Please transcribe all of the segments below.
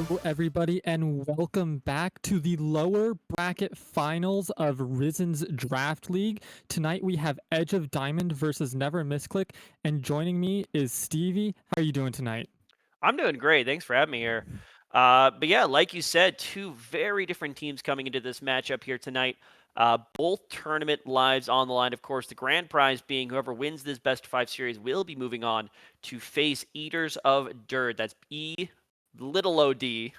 Hello, everybody, and welcome back to the lower bracket finals of Risen's Draft League. Tonight we have Edge of Diamond versus Never Misclick, and joining me is Stevie. How are you doing tonight? I'm doing great. Thanks for having me here. But yeah, like you said, two very different teams coming into this matchup here tonight. Both tournament lives on the line. Of course, the grand prize being whoever wins this best of five series will be moving on to face Eaters of Dirt. That's little OD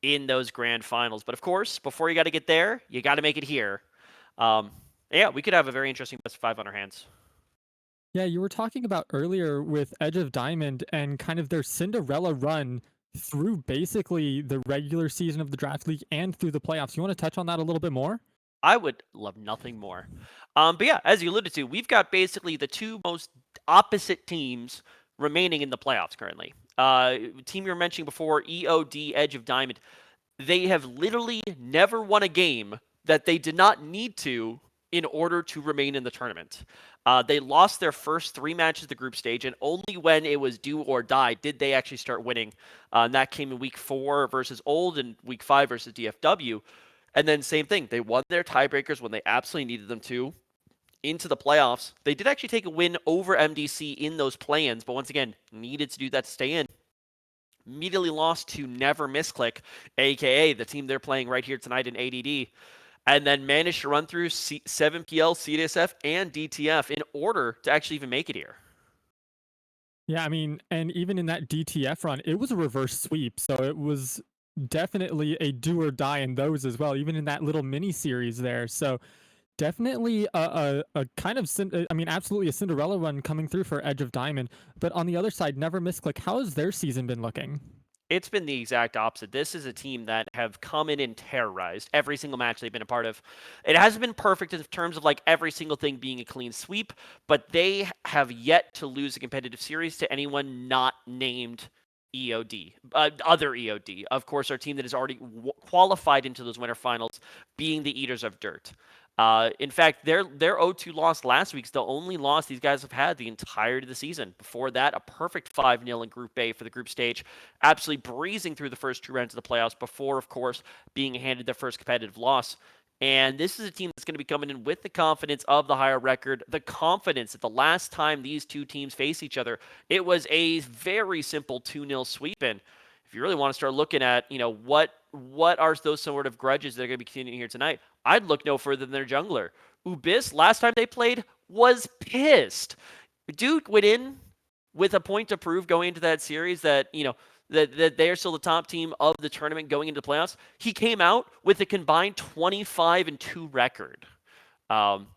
in those grand finals. But of course, before you got to get there, you got to make it here. Um, yeah, we could have a very interesting best of five on our hands. Yeah, you were talking about earlier with Edge of Diamond and kind of their Cinderella run through basically the regular season of the Draft League and through the playoffs. You want to touch on that a little bit more? I would love nothing more. But yeah, as you alluded to, we've got basically the two most opposite teams remaining in the playoffs currently. Team you were mentioning before, EOD Edge of Diamond, they have literally never won a game that they did not need to in order to remain in the tournament. They lost their first three matches of the group stage, and only when it was do or die did they actually start winning. And that came in week 4 versus Old and week 5 versus DFW. And then same thing, they won their tiebreakers when they absolutely needed them to into the playoffs. They did actually take a win over MDC in those play-ins, but once again, needed to do that to stay in. Immediately lost to Never Misclick, aka the team they're playing right here tonight in ADD, and then managed to run through 7PL, CDSF, and DTF in order to actually even make it here. Yeah, I mean, and even in that DTF run, it was a reverse sweep, so it was definitely a do or die in those as well, even in that little mini series there. So definitely a kind of, I mean, absolutely a Cinderella run coming through for Edge of Diamond. But on the other side, Never Misclick, how has their season been looking? It's been the exact opposite. This is a team that have come in and terrorized every single match they've been a part of. It hasn't been perfect in terms of like every single thing being a clean sweep, but they have yet to lose a competitive series to anyone not named EOD, other EOD. Of course, our team that has already qualified into those winter finals being the Eaters of Dirt. In fact, their 0-2 loss last week's the only loss these guys have had the entirety of the season. Before that, a perfect 5-0 in Group A for the group stage, absolutely breezing through the first two rounds of the playoffs before, of course, being handed their first competitive loss. And this is a team that's going to be coming in with the confidence of the higher record, the confidence that the last time these two teams face each other, it was a very simple 2-0 sweep. And if you really want to start looking at, what are those sort of grudges that are going to be continuing here tonight, I'd look no further than their jungler. Ubis, last time they played, was pissed. Dude went in with a point to prove going into that series that, that they are still the top team of the tournament going into the playoffs. He came out with a combined 25-2 record. Um,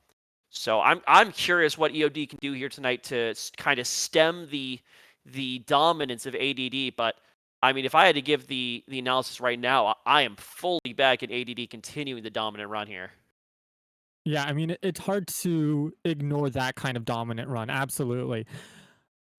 so I'm curious what EOD can do here tonight to kind of stem the dominance of ADD. But I mean, if I had to give the analysis right now, I am fully back in ADD continuing the dominant run here. Yeah, I mean, it's hard to ignore that kind of dominant run. Absolutely.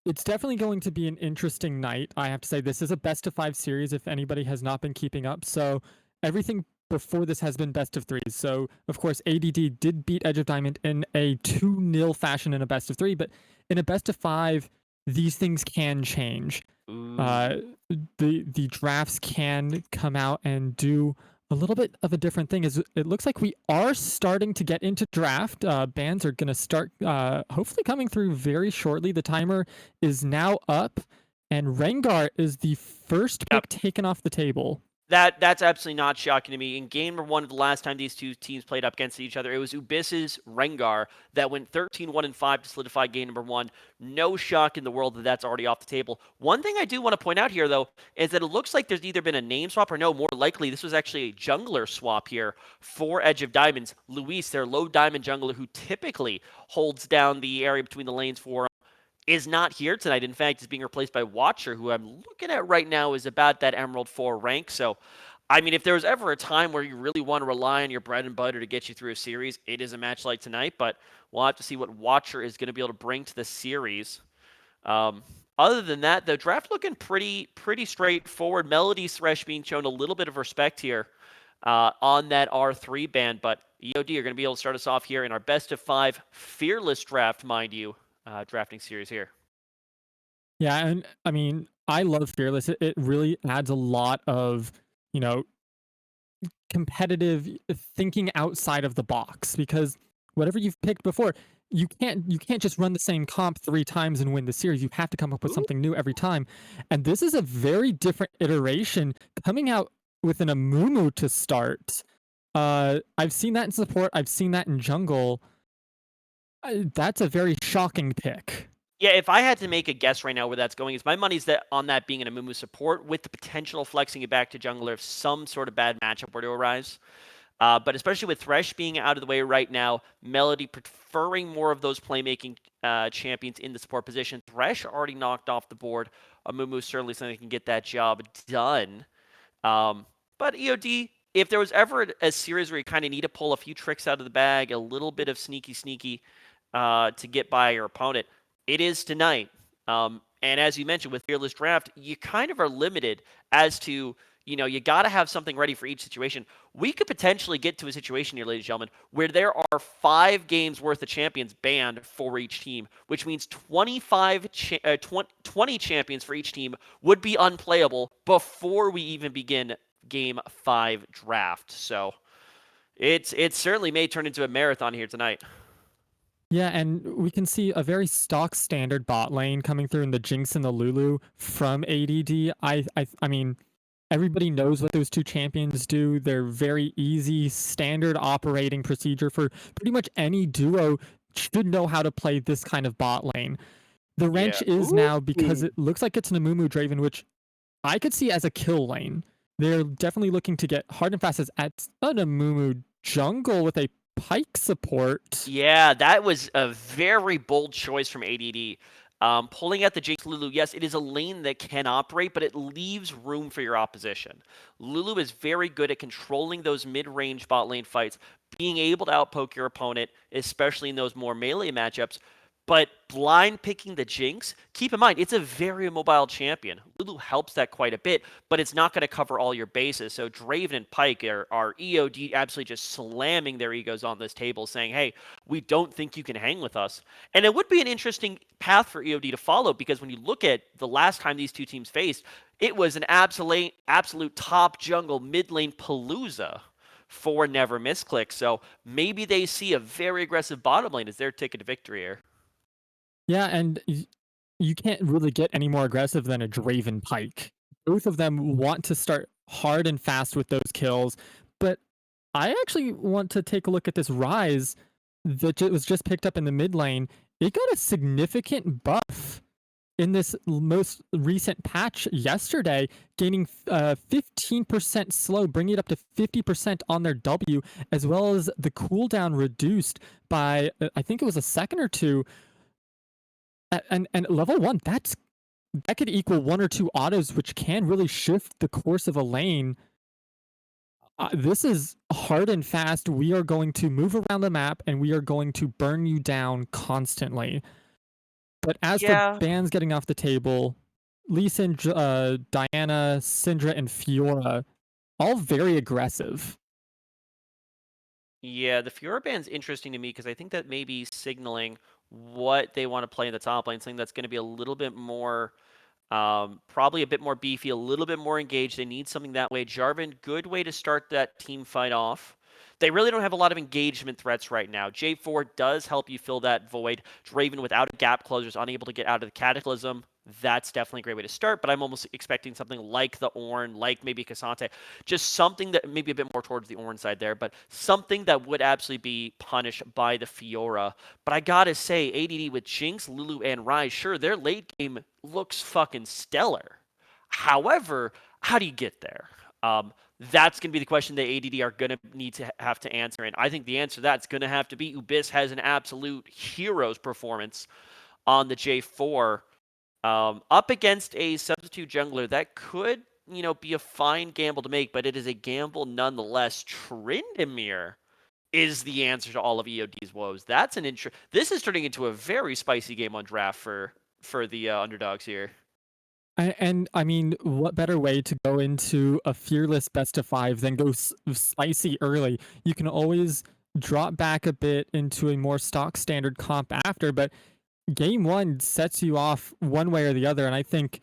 It's definitely going to be an interesting night. I have to say, this is a best of five series if anybody has not been keeping up. So everything before this has been best of threes. So, of course, ADD did beat Edge of Diamond in a 2-0 fashion in a best of three, but in a best of five, these things can change. Uh, Ooh. the drafts can come out and do a little bit of a different thing. Is it looks like we are starting to get into draft. Bands are going to start hopefully coming through very shortly. The timer is now up, and Rengar is the first Yep. pick taken off the table. That's absolutely not shocking to me. In game number one of the last time these two teams played up against each other, it was Ubis's Rengar that went 13-1-5 to solidify game number one. No shock in the world that that's already off the table. One thing I do want to point out here, though, is that it looks like there's either been a name swap or no, more likely this was actually a jungler swap here for Edge of Diamonds. Luis, their low diamond jungler who typically holds down the area between the lanes for is not here tonight. In fact, is being replaced by Watcher, who I'm looking at right now is about that Emerald 4 rank. So, I mean, if there was ever a time where you really want to rely on your bread and butter to get you through a series, it is a match like tonight. But we'll have to see what Watcher is going to be able to bring to the series. Um, Other than that, the draft looking pretty straightforward. Melody Thresh being shown a little bit of respect here on that R3 band, but EOD are going to be able to start us off here in our best of five fearless draft, mind you, drafting series here. Yeah, and I mean, I love Fearless. It really adds a lot of, you know, competitive thinking outside of the box because whatever you've picked before, you can't just run the same comp 3 times and win the series. You have to come up with Ooh. something new every time. And this is a very different iteration coming out with an Amumu to start. I've seen that in support. I've seen that in jungle. That's a very shocking pick. Yeah, if I had to make a guess right now where that's going, is my money's that on that being an Amumu support with the potential of flexing it back to jungler if some sort of bad matchup were to arise. But especially with Thresh being out of the way right now, Melody preferring more of those playmaking champions in the support position. Thresh already knocked off the board. Amumu certainly something that can get that job done. But EOD, if there was ever a series where you kind of need to pull a few tricks out of the bag, a little bit of sneaky to get by your opponent, it is tonight. And as you mentioned with Fearless Draft, you kind of are limited as to, you got to have something ready for each situation. We could potentially get to a situation here, ladies and gentlemen, where there are 5 games worth of champions banned for each team, which means 20 champions for each team would be unplayable before we even begin Game 5 draft. So it certainly may turn into a marathon here tonight. Yeah, and we can see a very stock standard bot lane coming through in the Jinx and the Lulu from ADD. I mean, everybody knows what those two champions do. They're very easy, standard operating procedure for pretty much any duo should know how to play this kind of bot lane. The Yeah. wrench is Ooh. now because it looks like it's an Amumu Draven, which I could see as a kill lane. They're definitely looking to get hard and fast as at an Amumu jungle with a Pike support. Yeah, that was a very bold choice from ADD. Pulling out the Jinx Lulu, yes, it is a lane that can operate, but it leaves room for your opposition. Lulu is very good at controlling those mid-range bot lane fights, being able to outpoke your opponent, especially in those more melee matchups. But blind picking the Jinx, keep in mind, it's a very mobile champion. Lulu helps that quite a bit, but it's not going to cover all your bases. So Draven and Pike are EOD absolutely just slamming their egos on this table, saying, hey, we don't think you can hang with us. And it would be an interesting path for EOD to follow because when you look at the last time these two teams faced, it was an absolute top jungle mid lane palooza for Never Misclick. So maybe they see a very aggressive bottom lane as their ticket to victory here. Yeah, and you can't really get any more aggressive than a Draven Pike. Both of them want to start hard and fast with those kills, but I actually want to take a look at this Rise that was just picked up in the mid lane. It got a significant buff in this most recent patch yesterday, gaining 15% slow, bringing it up to 50% on their W, as well as the cooldown reduced by, I think it was a second or two. And level 1, that could equal 1 or 2 autos, which can really shift the course of a lane. This is hard and fast. We are going to move around the map, and we are going to burn you down constantly. But as for Yeah, bans getting off the table, Lee Sin, Diana, Syndra, and Fiora, all very aggressive. Yeah, the Fiora band's interesting to me because I think that may be signaling what they want to play in the top lane, something that's going to be a little bit more, probably a bit more beefy, a little bit more engaged. They need something that way. Jarvan, good way to start that team fight off. They really don't have a lot of engagement threats right now. J4 does help you fill that void. Draven without a gap closer is unable to get out of the Cataclysm. That's definitely a great way to start, but I'm almost expecting something like the Ornn, like maybe Cassante, just something that maybe a bit more towards the Ornn side there, but something that would absolutely be punished by the Fiora. But I gotta say, ADD with Jinx, Lulu, and Rise, sure, their late game looks fucking stellar. However, how do you get there? That's going to be the question that ADD are going to need to have to answer. And I think the answer to that's going to have to be Ubis has an absolute hero's performance on the J4 up against a substitute jungler that could, be a fine gamble to make, but it is a gamble nonetheless. Tryndamere is the answer to all of EOD's woes. That's an This is turning into a very spicy game on draft for the underdogs here. And I mean, what better way to go into a fearless best of 5 than go spicy early? You can always drop back a bit into a more stock standard comp after, but game 1 sets you off one way or the other. And I think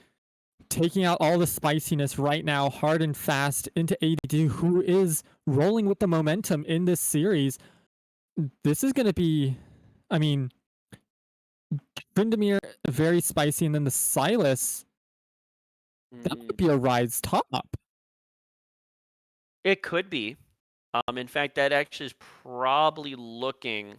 taking out all the spiciness right now, hard and fast into ADD, who is rolling with the momentum in this series. This is going to be, I mean, Tryndamere, very spicy, and then the Silas, that Hmm. might be a Rise top. It could be. In fact, that actually is probably looking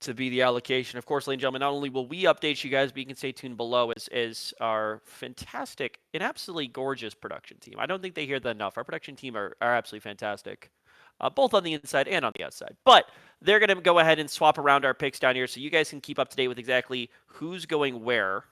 to be the allocation. Of course, ladies and gentlemen, not only will we update you guys, but you can stay tuned below as our fantastic and absolutely gorgeous production team. I don't think they hear that enough. Our production team are absolutely fantastic, both on the inside and on the outside. But they're going to go ahead and swap around our picks down here so you guys can keep up to date with exactly who's going where.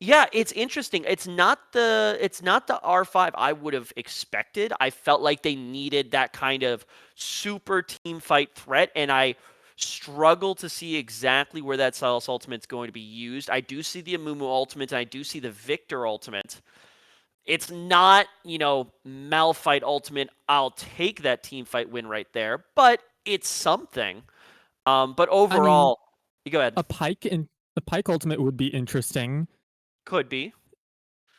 Yeah, it's interesting. It's not the R5 I would have expected. I felt like they needed that kind of super team fight threat, and I struggle to see exactly where that Silas ultimate's going to be used. I do see the Amumu ultimate, and I do see the Victor ultimate. It's not, Malphite ultimate. I'll take that team fight win right there, but it's something. But I mean, overall, you go ahead. a Pike ultimate would be interesting, Could be.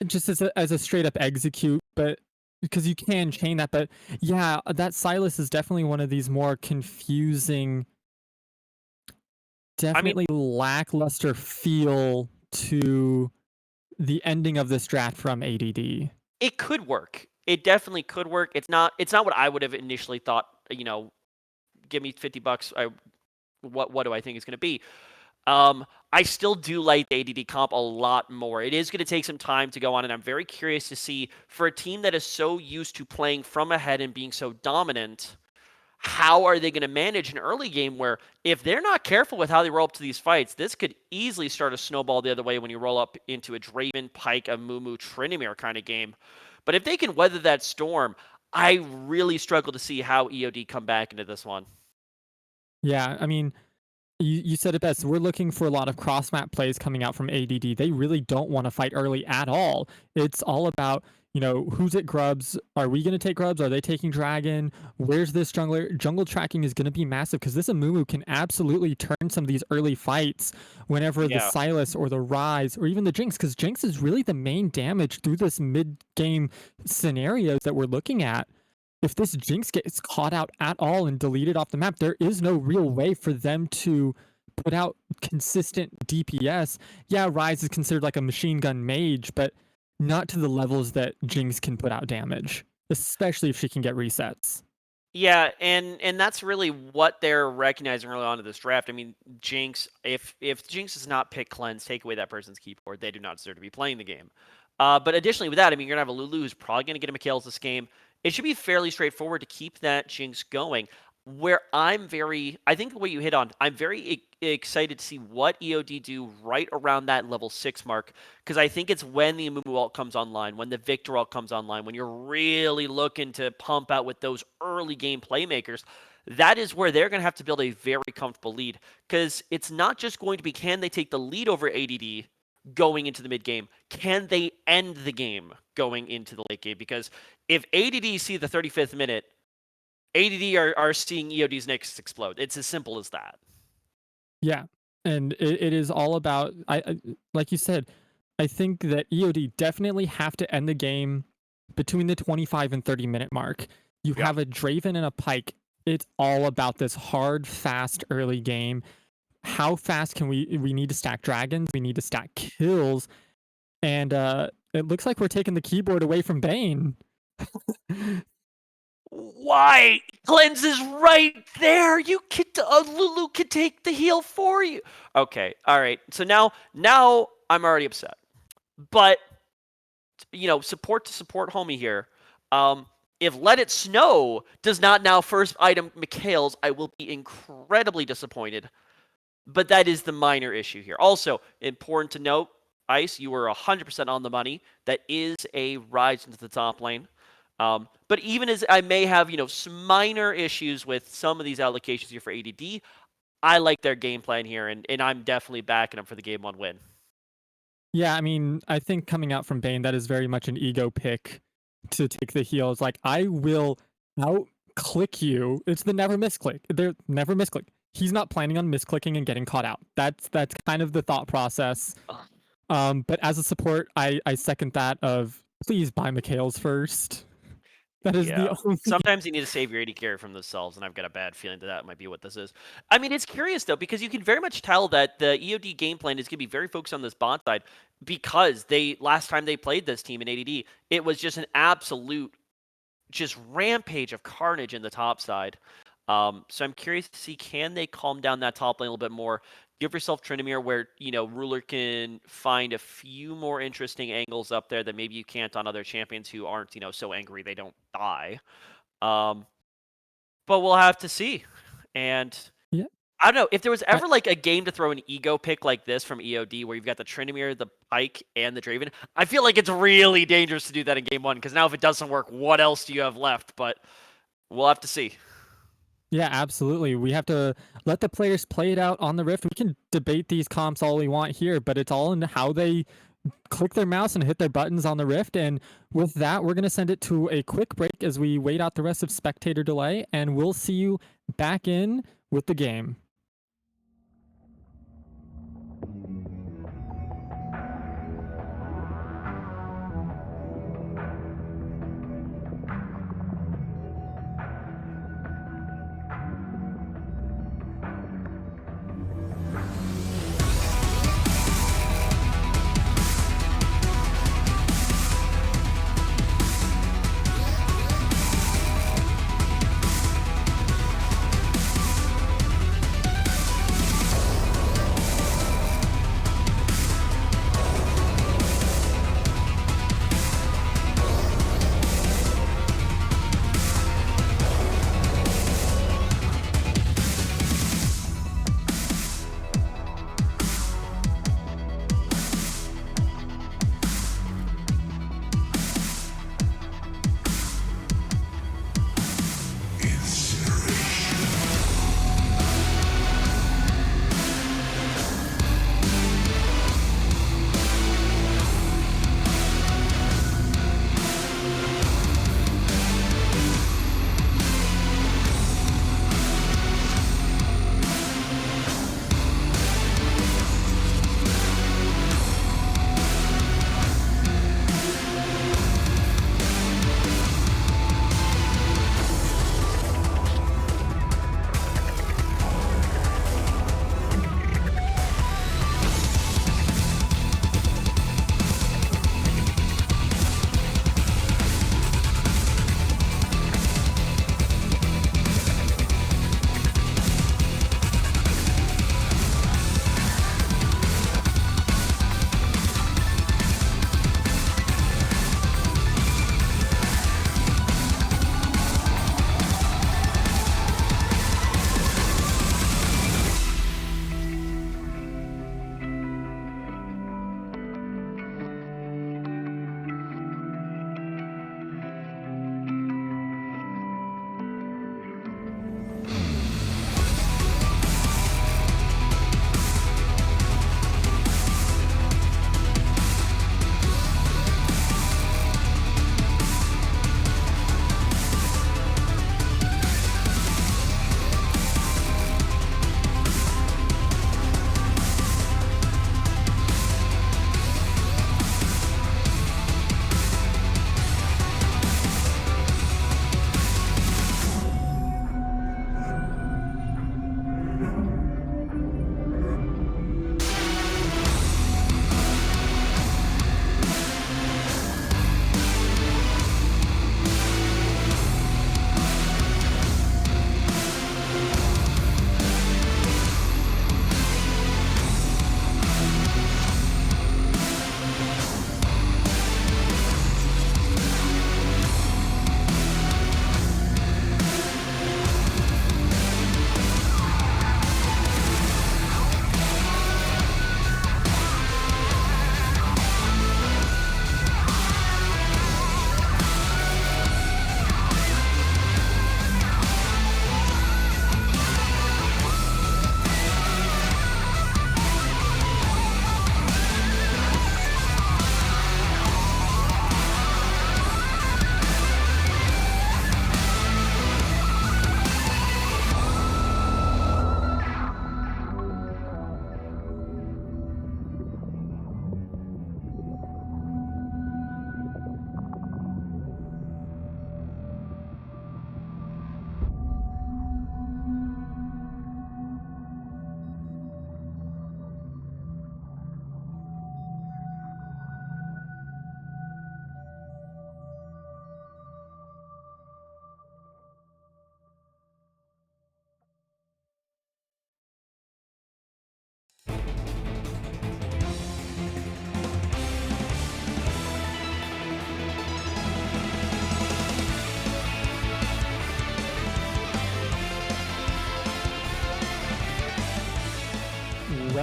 just as a straight up execute, but because you can chain that. But yeah, that Silas is definitely one of these more confusing, I mean, definitely lackluster feel to the ending of this draft from ADD. it could work. It definitely could work. It's not what I would have initially thought, give me $50. What do I think it's going to be? I still do like the ADD comp a lot more. It is going to take some time to go on, and I'm very curious to see, for a team that is so used to playing from ahead and being so dominant, how are they going to manage an early game where, if they're not careful with how they roll up to these fights, this could easily start a snowball the other way when you roll up into a Draven, Pike, a Mumu, Tryndamere kind of game. But if they can weather that storm, I really struggle to see how EOD come back into this one. Yeah, I mean, you said it best. We're looking for a lot of cross map plays coming out from ADD. They really don't want to fight early at all. It's all about, who's at Grubs? Are we going to take Grubs? Are they taking Dragon? Where's this jungler? Jungle tracking is going to be massive because this Amumu can absolutely turn some of these early fights whenever the Yeah. Silas or the Rise or even the Jinx, because Jinx is really the main damage through this mid game scenarios that we're looking at. If this Jinx gets caught out at all and deleted off the map, there is no real way for them to put out consistent DPS. Yeah, Rise is considered like a machine gun mage, but not to the levels that Jinx can put out damage, especially if she can get resets. Yeah, and that's really what they're recognizing early on in this draft. I mean, Jinx, if Jinx does not pick cleanse, take away that person's keyboard, they do not deserve to be playing the game. But additionally, with that, I mean, you're gonna have a Lulu who's probably gonna get a Mikhail's this game. It should be fairly straightforward to keep that Jinx going. Where I think what you hit on, I'm very excited to see what EOD do right around that level 6 mark, because I think it's when the Amumu ult comes online, when the Victor ult comes online, when you're really looking to pump out with those early game playmakers. That is where they're going to have to build a very comfortable lead, because it's not just going to be, can they take the lead over ADD going into the mid game? Can they end the game going into the late game? Because if ADD see the 35th minute, ADD are seeing EOD's next explode. It's as simple as that. Yeah, and it is all about, like you said, I think that EOD definitely have to end the game between the 25 and 30-minute mark. You Yeah. have a Draven and a Pike. It's all about this hard, fast early game. How fast can we need to stack dragons, we need to stack kills, and it looks like we're taking the keyboard away from Bane. Why? Cleanse is right there. You could, Lulu could take the heal for you. Okay, all right. So now I'm already upset. But support to support homie here. If Let It Snow does not now first item Mikhail's, I will be incredibly disappointed. But that is the minor issue here. Also, important to note, Ice, you were 100% on the money. That is a rise into the top lane. But even as I may have, some minor issues with some of these allocations here for ADD, I like their game plan here, and I'm definitely backing them for the game 1 win. Yeah, I mean, I think coming out from Bane, that is very much an ego pick to take the heals. Like, I will out click you. It's the never misclick. They're never misclick. He's not planning on misclicking and getting caught out. That's kind of the thought process. But as a support, I second that of please buy Mikhail's first. That is the Yeah. only. Sometimes you need to save your AD carry from themselves, and I've got a bad feeling that that might be what this is. I mean, it's curious though because you can very much tell that the EOD game plan is going to be very focused on this bot side because they last time they played this team in ADD, it was just an absolute just rampage of carnage in the top side. So I'm curious to see, can they calm down that top lane a little bit more? Give yourself Tryndamere where, Ruler can find a few more interesting angles up there that maybe you can't on other champions who aren't, so angry they don't die. Um, but we'll have to see. And Yeah. I don't know if there was I, ever like a game to throw an ego pick like this from EOD where you've got the Tryndamere, the Ike, and the Draven. I feel like it's really dangerous to do that in game one because now if it doesn't work, what else do you have left? But we'll have to see. yeah, absolutely. We have to let the players play it out on the Rift. We can debate these comps all we want here, but it's all in how they click their mouse and hit their buttons on the Rift. And with that, we're going to send it to a quick break as we wait out the rest of spectator delay, and we'll see you back in with the game.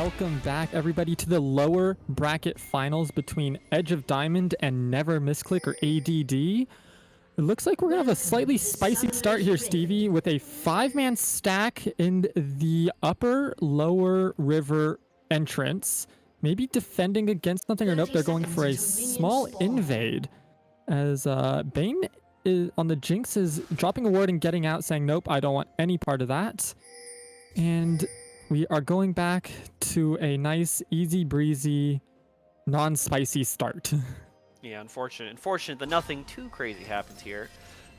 welcome back everybody to the lower bracket finals between Edge of Diamond and Never Misclick, or ADD. It looks like we're gonna have a slightly spicy start here, Stevie, with a 5-man stack in the upper lower river entrance. Maybe defending against something, or nope, they're going for a small invade. As Bane is, on the Jinx, is dropping a ward and getting out, saying, nope, I don't want any part of that. And we are going back to a nice, easy breezy, non-spicy start. Yeah, unfortunate that nothing too crazy happens here.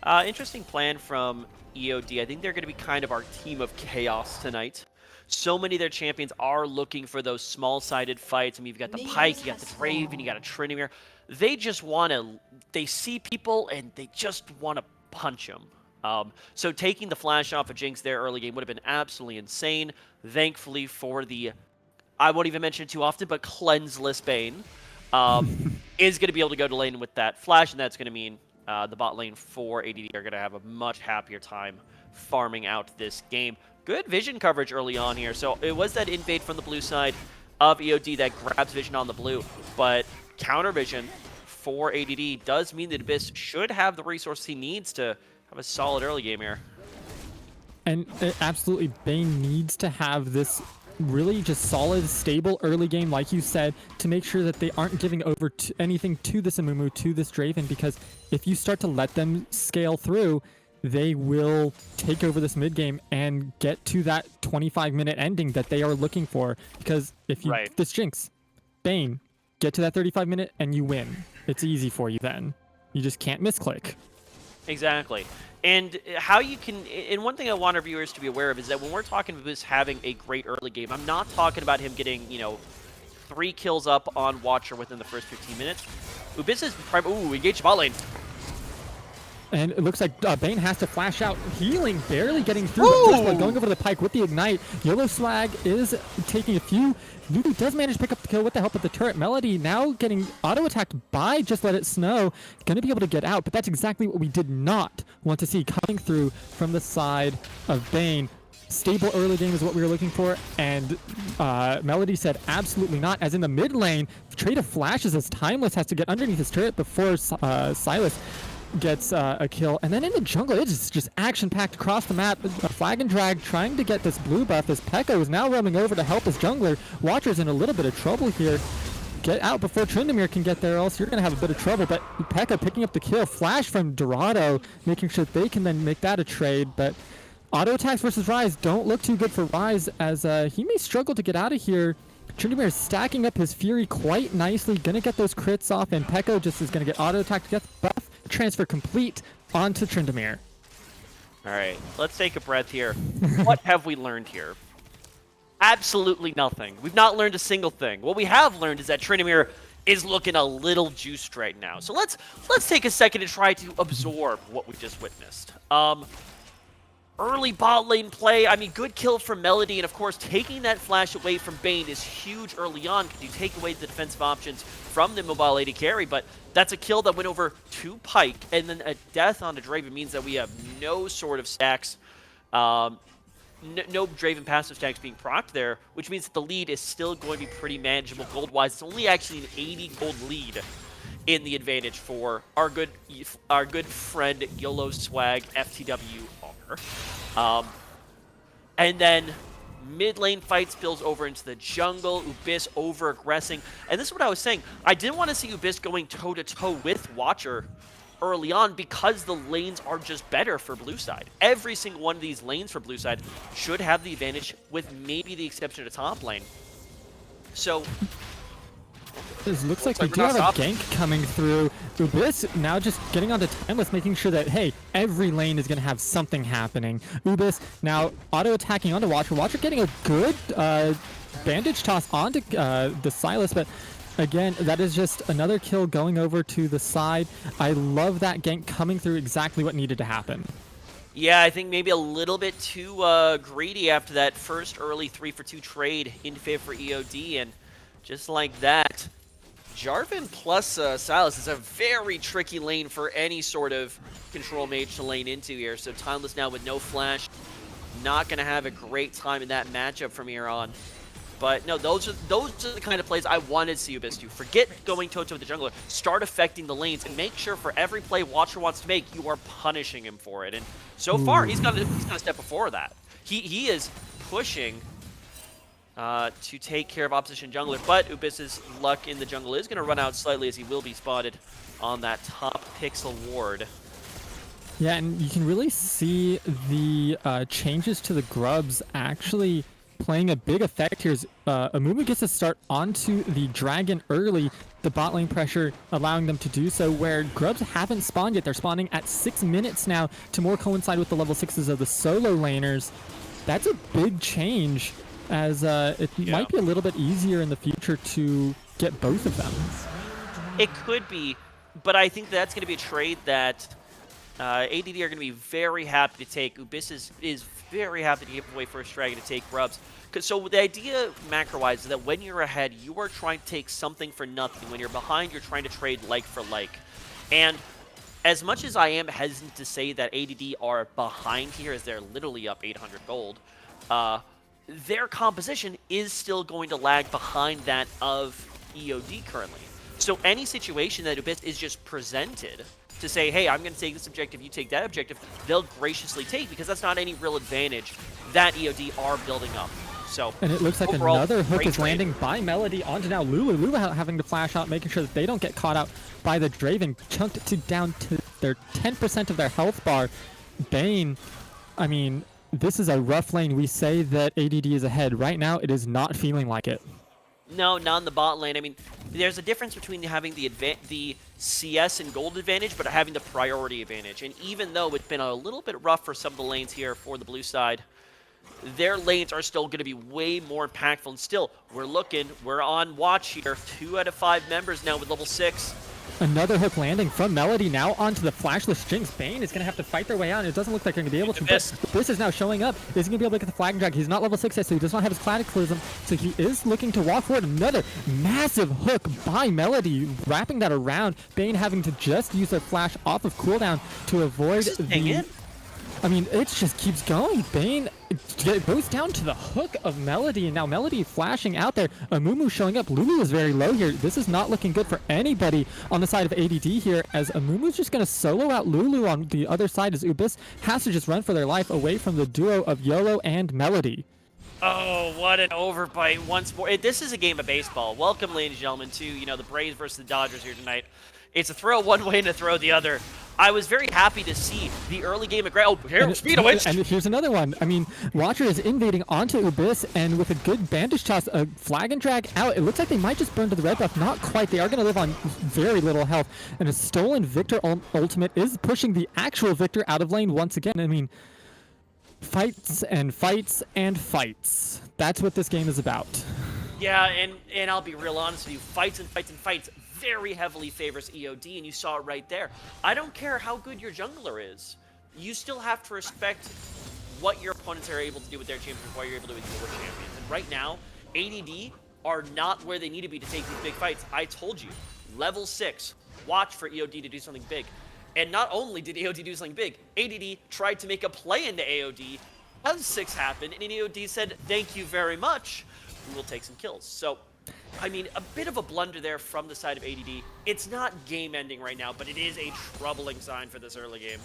Interesting plan from EOD. I think they're going to be kind of our team of chaos tonight. So many of their champions are looking for those small-sided fights. I mean, you've got the Pike, you got the Draven, you got a Tryndamere. They just want to, they see people and they just want to punch them. So taking the flash off of Jinx there early game would have been absolutely insane. Thankfully for the, I won't even mention it too often, but cleanseless Bane is going to be able to go to lane with that flash, and that's going to mean the bot lane for ADD are going to have a much happier time farming out this game. Good vision coverage early on here. So it was that invade from the blue side of EOD that grabs vision on the blue, but counter vision for ADD does mean that Abyss should have the resources he needs to have a solid early game here. And absolutely, Bane needs to have this really just solid, stable early game, like you said, to make sure that they aren't giving over to anything to this Amumu, to this Draven, because if you start to let them scale through, they will take over this mid game and get to that 25-minute ending that they are looking for. Because if you this Jinx, Bane, get to that 35-minute and you win. It's easy for you then. You just can't misclick. Exactly. And how you can, and one thing I want our viewers to be aware of is that when we're talking about this having a great early game, I'm not talking about him getting, you know, 3 kills up on Watcher within the first 15 minutes. Abyss is engaged bot lane. And it looks like Bane has to flash out, healing, barely getting through. First blood going over the Pike with the Ignite. Yellow Swag is taking a few. Lulu does manage to pick up the kill with the help of the turret. Melody now getting auto-attacked by Just Let It Snow. Going to be able to get out, but that's exactly what we did not want to see coming through from the side of Bane. Stable early game is what we were looking for, and Melody said absolutely not, as in the mid lane, trade of flashes as Timeless has to get underneath his turret before Silas gets a kill. And then in the jungle, it's just action-packed across the map. A flag and drag trying to get this blue buff as Pekka is now roaming over to help his jungler. Watcher's in a little bit of trouble here. Get out before Tryndamere can get there, else you're going to have a bit of trouble. But Pekka picking up the kill. Flash from Dorado, making sure they can then make that a trade. But auto attacks versus Ryze don't look too good for Ryze, as he may struggle to get out of here. Tryndamere is stacking up his Fury quite nicely, going to get those crits off, and Pekka just is going to get auto attacked to get the buff. Transfer complete onto Tryndamere. All right, let's take a breath here. What have we learned here? Absolutely nothing. We've not learned a single thing. What we have learned is that Tryndamere is looking a little juiced right now. So let's take a second to try to absorb what we just witnessed. Early bot lane play, I mean, good kill from Melody, and of course, taking that flash away from Bane is huge early on because you take away the defensive options from the mobile AD carry, but that's a kill that went over to Pike, and then a death on the Draven means that we have no sort of stacks, no Draven passive stacks being procced there, which means that the lead is still going to be pretty manageable gold-wise. It's only actually an 80 gold lead in the advantage for our good friend YOLO Swag FTW Honor. And then mid lane fight spills over into the jungle. Abyss over aggressing, and this is what I was saying. I didn't want to see Abyss going toe to toe with Watcher early on because the lanes are just better for blue side. Every single one of these lanes for blue side should have the advantage, with maybe the exception of top lane. So it looks like we do have a gank coming through. Abyss now just getting onto Timeless, making sure that, hey, every lane is going to have something happening. Abyss now auto-attacking onto Watcher. Watcher getting a good bandage toss onto the Silas, but again, that is just another kill going over to the side. I love that gank coming through, exactly what needed to happen. Yeah, I think maybe a little bit too greedy after that first early 3-for-2 trade in favor for EOD, and just like that, Jarvan plus Silas is a very tricky lane for any sort of control mage to lane into here. So Timeless now with no flash, not going to have a great time in that matchup from here on. But no, those are the kind of plays I wanted to see Abyss do. Forget going toe-to-toe with the jungler. Start affecting the lanes and make sure for every play Watcher wants to make, you are punishing him for it. And so far, he's got a step before that. He is pushing to take care of opposition jungler, but Abyss's luck in the jungle is going to run out slightly as he will be spotted on that top pixel ward. Yeah, and you can really see the changes to the grubs actually playing a big effect here as Amumu gets to start onto the dragon early, the bot lane pressure allowing them to do so, where grubs haven't spawned yet. They're spawning at 6 minutes now to more coincide with the level 6s of the solo laners. That's a big change, as it might be a little bit easier in the future to get both of them. It could be, but I think that's going to be a trade that ADD are going to be very happy to take. Abyss is very happy to give away First Dragon to take grubs. So the idea, macro-wise, is that when you're ahead, you are trying to take something for nothing. When you're behind, you're trying to trade like for like. And as much as I am hesitant to say that ADD are behind here, as they're literally up 800 gold, their composition is still going to lag behind that of EOD currently. So any situation that Abyss is just presented to say, hey, I'm going to take this objective, you take that objective, they'll graciously take, because that's not any real advantage that EOD are building up. So, and it looks like overall, another hook is trade. landing by Melody onto now Lulu. Lulu having to flash out, making sure that they don't get caught out by the Draven, chunked to down to their 10% of their health bar. Bane, I mean, this is a rough lane. We say that ADD is ahead. Right now, it is not feeling like it. No, not in the bot lane. I mean, there's a difference between having the CS and gold advantage, but having the priority advantage. And even though it's been a little bit rough for some of the lanes here for the blue side, their lanes are still going to be way more impactful. And still, we're on watch here. 2 out of 5 members now with level 6. Another hook landing from Melody now onto the flashless Jinx. Bane is going to have to fight their way out, and it doesn't look like they're going to be able to. But Abyss is now showing up. Is going to be able to get the flag and drag. He's not level 6 yet, so he does not have his Cataclysm. So he is looking to walk forward. Another massive hook by Melody, wrapping that around. Bane having to just use a flash off of cooldown to avoid the... I mean, it just keeps going. Bane goes down to the hook of Melody, and now Melody flashing out there. Amumu showing up. Lulu is very low here. This is not looking good for anybody on the side of ADD here, as Amumu's just going to solo out Lulu on the other side, as Abyss has to just run for their life away from the duo of YOLO and Melody. Oh, what an overbite once more. This is a game of baseball. Welcome, ladies and gentlemen, to, the Braves versus the Dodgers here tonight. It's a throw one way and a throw the other. I was very happy to see the early game of speed of which. And here's another one. I mean, Watcher is invading onto Abyss, and with a good bandage toss, a flag and drag out, it looks like they might just burn to the red buff. Not quite. They are going to live on very little health. And a stolen Victor ultimate is pushing the actual Victor out of lane once again. I mean, fights and fights and fights. That's what this game is about. Yeah, and I'll be real honest with you. Fights and fights and fights very heavily favors EOD, and you saw it right there. I don't care how good your jungler is. You still have to respect what your opponents are able to do with their champions, what you're able to do with your champions. And right now, ADD are not where they need to be to take these big fights. I told you, level 6, watch for EOD to do something big. And not only did EOD do something big, ADD tried to make a play into AOD as 6 happened, and EOD said, thank you very much, we will take some kills. So, I mean, a bit of a blunder there from the side of ADD. It's not game-ending right now, but it is a troubling sign for this early game.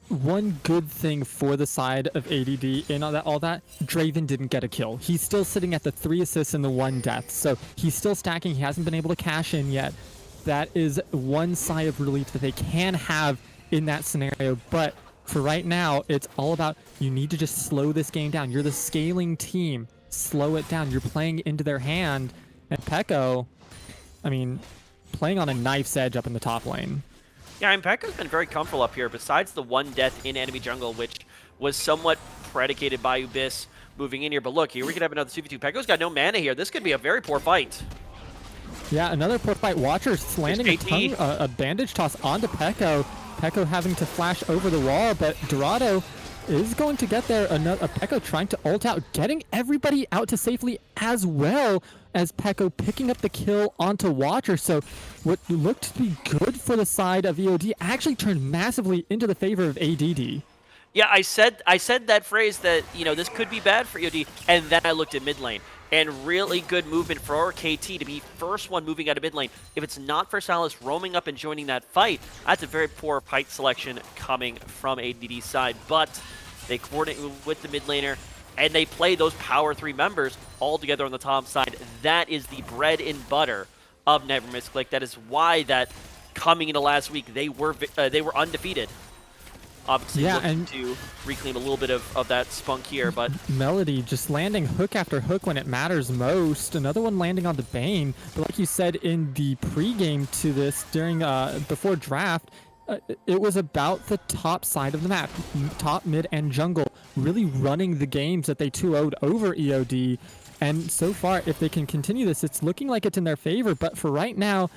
One good thing for the side of ADD in all that, Draven didn't get a kill. He's still sitting at the 3 assists and the 1 death, so he's still stacking. He hasn't been able to cash in yet. That is one sigh of relief that they can have in that scenario, but for right now, it's all about you need to just slow this game down. You're the scaling team. Slow it down. You're playing into their hand. And Pekko, I mean, playing on a knife's edge up in the top lane. Yeah, and Pekko's been very comfortable up here, besides the 1 death in enemy jungle, which was somewhat predicated by Abyss moving in here. But look, here we could have another 2v2. Pekko's got no mana here. This could be a very poor fight. Yeah, another poor fight. Watcher's landing a bandage toss onto Pekko. Pekko having to flash over the wall, but Dorado is going to get there. A Pekko trying to ult out, getting everybody out to safely, as well as Pekko picking up the kill onto Watcher. So what looked to be good for the side of EOD actually turned massively into the favor of ADD. Yeah, I said that phrase that, this could be bad for EOD, and then I looked at mid lane. and really good movement for KT to be first one moving out of mid lane. If it's not for Sylas roaming up and joining that fight, that's a very poor fight selection coming from ADD's side. But they coordinate with the mid laner, and they play those power 3 members all together on the top side. That is the bread and butter of Never Miss Click. That is why that coming into last week, they were undefeated. Obviously, yeah, looking and to reclaim a little bit of that spunk here, but Melody just landing hook after hook when it matters most. Another one landing on the Bane. But like you said in the pregame to this during before draft, it was about the top side of the map, top, mid, and jungle, really running the games that they 2-0'd over EOD. And so far, if they can continue this, it's looking like it's in their favor. But for right now,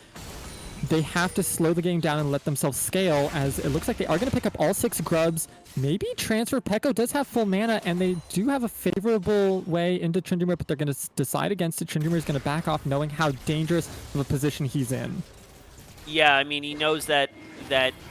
they have to slow the game down and let themselves scale, as it looks like they are going to pick up all 6 grubs. Maybe transfer. Pekko does have full mana, and they do have a favorable way into Tryndamere, but they're going to decide against it. Tryndamere is going to back off, knowing how dangerous of a position he's in. yeah, I mean, he knows that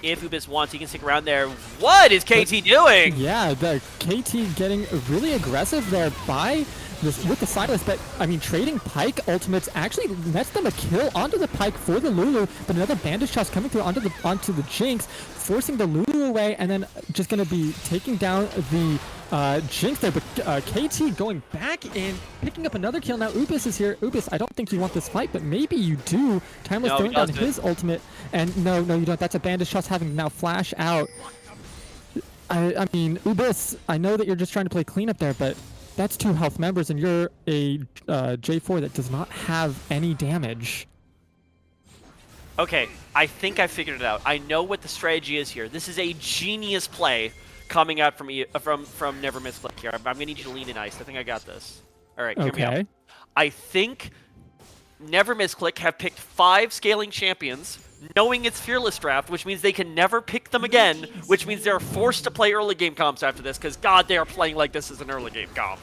if Ubis wants, he can stick around there. What is KT doing? Yeah, the KT getting really aggressive there by with the Sylas, but I mean, trading Pike ultimates actually nets them a kill onto the Pike for the Lulu, but another bandage shot coming through onto the Jinx, forcing the Lulu away, and then just going to be taking down the Jinx there. But KT going back in, picking up another kill. Now Ubis is here. Ubis, I don't think you want this fight, but maybe you do. Timeless throwing down his ultimate, and no, you don't. That's a bandage shot having now flash out. I mean, Ubis, I know that you're just trying to play cleanup there, but that's 2 health members, and you're a J4 that does not have any damage. Okay, I think I figured it out. I know what the strategy is here. This is a genius play coming out from Never Miss Click here. I'm going to need you to lean in ice. I think I got this. All right, hear me out. I think Never Miss Click have picked 5 scaling champions, knowing it's Fearless Draft, which means they can never pick them again, which means they're forced to play early game comps after this, because God, they are playing like this is an early game comp.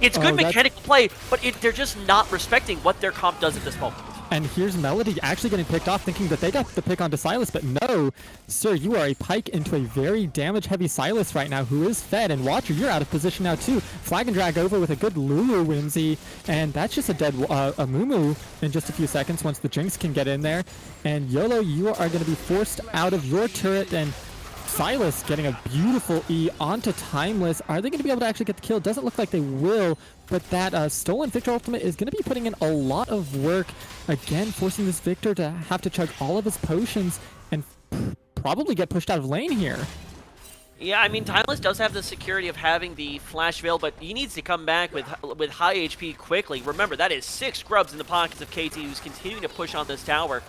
It's good mechanical play, but they're just not respecting what their comp does at this moment. And here's Melody actually getting picked off, thinking that they got the pick onto Sylas, but no, sir, you are a Pike into a very damage-heavy Sylas right now, who is fed. And Watcher, you're out of position now too. Flag and drag over with a good Lulu Whimsy, and that's just a dead Mumu in just a few seconds once the Jinx can get in there. And YOLO, you are going to be forced out of your turret, and Sylas getting a beautiful E onto Timeless. Are they going to be able to actually get the kill? Doesn't look like they will, but that stolen Victor ultimate is going to be putting in a lot of work. Again, forcing this Victor to have to chug all of his potions and probably get pushed out of lane here. Yeah, I mean, Timeless does have the security of having the Flash Veil, but he needs to come back with high HP quickly. Remember, that is 6 grubs in the pockets of KT, who's continuing to push on this tower.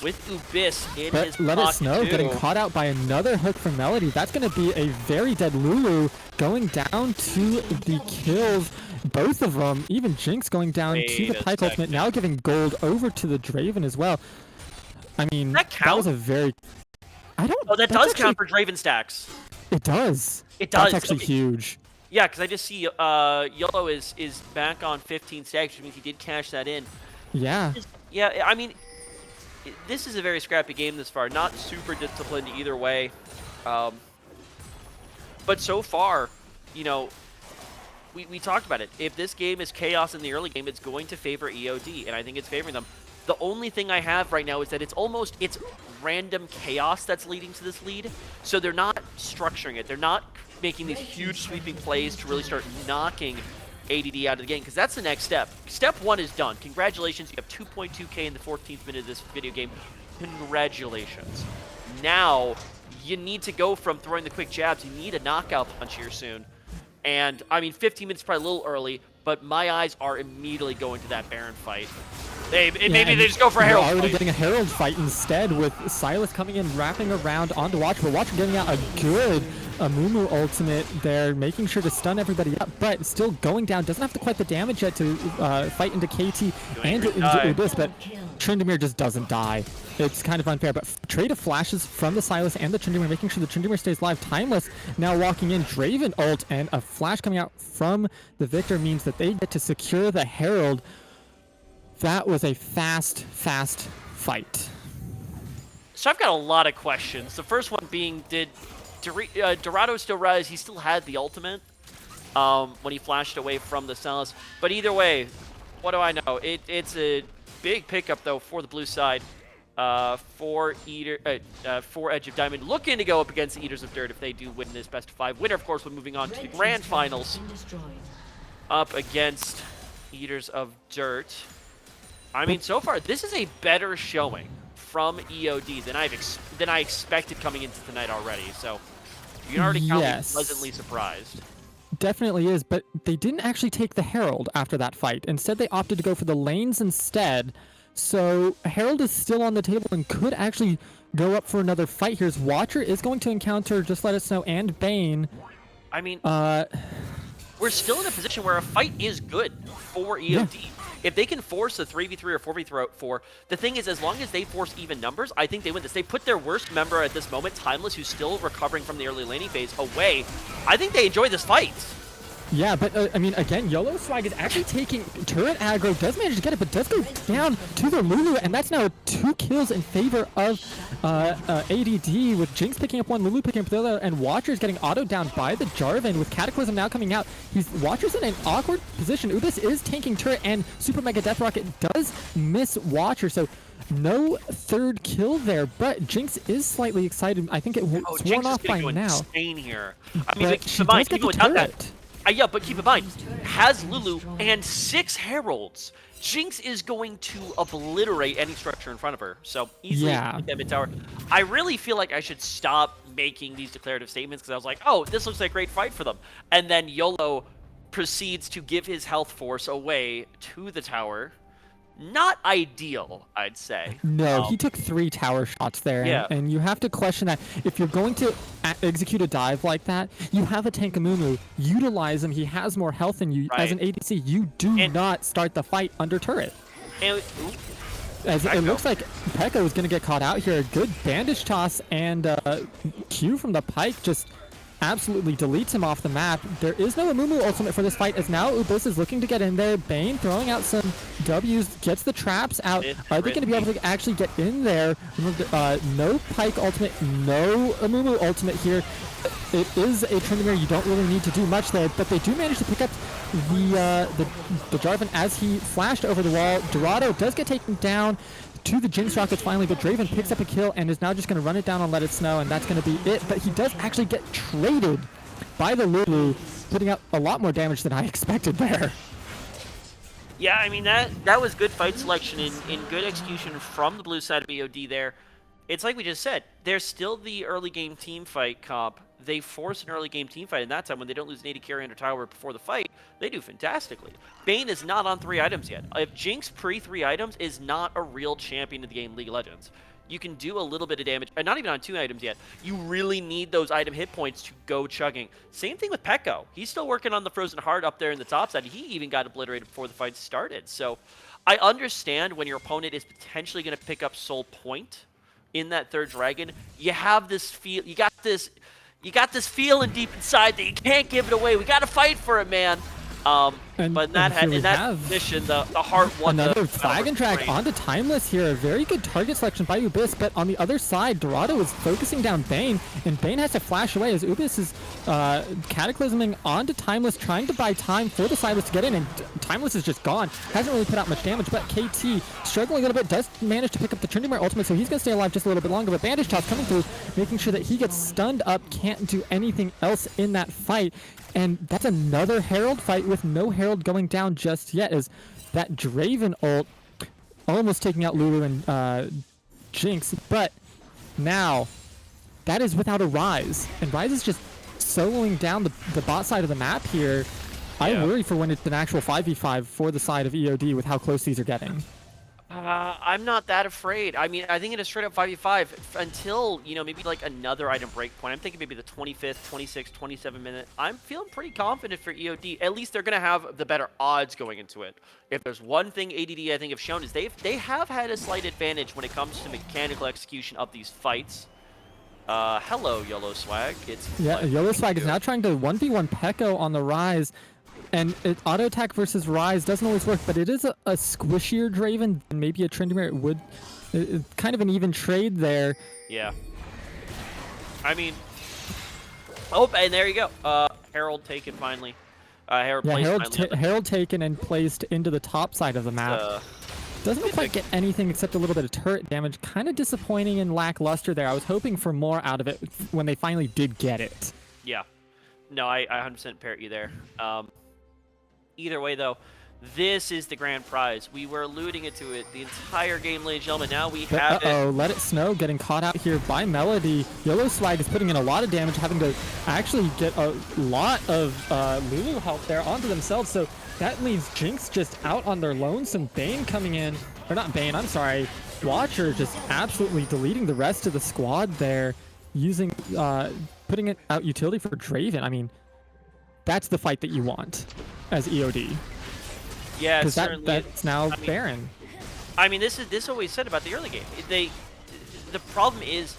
With Ubis in his pocket, Let It Snow getting caught out by another hook from Melody. That's going to be a very dead Lulu going down to the kills. Both of them, even Jinx going down to the Pike ultimate, now giving gold over to the Draven as well. I mean, that was a very... Oh, that does count for Draven stacks. It does. It does. That's actually huge. Yeah, because I just see YOLO is back on 15 stacks, which means he did cash that in. Yeah. Yeah, I mean... This is a very scrappy game this far, not super disciplined either way. But so far, you know, we talked about it. If this game is chaos in the early game, it's going to favor EOD, and I think it's favoring them. The only thing I have right now is that it's random chaos that's leading to this lead, so they're not structuring it. They're not making these huge sweeping plays to really start knocking ADD out of the game, because that's the next step. Step 1 is done. Congratulations, you have 2.2k in the 14th minute of this video game. Congratulations. Now, you need to go from throwing the quick jabs. You need a knockout punch here soon. And, I mean, 15 minutes is probably a little early, but my eyes are immediately going to that Baron fight. Maybe they just go for a Herald fight. Already getting a Herald fight instead, with Sylas coming in, wrapping around onto Watcher, but Watcher getting out a good Mumu ultimate there, making sure to stun everybody up, but still going down. Doesn't have quite the damage yet to fight into KT and into Ubis, but Tryndamere just doesn't die. It's kind of unfair, but trade of flashes from the Sylas and the Tryndamere, making sure the Tryndamere stays live. Timeless now walking in, Draven ult, and a flash coming out from the Victor means that they get to secure the Herald. That was a fast fight. So I've got a lot of questions. The first one being, did Dorado still rise? He still had the ultimate. when he flashed away from the Celis. But either way, what do I know? It's a big pickup, though, for the blue side. For Edge of Diamond, looking to go up against the Eaters of Dirt if they do win this best of 5. Winner, of course, we're moving on to the grand finals. Up against Eaters of Dirt. I mean, so far, this is a better showing from EOD than I expected coming into tonight already. So you can already count me pleasantly surprised. Definitely is, but they didn't actually take the Herald after that fight. Instead, they opted to go for the lanes instead. So Herald is still on the table and could actually go up for another fight here. As Watcher is going to encounter Just Let Us Know and Bane. I mean, we're still in a position where a fight is good for EOD. Yeah. If they can force a 3v3 or 4v4, the thing is, as long as they force even numbers, I think they win this. They put their worst member at this moment, Timeless, who's still recovering from the early laning phase, away. I think they enjoy this fight. Yeah, but I mean, again, YOLO Swag is actually taking turret aggro, does manage to get it, but does go down to the Lulu, and that's now 2 kills in favor of ADD, with Jinx picking up one, Lulu picking up the other, and Watcher's getting autoed down by the Jarvan, with Cataclysm now coming out. Watcher's in an awkward position. Ubis is tanking turret, and Super Mega Death Rocket does miss Watcher, so no third kill there, but Jinx is slightly excited. I think it's worn off by now. Insane here. I mean, keep in mind, even without that. Yeah, but keep in mind, has Lulu and 6 Heralds. Jinx is going to obliterate any structure in front of her, so easily that mid tower. I really feel like I should stop making these declarative statements because I was like, oh, this looks like a great fight for them. And then YOLO proceeds to give his health force away to the tower. Not ideal, I'd say. No, he took 3 tower shots there, and you have to question that. If you're going to execute a dive like that, you have a Tankamumu. Utilize him. He has more health than you. As an ADC, you do not start the fight under turret. As it looks like Pekka is going to get caught out here. A good bandage toss, and Q from the Pike just absolutely deletes him off the map. There is no Amumu ultimate for this fight, as now Ubis is looking to get in there. Bane throwing out some W's, gets the traps out. Are they going to be able to actually get in there? No Pike ultimate, no Amumu ultimate here. It is a Tryndamere. You don't really need to do much there, but they do manage to pick up the Jarvan as he flashed over the wall. Dorado does get taken down to the Jinx Rockets finally, but Draven picks up a kill and is now just going to run it down on Let It Snow, and that's going to be it. But he does actually get traded by the Lulu, putting out a lot more damage than I expected there. Yeah, I mean, that was good fight selection and good execution from the blue side of EOD there. It's like we just said, there's still the early game team fight comp. They force an early game team fight, and that time when they don't lose an AD carry under tower before the fight, they do fantastically. Bane is not on 3 items yet. If Jinx pre-3 items is not a real champion in the game League of Legends. You can do a little bit of damage, and not even on 2 items yet. You really need those item hit points to go chugging. Same thing with Pekko. He's still working on the Frozen Heart up there in the top side. He even got obliterated before the fight started. So I understand when your opponent is potentially going to pick up Soul Point in that 3rd dragon. You have this feel, you got this feeling deep inside that you can't give it away. We got to fight for it, man. But in that mission, the heart won. Another flag and drag onto Timeless here. A very good target selection by Ubis, but on the other side, Dorado is focusing down Bane, and Bane has to flash away as Ubis is cataclysming onto Timeless, trying to buy time for the Silas to get in, and Timeless is just gone. Hasn't really put out much damage, but KT struggling a little bit, does manage to pick up the Tryndamere ultimate, so he's going to stay alive just a little bit longer, but Bandage Toss coming through, making sure that he gets stunned up, can't do anything else in that fight. And that's another Herald fight with no Herald going down just yet, as that Draven ult almost taking out Lulu and Jinx. But now, that is without a Ryze. And Ryze is just soloing down the bot side of the map here. I worry for when it's an actual 5v5 for the side of EOD with how close these are getting. I'm not that afraid. I mean, I think it is straight up 5v5 until, you know, maybe like another item breakpoint. I'm thinking maybe the 25th, 26th, 27 minute. I'm feeling pretty confident for EOD. At least they're going to have the better odds going into it. If there's one thing ADD I think have shown is they have had a slight advantage when it comes to mechanical execution of these fights. Hello, YOLO Swag. YOLO Swag is now trying to 1v1 Pekko on the Rise. And auto attack versus Ryze doesn't always work, but it is a squishier Draven than maybe a Tryndamere. It would kind of an even trade there. Yeah. I mean, oh, and there you go. Herald taken finally. Herald Yeah, placed finally. Herald taken and placed into the top side of the map. Doesn't quite get anything except a little bit of turret damage. Kind of disappointing and lackluster there. I was hoping for more out of it when they finally did get it. Yeah. No, I 100% parrot you there. Either way, though, this is the grand prize. We were alluding to it the entire game, ladies and gentlemen. Now we have it. Let It Snow getting caught out here by Melody. Yellow Swag is putting in a lot of damage, having to actually get a lot of Lulu help there onto themselves. So that leaves Jinx just out on their lonesome. Bane coming in, or not Bane, I'm sorry. Watcher just absolutely deleting the rest of the squad there, using putting it out utility for Draven. I mean, that's the fight that you want as EOD. Yeah, because that's now Baron. I mean, this is what we said about the early game. The problem is,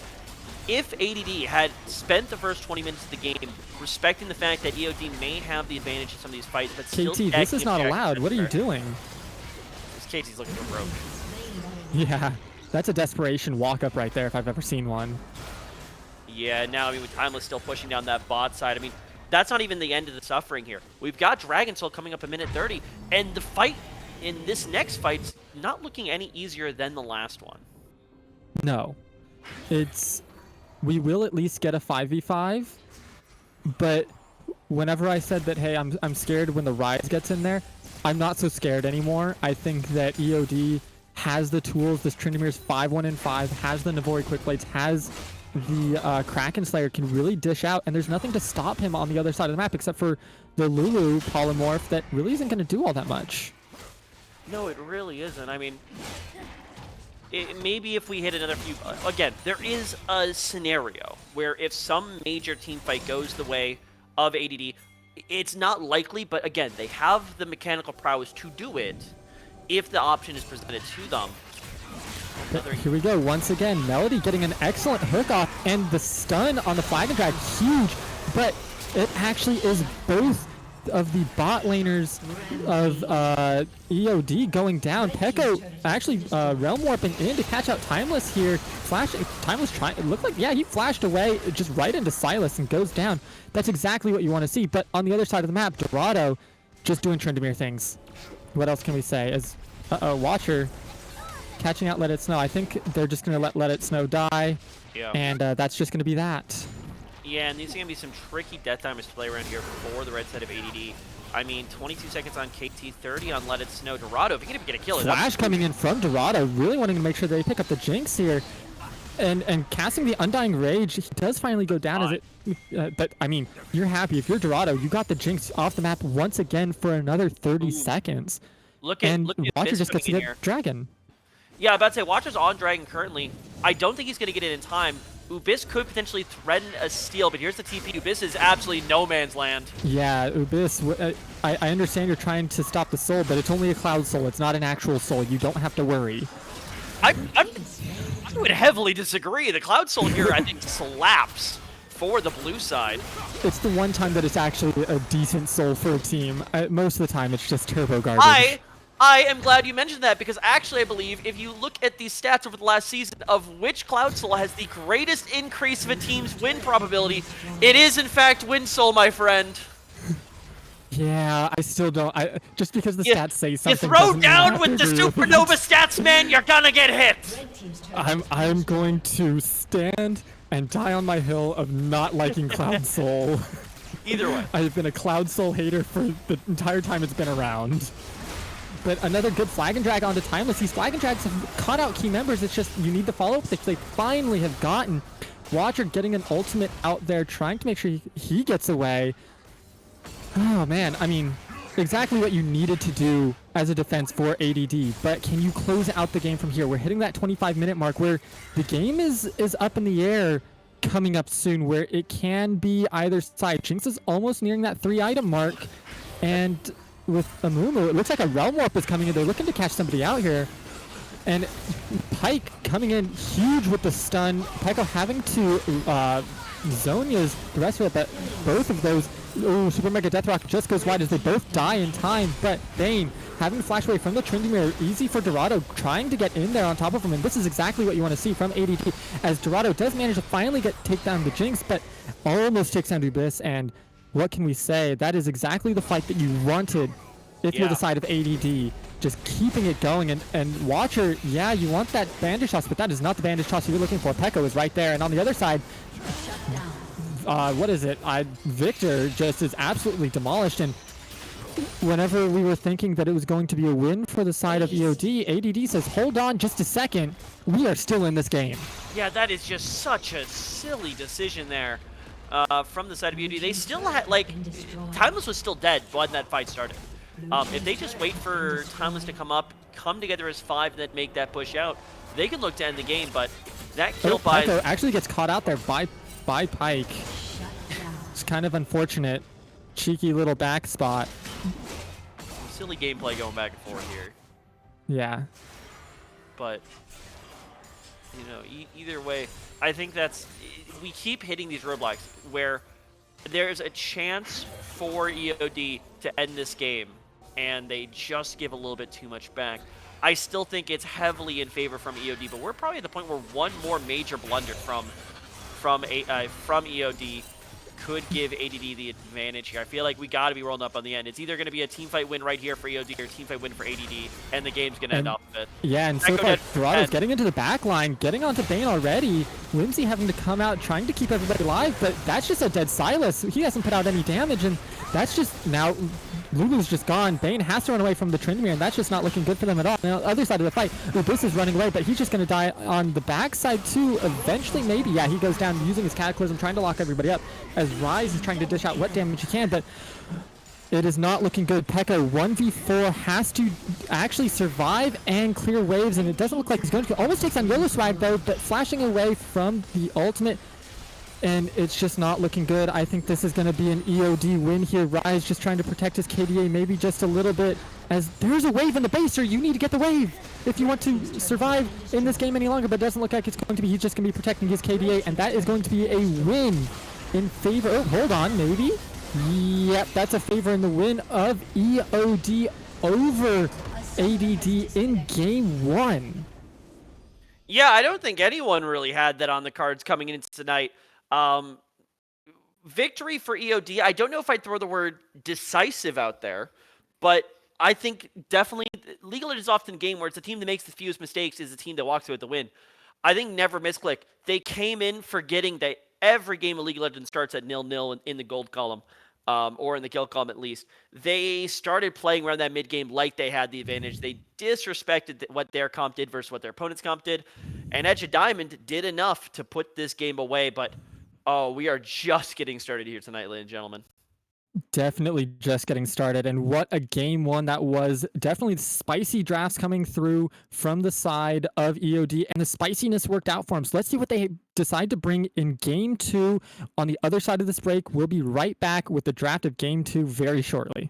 if ADD had spent the first 20 minutes of the game respecting the fact that EOD may have the advantage in some of these fights, but still KT, this is not allowed. What are you doing? KT's looking for broke. Yeah, that's a desperation walk-up right there if I've ever seen one. Yeah, now, I mean, with Timeless still pushing down that bot side, I mean, that's not even the end of the suffering here. We've got Dragon Soul coming up a minute 30, and the fight in this next fight's not looking any easier than the last one. No. We will at least get a 5v5, but whenever I said that, hey, I'm scared when the Rise gets in there, I'm not so scared anymore. I think that EOD has the tools. This Tryndamere's 5-1-5, has the Navori Quick Blades, has the Kraken Slayer, can really dish out, and there's nothing to stop him on the other side of the map except for the Lulu polymorph that really isn't going to do all that much. No, it really isn't. I mean, maybe if we hit another few... Again, there is a scenario where if some major team fight goes the way of ADD, it's not likely, but again, they have the mechanical prowess to do it if the option is presented to them. Here we go once again. Melody getting an excellent hook off, and the stun on the Flag and Drag, huge, but it actually is both of the bot laners of EOD going down. Pekko actually realm warping in to catch out Timeless here. Timeless trying, it looked like, yeah, he flashed away just right into Silas and goes down. That's exactly what you want to see. But on the other side of the map, Dorado just doing Tryndamere things. What else can we say? As Watcher catching out Let It Snow. I think they're just going to let It Snow die. Yeah. And that's just going to be that. Yeah, and these are going to be some tricky death timers to play around here for the red side of ADD. I mean, 22 seconds on KT, 30 on Let It Snow. Dorado, if he can get a kill. Flash coming in from Dorado, really wanting to make sure they pick up the Jinx here. And casting the Undying Rage, he does finally go down as it... but, I mean, you're happy. If you're Dorado, you got the Jinx off the map once again for another 30 seconds. Look at Watcher just gets to get Dragon. Yeah, I'm about to say, Watcher's on Dragon currently. I don't think he's going to get it in time. Ubis could potentially threaten a steal, but here's the TP. Ubis is absolutely no man's land. Yeah, Ubis, I understand you're trying to stop the soul, but it's only a cloud soul. It's not an actual soul. You don't have to worry. I would heavily disagree. The cloud soul here, I think, slaps for the blue side. It's the one time that it's actually a decent soul for a team. Most of the time, it's just turbo garbage. I am glad you mentioned that, because actually I believe if you look at these stats over the last season of which Cloud Soul has the greatest increase of a team's win probability, it is in fact Wind Soul, my friend. Yeah, I still don't. Just because the stats say something. You throw down with the supernova stats, man, you're gonna get hit. I'm going to stand and die on my hill of not liking Cloud Soul. Either way. I've been a Cloud Soul hater for the entire time it's been around. But another good Flag and Drag onto Timeless. These Flag and Drags have caught out key members. It's just you need the follow-up, which they finally have gotten. Watcher getting an ultimate out there, trying to make sure he gets away. Oh, man. I mean, exactly what you needed to do as a defense for ADD. But can you close out the game from here? We're hitting that 25-minute mark where the game is up in the air coming up soon, where it can be either side. Jinx is almost nearing that 3-item mark. And with Amumu, it looks like a Realm Warp is coming in. They're looking to catch somebody out here. And Pyke coming in huge with the stun. Pekko having to Zhonya's the rest of it, but both of those, Super Mega Death Rock just goes wide as they both die in time. But Bane having to flash away from the Tryndamere, easy for Dorado, trying to get in there on top of him. And this is exactly what you want to see from ADT, as Dorado does manage to finally take down the Jinx, but almost takes down Ubis, and what can we say? That is exactly the fight that you wanted if you're the side of ADD. Just keeping it going, and Watcher, yeah, you want that bandage toss, but that is not the bandage toss you're looking for. Pekka is right there, and on the other side, what is it? Victor just is absolutely demolished, and whenever we were thinking that it was going to be a win for the side of EOD, ADD says, hold on just a second, we are still in this game. Yeah, that is just such a silly decision there from the side of EOD. They still had, like, Timeless was still dead when that fight started. If they just wait for Timeless to come up, come together as 5, and then make that push out, they can look to end the game, but that kill by... Pekka actually gets caught out there by Pyke. It's kind of unfortunate. Cheeky little back spot. Silly gameplay going back and forth here. Yeah. But, you know, either way, I think that's... We keep hitting these roadblocks where there's a chance for EOD to end this game, and they just give a little bit too much back. I still think it's heavily in favor from EOD, but we're probably at the point where one more major blunder from EOD could give ADD the advantage here. I feel like we got to be rolling up on the end. It's either going to be a teamfight win right here for EOD or a teamfight win for ADD, and the game's going to end off of it. Yeah, and so far, Dorado's getting into the back line, getting onto Bane already. Whimsy having to come out, trying to keep everybody alive, but that's just a dead Silas. He hasn't put out any damage, and that's just now... Lulu's just gone. Bane has to run away from the Tryndamere, and that's just not looking good for them at all. Now, on the other side of the fight, Ubis is running away, but he's just going to die on the backside too. Eventually, maybe, yeah, he goes down using his Cataclysm, trying to lock everybody up, as Rise is trying to dish out what damage he can, but it is not looking good. Pekka 1v4 has to actually survive and clear waves, and it doesn't look like he's going to. Almost takes on Yellow Swag, though, but flashing away from the ultimate. And it's just not looking good. I think this is going to be an EOD win here. Rise just trying to protect his KDA maybe just a little bit, as there's a wave in the baser. You need to get the wave if you want to survive in this game any longer, but it doesn't look like it's going to be. He's just going to be protecting his KDA, and that is going to be a win in favor. Oh, hold on, maybe. Yep, that's a favor in the win of EOD over ADD in game 1. Yeah, I don't think anyone really had that on the cards coming into tonight. Victory for EOD. I don't know if I'd throw the word decisive out there, but I think definitely League of Legends is often a game where it's a team that makes the fewest mistakes is the team that walks away with the win. I think never misclick. They came in forgetting that every game of League of Legends starts at 0-0 in the gold column, or in the kill column at least. They started playing around that mid game like they had the advantage. They disrespected what their comp did versus what their opponent's comp did, and Edge of Diamond did enough to put this game away, but oh, we are just getting started here tonight, ladies and gentlemen. Definitely just getting started, and what a game 1 that was. Definitely spicy drafts coming through from the side of EOD, and the spiciness worked out for them. So let's see what they decide to bring in game 2 on the other side of this break. We'll be right back with the draft of game 2 very shortly.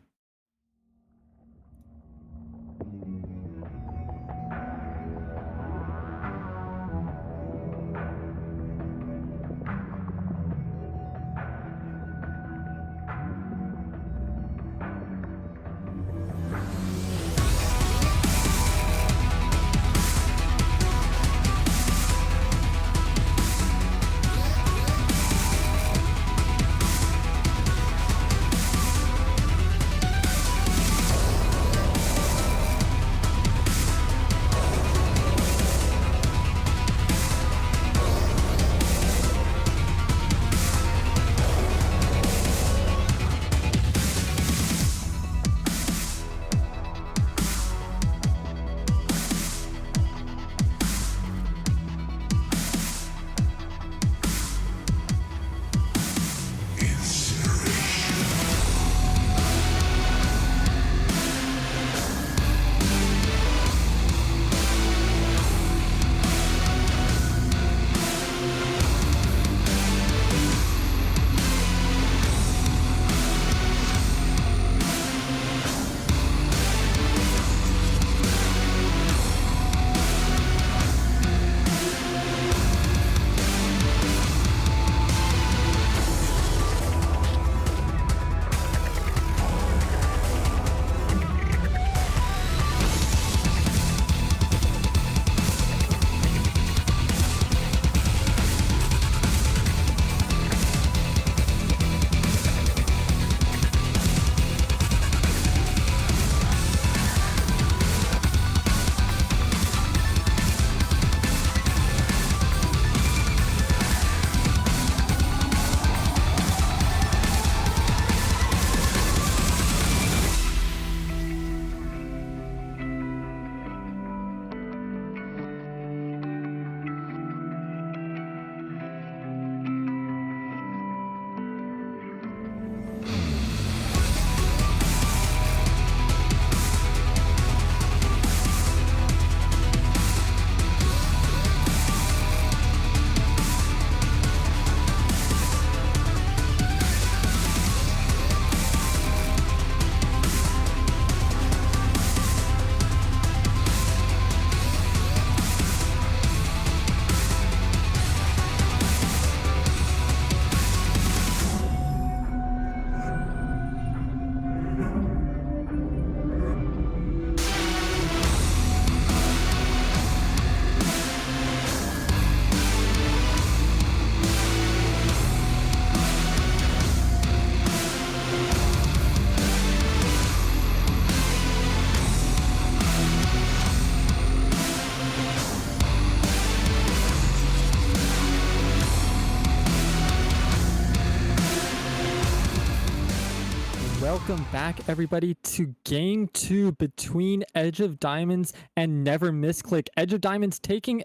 welcome back everybody to game 2 between Edge of Diamonds and Never Misclick. Edge of Diamonds taking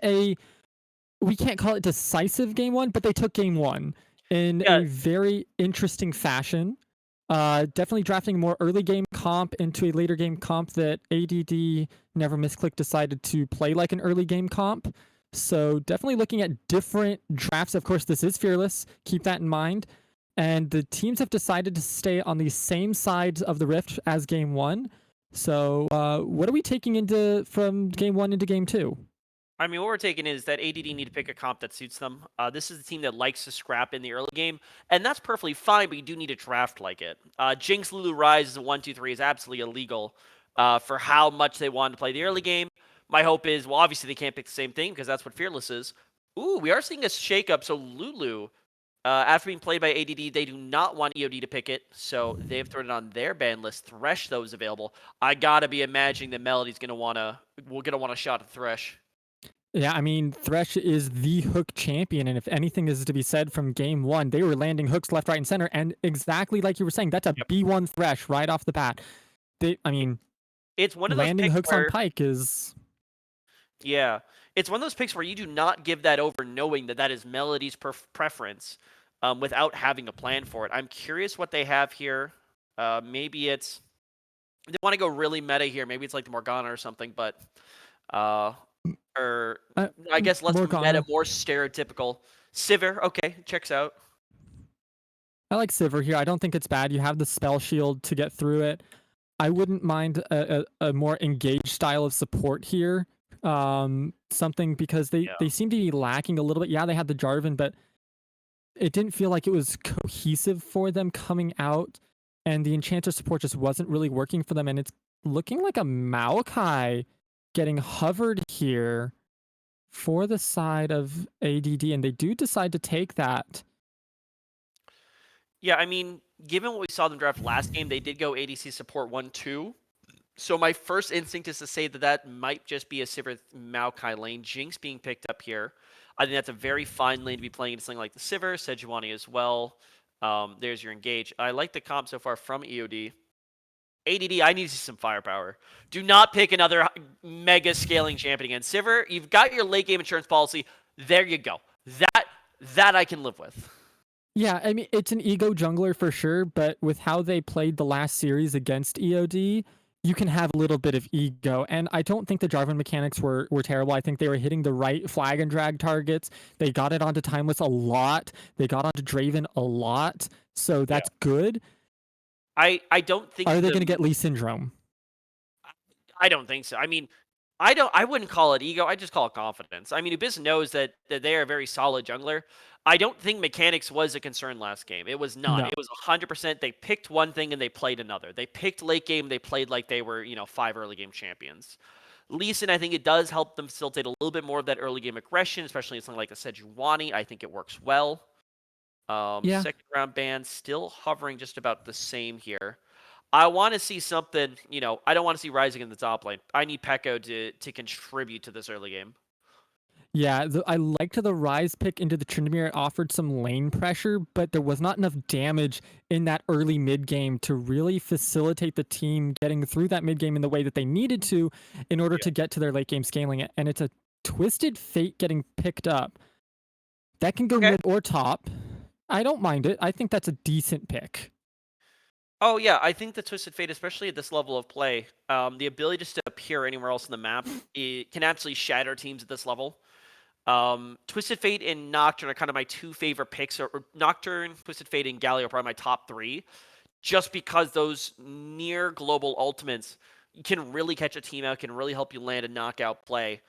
we can't call it decisive game 1, but they took game 1 in Yeah, a very interesting fashion. Definitely drafting more early game comp into a later game comp that ADD Never Misclick decided to play like an early game comp. So definitely looking at different drafts. Of course, this is Fearless. Keep that in mind. And the teams have decided to stay on the same sides of the rift as game 1. So what are we taking into from game 1 into game 2? I mean, what we're taking is that ADD need to pick a comp that suits them. This is the team that likes to scrap in the early game, and that's perfectly fine, but you do need to draft like it. Jinx Lulu Rise as a 1-2-3 is absolutely illegal for how much they want to play the early game. My hope is, well, obviously they can't pick the same thing because that's what Fearless is. Ooh, we are seeing a shakeup. So Lulu, after being played by ADD, they do not want EOD to pick it, so they've thrown it on their ban list. Thresh, those available. I gotta be imagining that Melody's gonna wanna shot at Thresh. Yeah, I mean, Thresh is the hook champion, and if anything is to be said from game 1, they were landing hooks left, right, and center, and exactly like you were saying, that's a Yep. B1 Thresh right off the bat. I mean, It's one of those landing picks hooks on where, Pike is... yeah, it's one of those picks where you do not give that over knowing that that is Melody's preference, without having a plan for it. I'm curious what they have here. Maybe it's they want to go really meta here. Maybe it's like the Morgana or something, but uh, or I guess less meta, Morgana. more stereotypical. Sivir, okay, checks out. I like Sivir here. I don't think it's bad. You have the spell shield to get through it. I wouldn't mind a more engaged style of support here. Something because Yeah. they seem to be lacking a little bit. Yeah, they had the Jarvan, but it didn't feel like it was cohesive for them coming out, and the Enchanter support just wasn't really working for them. And it's looking like a Maokai getting hovered here for the side of ADD, and they do decide to take that. Yeah, I mean, given what we saw them draft last game, they did go ADC support 1-2. So my first instinct is to say that that might just be a Sivir Maokai lane. Jinx being picked up here. I think that's a very fine lane to be playing into something like the Sivir, Sejuani as well. There's your engage. I like the comp so far from EOD. ADD, I need to see some firepower. Do not pick another mega scaling champion against Sivir. You've got your late game insurance policy. There you go. That I can live with. Yeah, I mean, it's an ego jungler for sure, but with how they played the last series against EOD, you can have a little bit of ego. And I don't think the Jarvan mechanics were terrible. I think they were hitting the right flag and drag targets. They got it onto Timeless a lot. They got onto Draven a lot. So Yeah. that's good. I don't think Are they going to get Lee Syndrome? I don't think so. I mean, I wouldn't call it ego. I just call it confidence. I mean, Abyss knows that they are a very solid jungler. I don't think mechanics was a concern last game. It was not. No. It was 100%. They picked one thing and they played another. They picked late game. They played like they were, 5 early game champions. Lee Sin, I think it does help them facilitate a little bit more of that early game aggression, especially in something like the Sejuani. I think it works well. Yeah. Second round ban still hovering just about the same here. I want to see something, I don't want to see Rising in the top lane. I need Pekko to contribute to this early game. Yeah, I liked the Rise pick into the Tryndamere. It offered some lane pressure, but there was not enough damage in that early mid game to really facilitate the team getting through that mid game in the way that they needed to in order Yeah. to get to their late game scaling. And it's a Twisted Fate getting picked up. That can go Okay. mid or top. I don't mind it. I think that's a decent pick. Oh, yeah, I think the Twisted Fate, especially at this level of play, the ability just to appear anywhere else in the map, it can absolutely shatter teams at this level. Twisted Fate and Nocturne are kind of my two favorite picks, or Nocturne, Twisted Fate, and Galio are probably my top three, just because those near global ultimates can really catch a team out, can really help you land a knockout play.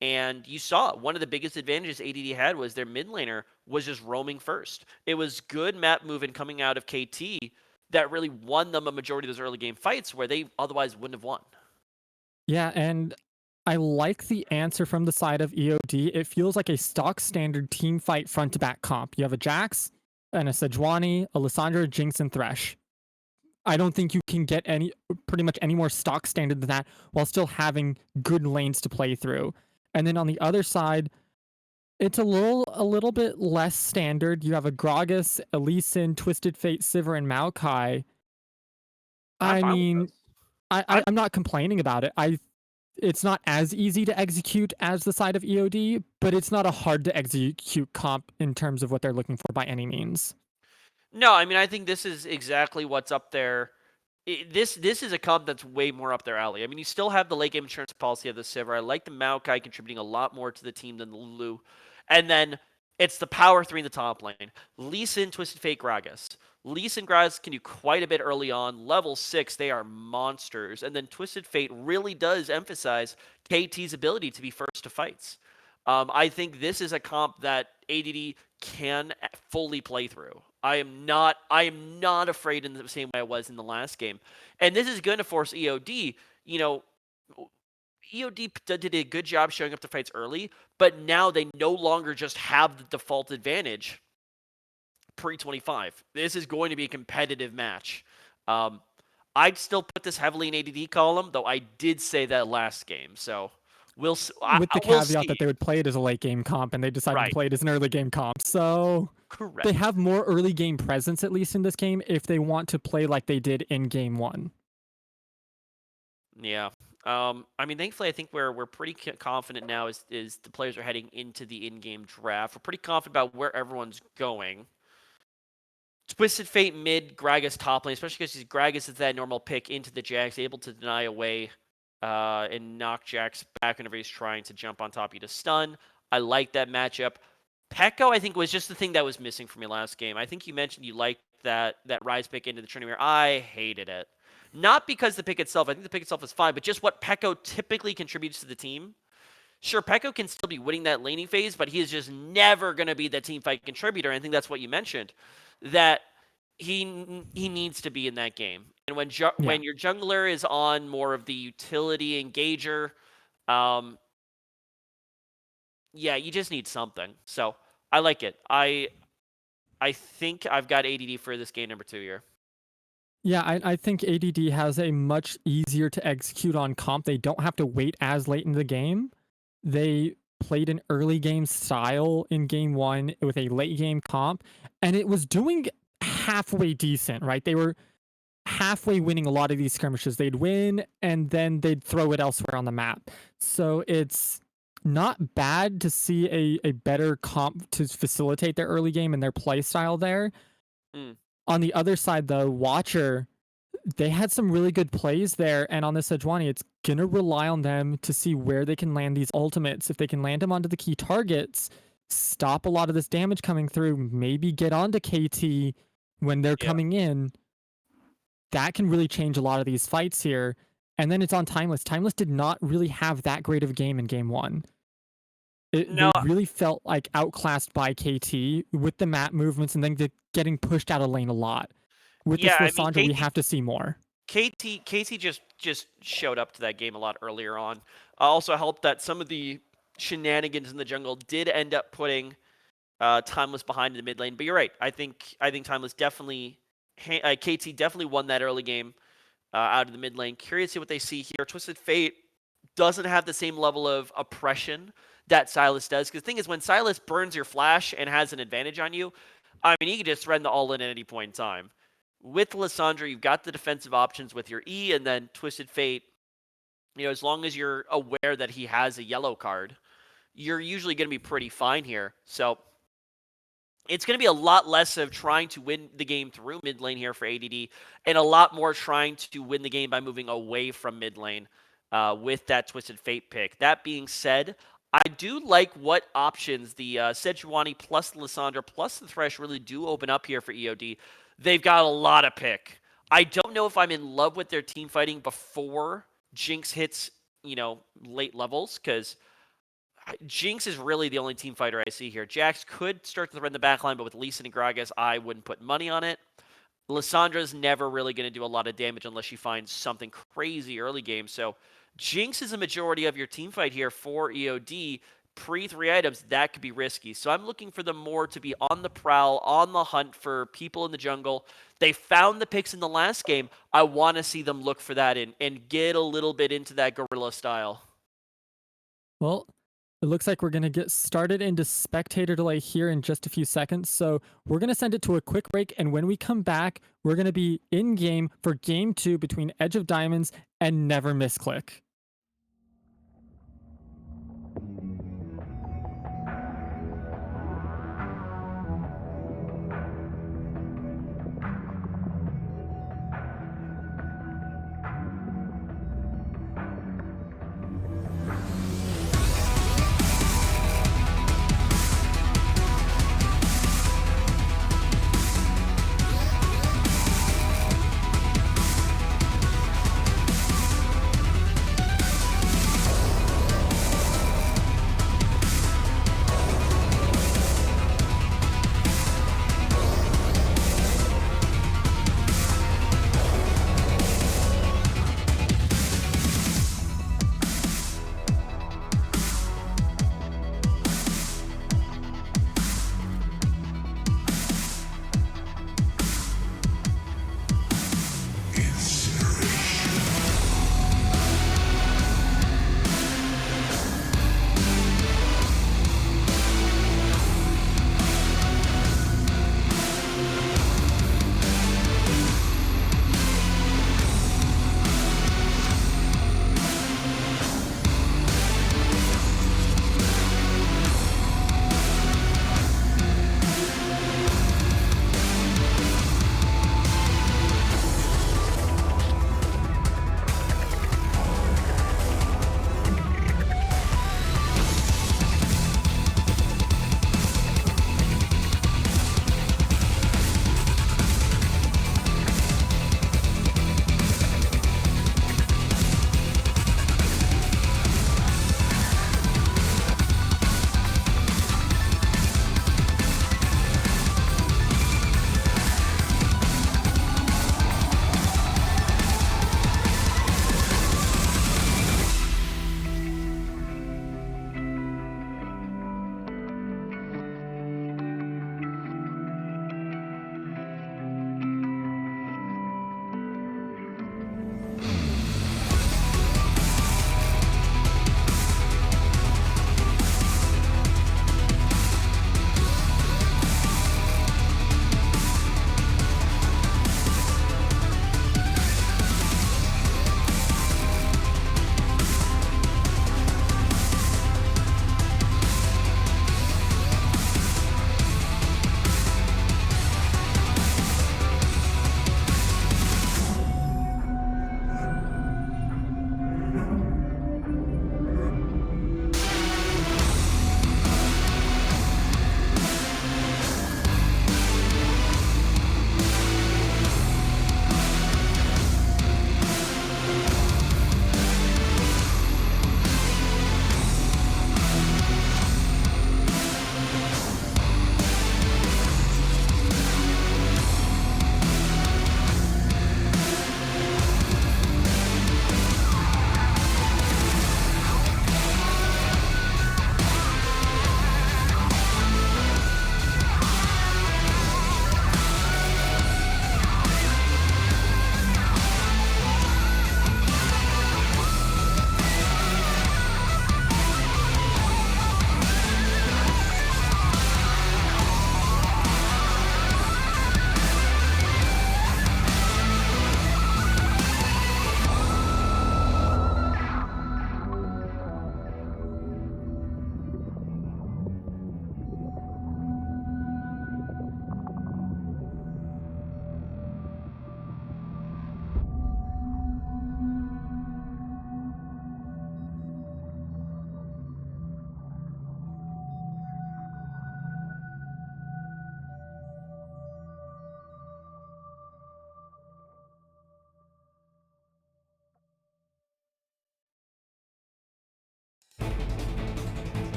And you saw one of the biggest advantages ADD had was their mid laner was just roaming first. It was good map movement coming out of KT that really won them a majority of those early game fights where they otherwise wouldn't have won. Yeah, and I like the answer from the side of EOD. It feels like a stock standard team fight front to back comp. You have a Jax and a Sejuani, a Lissandra, Jinx, and Thresh. I don't think you can get pretty much any more stock standard than that while still having good lanes to play through. And then on the other side, it's a little bit less standard. You have a Gragas, a Lee Sin, Twisted Fate, Sivir, and Maokai. I'm I fine with mean, this. I'm I'm not complaining about it. It's not as easy to execute as the side of EOD, but it's not a hard to execute comp in terms of what they're looking for by any means. No, I mean, I think this is exactly what's up there. This is a comp that's way more up their alley. I mean, you still have the late game insurance policy of the Sivir. I like the Maokai contributing a lot more to the team than the Lulu. And then it's the power three in the top lane. Lee Sin, Twisted Fate, Gragas. Lee Sin, Gragas can do quite a bit early on. Level 6, they are monsters. And then Twisted Fate really does emphasize KT's ability to be first to fights. I think this is a comp that ADD can fully play through. I am not afraid in the same way I was in the last game. And this is going to force EOD, you know, EOD did a good job showing up to fights early, but now they no longer just have the default advantage pre-25. This is going to be a competitive match. Um, I'd still put this heavily in ADD column, though I did say that last game. So With the we'll caveat that see. they would play it as a late game comp and they decided to Right. play it as an early game comp. So they Correct. have more early game presence, at least in this game, if they want to play like they did in game one. Yeah. I mean, thankfully, I think we're pretty confident now is the players are heading into the in-game draft. We're pretty confident about where everyone's going. Twisted Fate mid, Gragas top lane, especially because Gragas is that normal pick into the Jax, able to deny away and knock Jax back whenever he's trying to jump on top of you to stun. I like that matchup. Pekko, I think, was just the thing that was missing for me last game. I think you mentioned you liked that Rise pick into the Trinity. I hated it. Not because the pick itself, I think the pick itself is fine, but just what Pekko typically contributes to the team. Sure, Pekko can still be winning that laning phase, but he is just never going to be the team fight contributor. I think that's what you mentioned, that he needs to be in that game. And Yeah. when your jungler is on more of the utility engager, um, yeah, you just need something. So I like it. I think I've got ADD for this game number 2 here. Yeah, I think ADD has a much easier to execute on comp. They don't have to wait as late in the game. They played an early game style in game one with a late game comp, and it was doing halfway decent, right? They were halfway winning a lot of these skirmishes. They'd win and then they'd throw it elsewhere on the map. So it's not bad to see a better comp to facilitate their early game and their play style there. Mm, On the other side, though, Watcher, they had some really good plays there. And on this Sejuani, it's going to rely on them to see where they can land these ultimates. If they can land them onto the key targets, stop a lot of this damage coming through, maybe get onto KT when they're yeah. coming in, that can really change a lot of these fights here. And then it's on Timeless. Timeless did not really have that great of a game in game one. No, They really felt like outclassed by KT with the map movements and then getting pushed out of lane a lot. With yeah, this I mean Lissandra, we have to see more. KT just showed up to that game a lot earlier on. Also helped that some of the shenanigans in the jungle did end up putting Timeless behind in the mid lane. But you're right. I think Timeless definitely KT definitely won that early game out of the mid lane. Curious to see what they see here. Twisted Fate doesn't have the same level of oppression that Silas does. Because the thing is, when Silas burns your flash and has an advantage on you, I mean, he can just threaten the all in at any point in time. With Lissandra, you've got the defensive options with your E, and then Twisted Fate. You know, as long as you're aware that he has a yellow card, you're usually going to be pretty fine here. So it's going to be a lot less of trying to win the game through mid lane here for ADD, and a lot more trying to win the game by moving away from mid lane with that Twisted Fate pick. That being said, I do like what options the Sejuani plus Lissandra plus the Thresh really do open up here for EOD. They've got a lot of pick. I don't know if I'm in love with their team fighting before Jinx hits, late levels, because Jinx is really the only team fighter I see here. Jax could start to run the back line, but with Lee Sin and Gragas, I wouldn't put money on it. Lissandra's never really going to do a lot of damage unless she finds something crazy early game. So Jinx is a majority of your team fight here for EOD. Pre 3 items, that could be risky. So I'm looking for them more to be on the prowl, on the hunt for people in the jungle. They found the picks in the last game. I want to see them look for that and get a little bit into that guerrilla style. Well, It looks like we're going to get started into spectator delay here in just a few seconds. So we're going to send it to a quick break. And when we come back, we're going to be in game for game 2 between Edge of Diamonds and Never Misclick.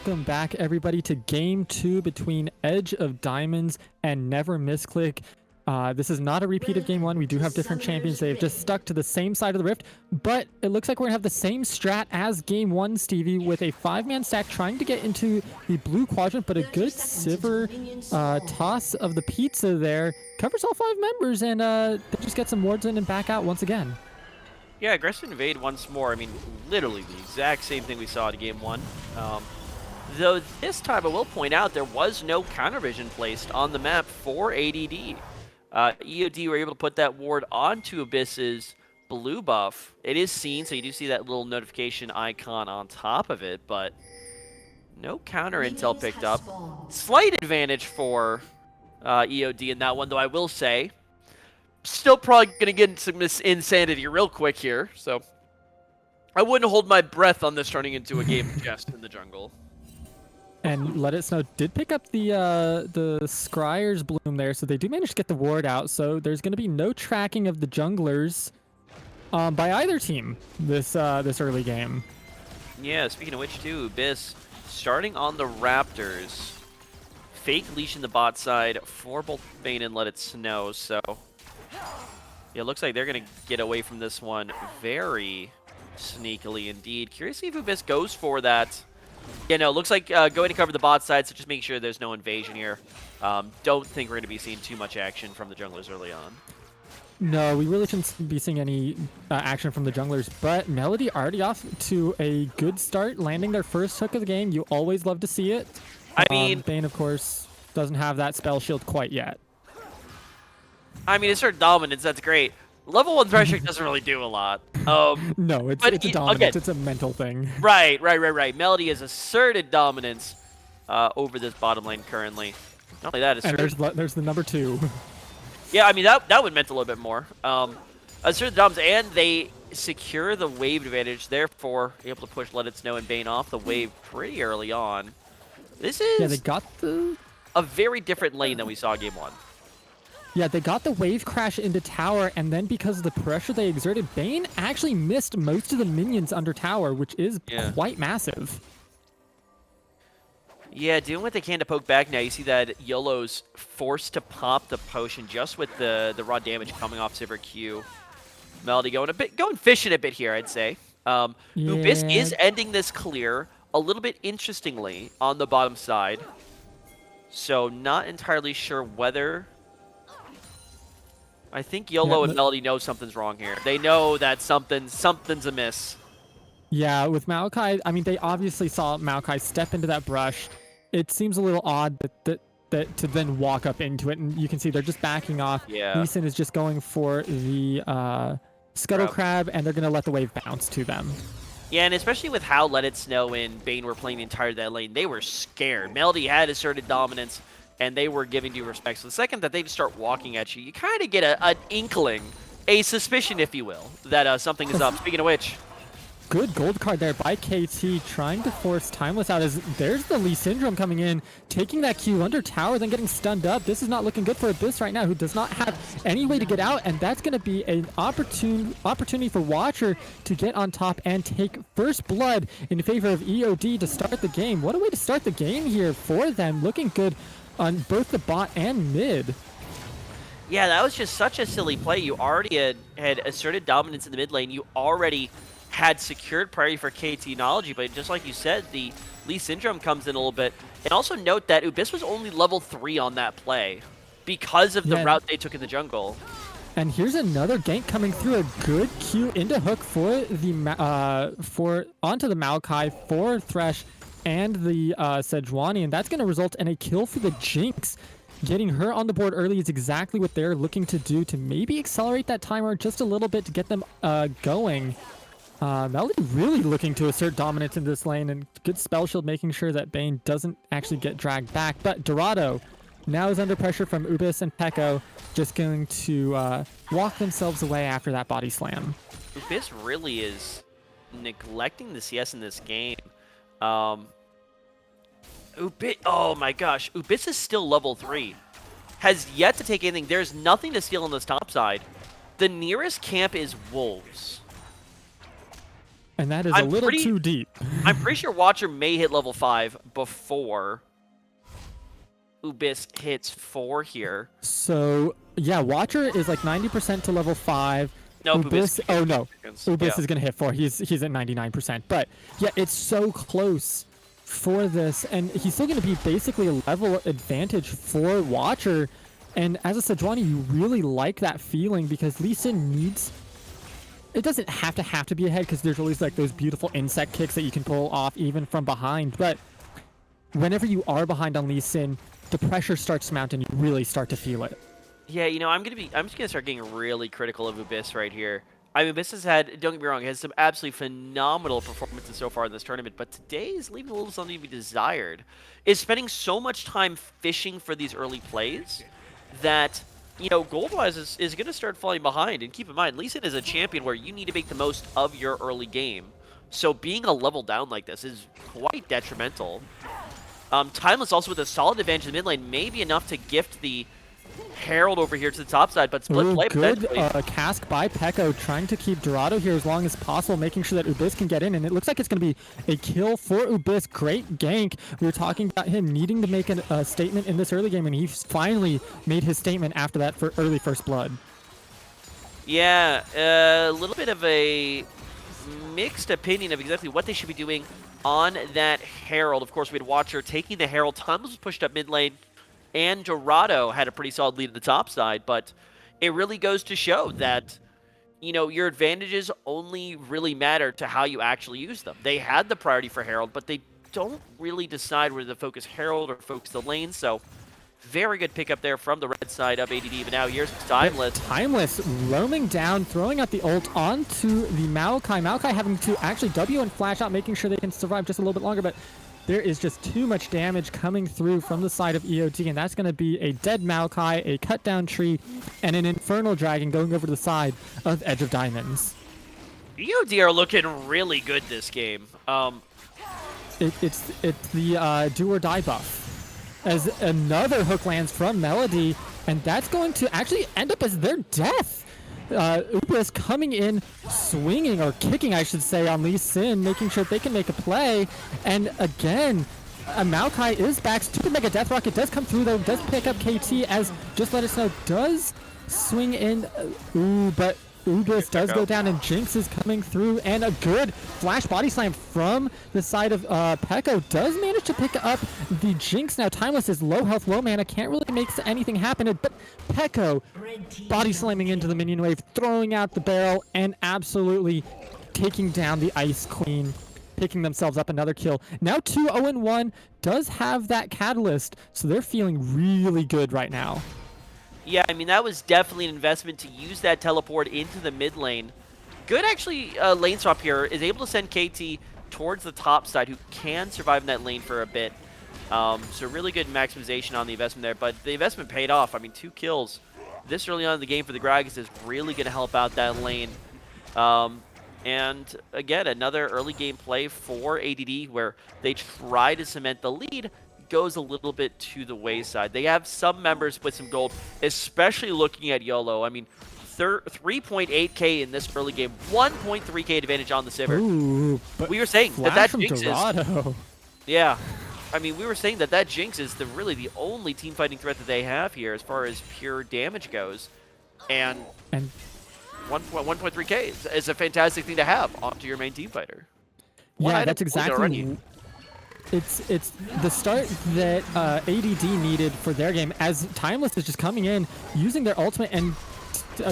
Welcome back, everybody, to Game 2 between Edge of Diamonds and Never Misclick. This is not a repeat of game 1. We do have different champions. They've just stuck to the same side of the rift, but it looks like we're going to have the same strat as game 1, Stevie, with a 5-man stack trying to get into the blue quadrant, but a good Sivir toss of the pizza there covers all 5 members, and they just get some wards in and back out once again. Yeah, aggressive invade once more. I mean, literally the exact same thing we saw in game 1. Though this time, I will point out, there was no countervision placed on the map for ADD. EOD were able to put that ward onto Abyss's blue buff. It is seen, so you do see that little notification icon on top of it, but no counter intel picked up. Slight advantage for EOD in that one, though I will say, still probably going to get some insanity real quick here, so I wouldn't hold my breath on this turning into a game of chess in the jungle. And Let It Snow did pick up the Scryer's Bloom there, so they do manage to get the ward out. So there's going to be no tracking of the junglers by either team this early game. Yeah, speaking of which, too, Abyss starting on the Raptors. Fake leash in the bot side for both Bane and Let It Snow. So yeah, it looks like they're going to get away from this one very sneakily indeed. Curious to see if Abyss goes for that. Yeah, no, looks like going to cover the bot side, so just make sure there's no invasion here. Don't think we're going to be seeing too much action from the junglers early on. No, we really shouldn't be seeing any action from the junglers, but Melody already off to a good start, landing their first hook of the game. You always love to see it. I mean, Bane, of course, doesn't have that spell shield quite yet. I mean, it's her dominance, that's great. Level 1 pressure doesn't really do a lot. No, it's a dominance. Again, it's a mental thing. Right. Melody has asserted dominance over this bottom lane currently. Not only that, and there's the number 2. Yeah, I mean, that would meant a little bit more. Assert the doms, and they secure the wave advantage, therefore able to push Let It Snow and Bane off the wave pretty early on. This is they got a very different lane than we saw in game 1. Yeah, they got the wave crash into tower, and then because of the pressure they exerted, Bane actually missed most of the minions under tower, which is quite massive. Yeah, doing what they can to poke back now. You see that YOLO's forced to pop the potion just with the raw damage coming off Sivir Q. Melody going fishing a bit here, I'd say. Abyss is ending this clear a little bit interestingly on the bottom side. So not entirely sure whether... I think YOLO and Melody know something's wrong here. They know that something's amiss. Yeah, with Maokai, I mean, they obviously saw Maokai step into that brush. It seems a little odd that to then walk up into it, and you can see they're just backing off. Yeah. Lee Sin is just going for the Scuttle Crab, and they're going to let the wave bounce to them. Yeah, and especially with how Let It Snow and Bane were playing the entire that lane, they were scared. Melody had asserted dominance, and they were giving due respect. So the second that they just start walking at you, you kind of get an inkling, a suspicion, if you will, that something is up. Speaking of which... Good gold card there by KT, trying to force Timeless out as there's the Lee Syndrome coming in, taking that Q under tower, then getting stunned up. This is not looking good for Abyss right now, who does not have any way to get out, and that's going to be an opportunity for Watcher to get on top and take first blood in favor of EOD to start the game. What a way to start the game here for them, looking good on both the bot and mid. Yeah, that was just such a silly play. You already had asserted dominance in the mid lane. You already had secured priority for KT Knowledge, but just like you said, the Lee Syndrome comes in a little bit. And also note that Abyss was only level 3 on that play because of the route they took in the jungle. And here's another gank coming through, a good Q into hook for the onto the Maokai for Thresh and the Sejuani, and that's going to result in a kill for the Jinx. Getting her on the board early is exactly what they're looking to do to maybe accelerate that timer just a little bit to get them going. Melody really looking to assert dominance in this lane, and good spell shield making sure that Bane doesn't actually get dragged back. But Dorado now is under pressure from Ubis and Pekko, just going to walk themselves away after that body slam. Ubis really is neglecting the CS in this game. Oh my gosh, Ubis is still level 3. Has yet to take anything. There's nothing to steal on this top side. The nearest camp is Wolves. And that is a little too deep. I'm pretty sure Watcher may hit level 5 before Ubis hits 4 here. So yeah, Watcher is like 90% to level 5. Nope, Ubis, oh no, Ubis yeah. is gonna hit 4. He's at 99%. But yeah, it's so close for this, and he's still gonna be basically a level advantage for Watcher. And as a Sejuani, you really like that feeling because Lee Sin needs. It doesn't have to be ahead because there's always like those beautiful insect kicks that you can pull off even from behind. But whenever you are behind on Lee Sin, the pressure starts to mount and you really start to feel it. Yeah, you know, I'm just gonna start getting really critical of Ubis right here. I mean, Ubis has had, don't get me wrong, has some absolutely phenomenal performances so far in this tournament, but today is leaving a little something to be desired. Is spending so much time fishing for these early plays that, you know, gold-wise is going to start falling behind. And keep in mind, Lee Sin is a champion where you need to make the most of your early game. So being a level down like this is quite detrimental. Timeless also with a solid advantage in the mid lane, may be enough to gift the Herald over here to the top side, but split play good potentially. cask by Peko, trying to keep Dorado here as long as possible, making sure that Ubis can get in, and it looks like it's going to be a kill for Ubis. Great gank. We were talking about him needing to make a statement in this early game, and he finally made his statement after that for early first blood. Yeah, a little bit of a mixed opinion of exactly what they should be doing on that Herald. Of course, we had Watcher taking the Herald. Timeless was pushed up mid lane, and Dorado had a pretty solid lead at the top side, but it really goes to show that, you know, your advantages only really matter to how you actually use them. They had the priority for Herald, but they don't really decide whether to focus Herald or focus the lane, so very good pickup there from the red side of ADD, but now here's Timeless. Timeless roaming down, throwing out the ult onto the Maokai. Maokai having to actually W and flash out, making sure they can survive just a little bit longer, but there is just too much damage coming through from the side of EOD, and that's going to be a dead Maokai, a cut down tree, and an Infernal Dragon going over to the side of Edge of Diamonds. EOD are looking really good this game. It's the do or die buff. As another hook lands from Melody, and that's going to actually end up as their death. Ubis coming in, swinging, or kicking, I should say, on Lee Sin, making sure they can make a play. And again, Maokai is back. Super Mega Death Rocket does come through, though, does pick up KT, as Just Let Us Know does swing in. But Ubis does go down, and Jinx is coming through, and a good flash body slam from the side of Peko does manage to pick up the Jinx. Now Timeless is low health, low mana, can't really make anything happen, but Peko body slamming into the minion wave, throwing out the barrel, and absolutely taking down the Ice Queen, picking themselves up another kill. Now 2-0-1 does have that catalyst, so they're feeling really good right now. Yeah, I mean, that was definitely an investment to use that teleport into the mid lane. Good, actually, lane swap here is able to send KT towards the top side, who can survive in that lane for a bit. So really good maximization on the investment there, but the investment paid off. I mean, 2 kills this early on in the game for the Gragas is really going to help out that lane. And again, another early game play for ADD where they try to cement the lead, goes a little bit to the wayside. They have some members with some gold, especially looking at YOLO. I mean, 3.8k in this early game, 1.3k advantage on the Sivir. Ooh, but we were saying that Jinx Dorado. is... Yeah. I mean, we were saying that Jinx is really the only team fighting threat that they have here as far as pure damage goes. And 1.3k is a fantastic thing to have onto your main team fighter. Yeah, that's exactly... It's the start that ADD needed for their game, as Timeless is just coming in, using their ultimate, and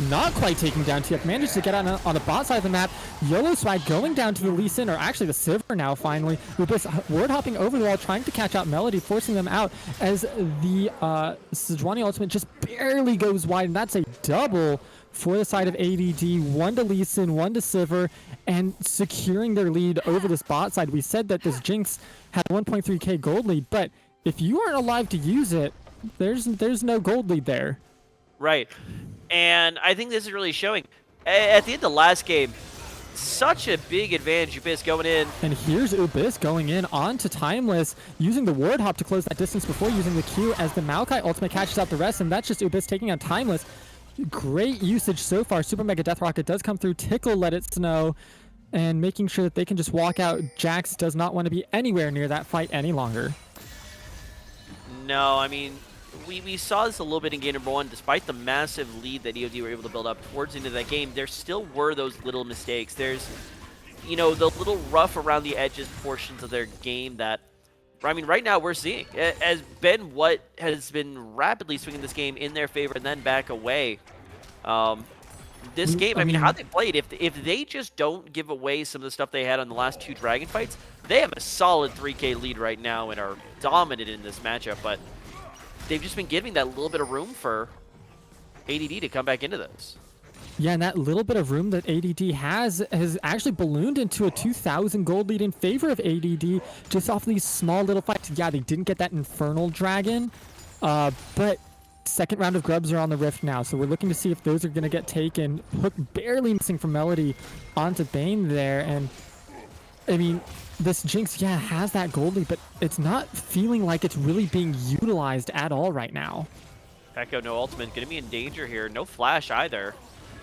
not quite taking down TF, managed to get on the bot side of the map. YOLO Swag going down to the Lee Sin, or actually the Sivir now finally, with this word hopping over the wall, trying to catch out Melody, forcing them out, as the Sejuani ultimate just barely goes wide, and that's a double for the side of ADD. 1 to Lee Sin, 1 to Sivir, and securing their lead over this bot side. We said that this Jinx had 1.3k gold lead, but if you aren't alive to use it, there's no gold lead there. Right. And I think this is really showing. At the end of the last game, such a big advantage Ubis going in. And here's Ubis going in onto Timeless, using the ward hop to close that distance before using the Q, as the Maokai ultimate catches out the rest, and that's just Ubis taking on Timeless. Great usage so far. Super Mega Death Rocket does come through. Tickle Let It Snow, and making sure that they can just walk out. Jax does not want to be anywhere near that fight any longer. No, I mean, we saw this a little bit in game number 1. Despite the massive lead that EOD were able to build up towards the end of that game, there still were those little mistakes. There's, you know, the little rough around the edges portions of their game that, I mean, right now we're seeing as been what has been rapidly swinging this game in their favor and then back away. This game, I mean, how they played, if they just don't give away some of the stuff they had on the last 2 Dragon fights, they have a solid 3K lead right now and are dominant in this matchup, but they've just been giving that little bit of room for ADD to come back into this. Yeah, and that little bit of room that ADD has actually ballooned into a 2,000 gold lead in favor of ADD just off these small little fights. Yeah, they didn't get that Infernal Dragon, but second round of grubs are on the Rift now, so we're looking to see if those are going to get taken. Hook barely missing from Melody onto Bane there, and I mean, this Jinx, yeah, has that gold lead, but it's not feeling like it's really being utilized at all right now. Pekko, no ultimate, going to be in danger here. No flash either.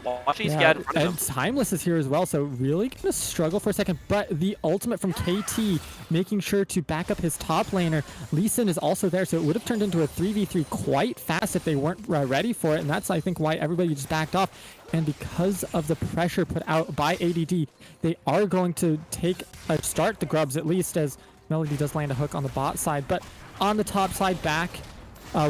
Watching yeah, Scat in front of and Timeless is here as well, so really going to struggle for a second. But the ultimate from KT, making sure to back up his top laner. Lee Sin is also there, so it would have turned into a 3v3 quite fast if they weren't ready for it. And that's, I think, why everybody just backed off. And because of the pressure put out by ADD, they are going to start the grubs at least, as Melody does land a hook on the bot side. But on the top side back,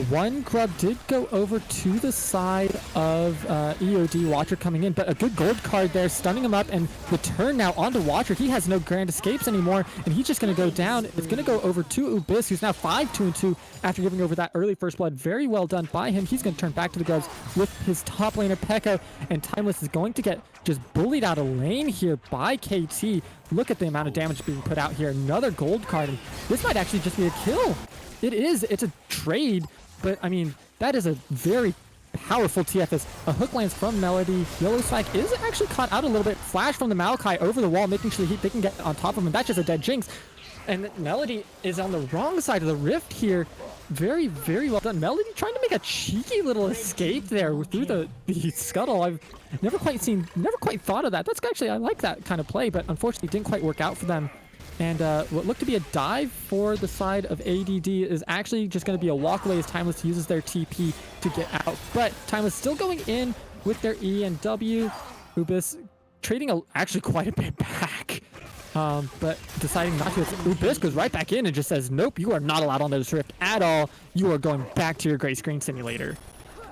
one grub did go over to the side of EOD Watcher coming in, but a good gold card there, stunning him up, and the turn now onto Watcher. He has no grand escapes anymore, and he's just going to go down. It's going to go over to Ubiss, who's now 5-2-2 after giving over that early first blood. Very well done by him. He's going to turn back to the grubs with his top laner, Pekko, and Timeless is going to get just bullied out of lane here by KT. Look at the amount of damage being put out here. Another gold card, and this might actually just be a kill. It is. It's a trade, but I mean, that is a very powerful TF as a hook lands from Melody. Yellow Spike is actually caught out a little bit. Flash from the Maokai over the wall, making sure they can get on top of him. That's just a dead Jinx. And Melody is on the wrong side of the rift here. Very, very well done. Melody trying to make a cheeky little escape there through the scuttle. I've never quite thought of that. That's actually, I like that kind of play, but unfortunately didn't quite work out for them. And what looked to be a dive for the side of ADD is actually just going to be a walk away as Timeless uses their TP to get out. But Timeless still going in with their E and W. Ubiss trading actually quite a bit back. But deciding not to. Ubiss goes right back in and just says, nope, you are not allowed on this rift at all. You are going back to your gray screen simulator.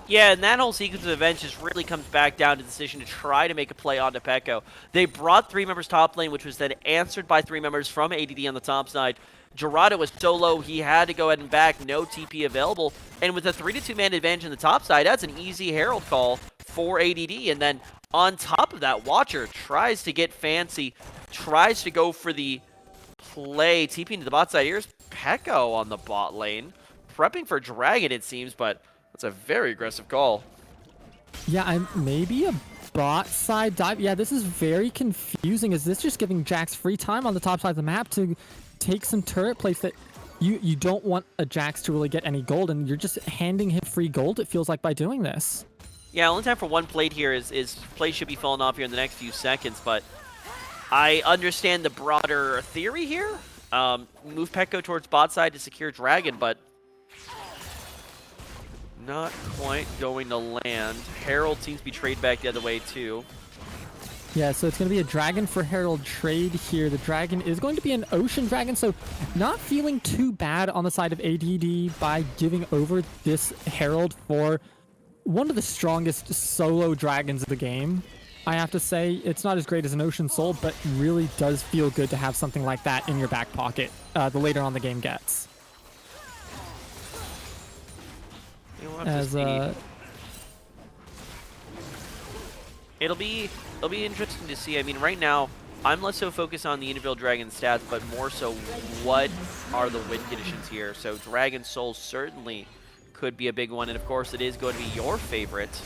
Yeah, and that whole sequence of events just really comes back down to the decision to try to make a play onto Pekko. They brought 3 members top lane, which was then answered by 3 members from ADD on the top side. Gerardo was solo. He had to go ahead and back. No TP available. And with a 3-2 man advantage in the top side, that's an easy Herald call for ADD. And then on top of that, Watcher tries to get fancy, tries to go for the play. TP into the bot side. Here's Pekko on the bot lane. Prepping for Dragon, it seems, but that's a very aggressive call. Yeah, maybe a bot side dive. Yeah, this is very confusing. Is this just giving Jax free time on the top side of the map to take some turret plays that you don't want a Jax to really get any gold, and you're just handing him free gold, it feels like, by doing this. Yeah, only time for one plate here is play should be falling off here in the next few seconds, but I understand the broader theory here. Move Pekko towards bot side to secure Dragon, but not quite going to land. Herald seems to be trade back the other way too. Yeah, so it's going to be a Dragon for Herald trade here. The Dragon is going to be an Ocean Dragon, so not feeling too bad on the side of ADD by giving over this Herald for one of the strongest solo dragons of the game. I have to say, it's not as great as an Ocean Soul, but really does feel good to have something like that in your back pocket the later on the game gets. As it'll be interesting to see. I mean, right now I'm less so focused on the individual Dragon stats, but more so what are the win conditions here. So Dragon Soul certainly could be a big one, and of course it is going to be your favorite,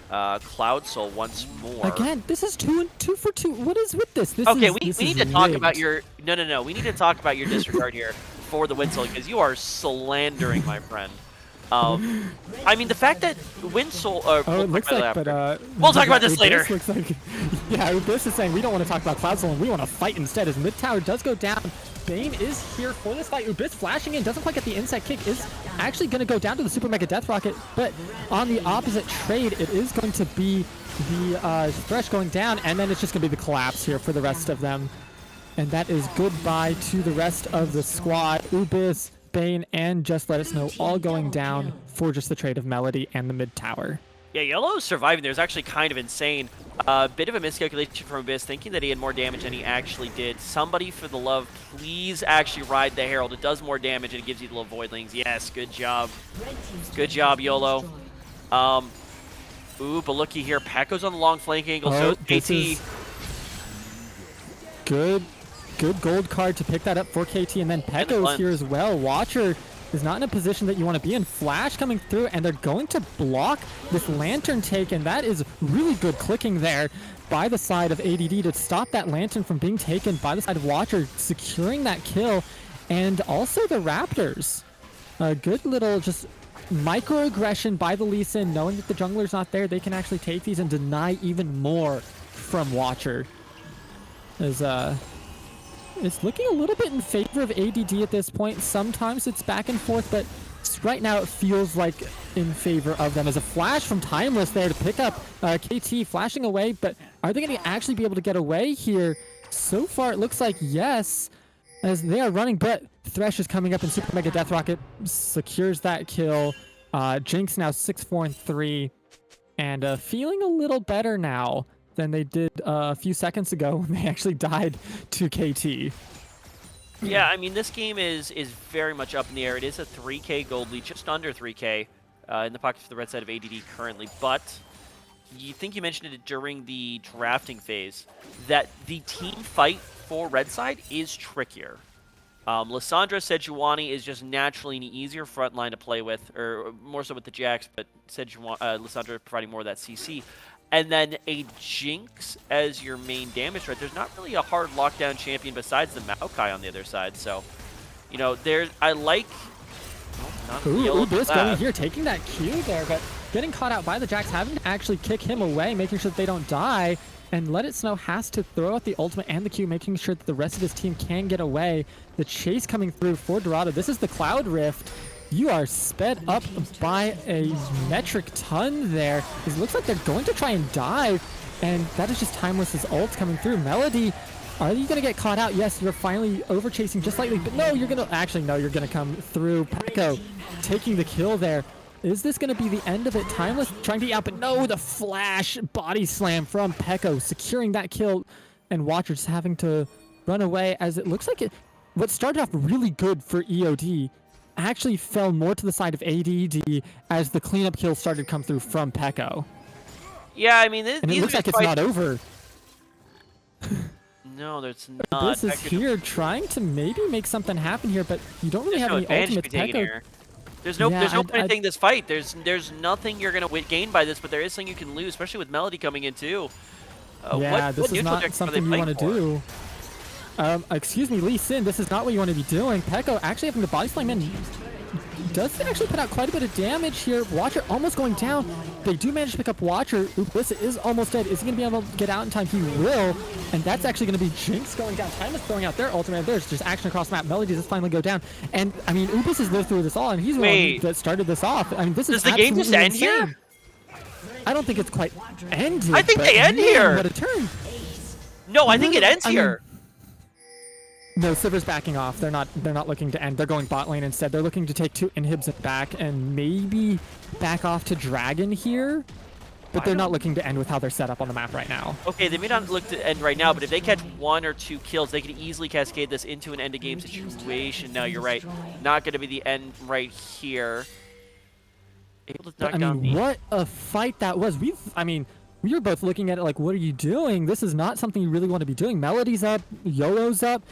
Cloud Soul once more. Again, this is 2 for 2. What is with this? Okay, we need to talk about your no. We need to talk about your disregard here for the Wind Soul, because you are slandering my friend. I mean, the fact that Wind Soul... it looks like, but... we'll talk about this later. Looks like, yeah, this is saying we don't want to talk about Cloud Soul, and we want to fight instead, as mid tower does go down. Bane is here for this fight. Ubis flashing in, doesn't quite get the inside kick, is actually going to go down to the Super Mega Death Rocket, but on the opposite trade, it is going to be the Thresh going down, and then it's just going to be the collapse here for the rest of them. And that is goodbye to the rest of the squad. Ubis, Bane, and Just Let Us Know all going down for just the trade of Melody and the mid tower. Yeah, Yellow surviving there is actually kind of insane. A bit of a miscalculation from Abyss, thinking that he had more damage than he actually did. Somebody, for the love, please actually ride the Herald. It does more damage and it gives you the little voidlings. Yes, good job. Good job, YOLO. Ooh, but looky here. Pekko's on the long flank angle, so KT. Good gold card to pick that up for KT, and then Pekko's here as well. Watcher is not in a position that you want to be in. Flash coming through, and they're going to block this Lantern take, and that is really good clicking there by the side of ADD to stop that Lantern from being taken by the side of Watcher, securing that kill, and also the Raptors. A good little just microaggression by the Lee Sin, knowing that the jungler's not there, they can actually take these and deny even more from Watcher. It's looking a little bit in favor of ADD at this point. Sometimes it's back and forth, but right now it feels like in favor of them. As a flash from Timeless there to pick up KT flashing away, but are they going to actually be able to get away here? So far it looks like yes, as they are running, but Thresh is coming up and Super Mega Death Rocket secures that kill. Jinx now 6-4-3 and feeling a little better now than they did a few seconds ago when they actually died to KT. Yeah, I mean, this game is very much up in the air. It is a 3K gold lead, just under 3K in the pocket for the red side of ADD currently. But you think you mentioned it during the drafting phase, that the team fight for red side is trickier. Lissandra Sejuani is just naturally an easier front line to play with, or more so with the Jax, but Lissandra providing more of that CC. And then a Jinx as your main damage threat. There's not really a hard lockdown champion besides the Maokai on the other side. So, you know, I like... Ooh, Ubis going here, taking that Q there, but getting caught out by the Jax, having to actually kick him away, making sure that they don't die. And Let It Snow has to throw out the ultimate and the Q, making sure that the rest of his team can get away. The chase coming through for Dorado. This is the Cloud Rift. You are sped up by a metric ton there. It looks like they're going to try and dive, and that is just Timeless's ult coming through. Melody, are you going to get caught out? Yes, you're finally over chasing just slightly, but no, you're going to... Actually, no, you're going to come through. Pekko taking the kill there. Is this going to be the end of it? Timeless trying to get out, but no, the flash body slam from Pekko, securing that kill, and Watcher just having to run away, as it looks like what started off really good for EOD actually fell more to the side of ADD as the cleanup kill started to come through from Pekko. Yeah, I mean, and it looks like it's not over. No, there's not. This is here trying to maybe make something happen here, but you don't really have any ultimates. Pekko. There's no point in taking this fight. There's nothing you're gonna gain by this, but there is something you can lose, especially with Melody coming in too. This is not something you want to do. Excuse me, Lee Sin, this is not what you want to be doing. Pekko actually having the body slam in does actually put out quite a bit of damage here. Watcher almost going down. They do manage to pick up Watcher. Ubis is almost dead. Is he going to be able to get out in time? He will. And that's actually going to be Jinx going down. Timeless throwing out their ultimate. There's just action across the map. Melody does finally go down. And, I mean, Ubis has lived through this all, and he's the one that started this off. I mean, this is absolutely insane. Does the game just end here? I don't think it's quite ended. I think they end here. What a turn. No, I think it ends here. No, Sivir's backing off. They're not looking to end. They're going bot lane instead. They're looking to take 2 inhibs back and maybe back off to Dragon here. But they're not looking to end with how they're set up on the map right now. Okay, they may not look to end right now, but if they catch 1 or 2 kills, they can easily cascade this into an end-of-game situation. No, you're right. Not going to be the end right here. Able to knock down what a fight that was. We were both looking at it like, what are you doing? This is not something you really want to be doing. Melody's up, YOLO's up.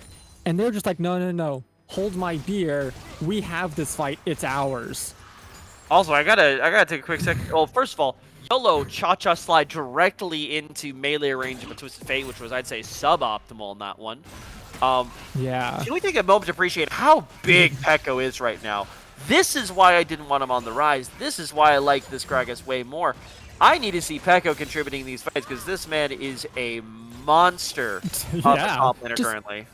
And they're just like, no, hold my beer. We have this fight. It's ours. Also, I gotta take a quick second. Well, first of all, YOLO cha-cha slide directly into melee range of a Twisted Fate, which was, I'd say, suboptimal in that one. Yeah. Can we take a moment to appreciate how big Pekko is right now? This is why I didn't want him on the rise. This is why I like this Gragas way more. I need to see Pekko contributing in these fights because this man is a monster on the top laner currently.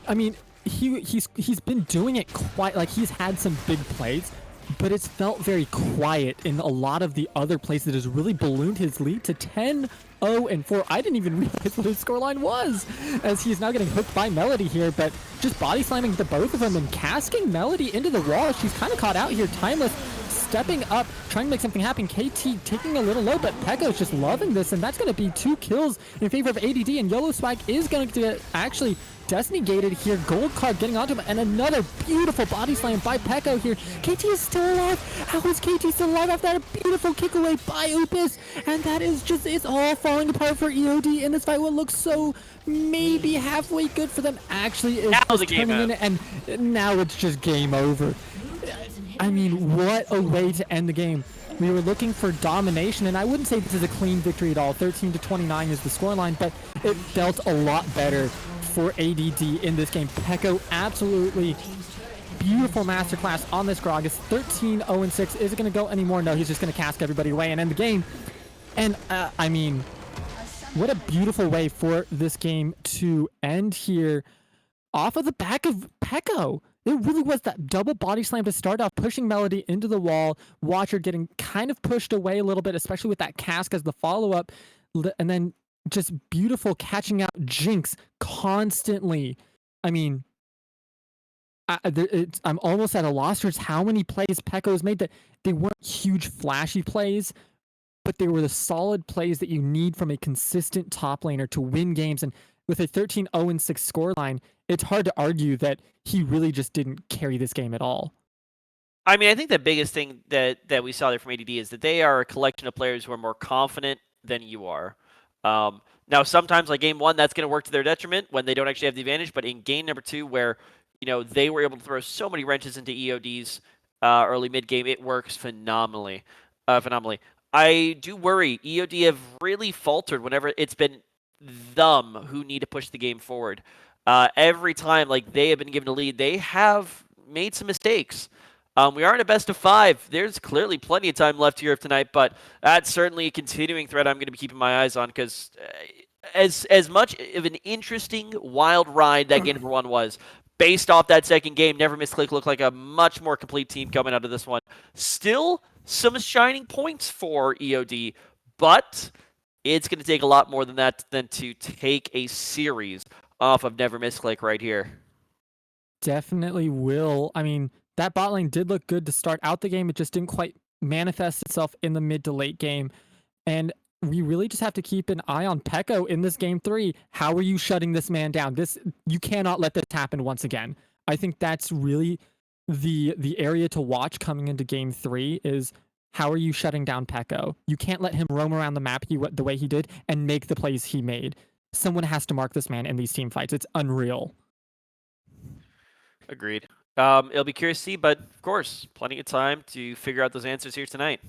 I mean, he's been doing it quite, like, he's had some big plays, but it's felt very quiet in a lot of the other plays that has really ballooned his lead to 10-0-4. I didn't even realize what his scoreline was, as he's now getting hooked by Melody here, but just body slamming the both of them and casking Melody into the wall. She's kind of caught out here. Timeless stepping up, trying to make something happen. KT taking a little low, but Pekko's just loving this, and that's going to be 2 kills in favor of ADD, and YOLO Swag is going to get actually Destiny gated here. Gold card getting onto him, and another beautiful body slam by Pekko here. KT is still alive. How is KT still alive after that beautiful kick away by Upus? And that is just, it's all falling apart for EOD in this fight. What looks so maybe halfway good for them actually is now just the game turning in, and now it's just game over. I mean, what a way to end the game. We were looking for domination, and I wouldn't say this is a clean victory at all. 13-29 is the scoreline, but it felt a lot better for ADD in this game. Pekko, absolutely beautiful masterclass on this Gragas. 13-0-6. Is it going to go anymore? No, he's just going to cast everybody away and end the game. And, I mean, what a beautiful way for this game to end here off of the back of Pekko. It really was that double body slam to start off, pushing Melody into the wall. Watcher getting kind of pushed away a little bit, especially with that cask as the follow-up. And then just beautiful catching out Jinx constantly. I mean, I'm almost at a loss for how many plays Pekko's made that they weren't huge flashy plays, but they were the solid plays that you need from a consistent top laner to win games. And with a 13-0-6 scoreline, it's hard to argue that he really just didn't carry this game at all. I mean, I think the biggest thing that we saw there from ADD is that they are a collection of players who are more confident than you are. Now, sometimes, like game 1, that's going to work to their detriment when they don't actually have the advantage. But in game number 2, where they were able to throw so many wrenches into EOD's early mid game, it works phenomenally. I do worry EOD have really faltered whenever it's been them who need to push the game forward. Every time, like, they have been given a lead, they have made some mistakes. We are in a best of 5. There's clearly plenty of time left here tonight, but that's certainly a continuing threat I'm going to be keeping my eyes on, because as much of an interesting, wild ride that game number 1 was, based off that second game, Never Miss Click looked like a much more complete team coming out of this one. Still some shining points for EOD, but it's going to take a lot more than that than to take a series off of Never Miss Click right here. Definitely will. I mean, that bot lane did look good to start out the game. It just didn't quite manifest itself in the mid to late game. And we really just have to keep an eye on Pekko in this game 3. How are you shutting this man down? You cannot let this happen once again. I think that's really the area to watch coming into game 3 is how are you shutting down Pekko? You can't let him roam around the map the way he did and make the plays he made. Someone has to mark this man in these team fights. It's unreal. Agreed. It'll be curious to see, but of course, plenty of time to figure out those answers here tonight.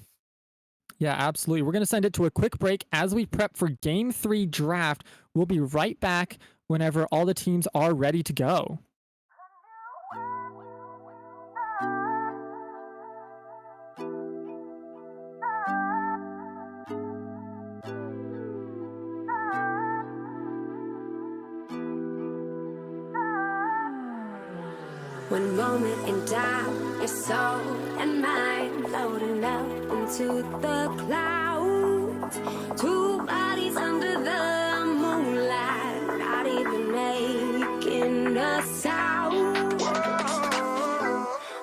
Yeah, absolutely. We're going to send it to a quick break as we prep for Game 3 draft. We'll be right back whenever all the teams are ready to go. One moment in time, your soul and mind floating up into the clouds. 2 bodies under the moonlight, not even making a sound.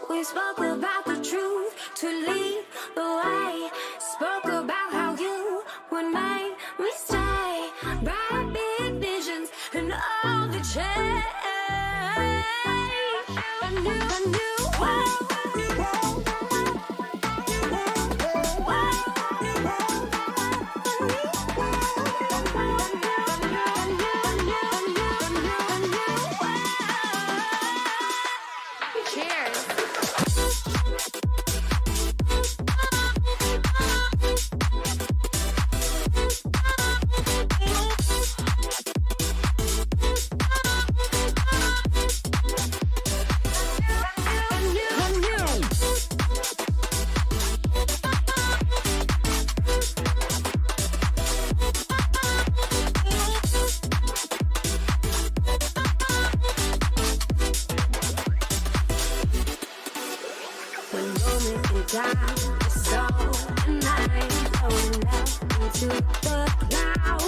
We spoke about the truth to lead the way. Spoke about how you would make me stay. Bright big visions and all the change. moonlight. Your soul and mind floating up into the clouds.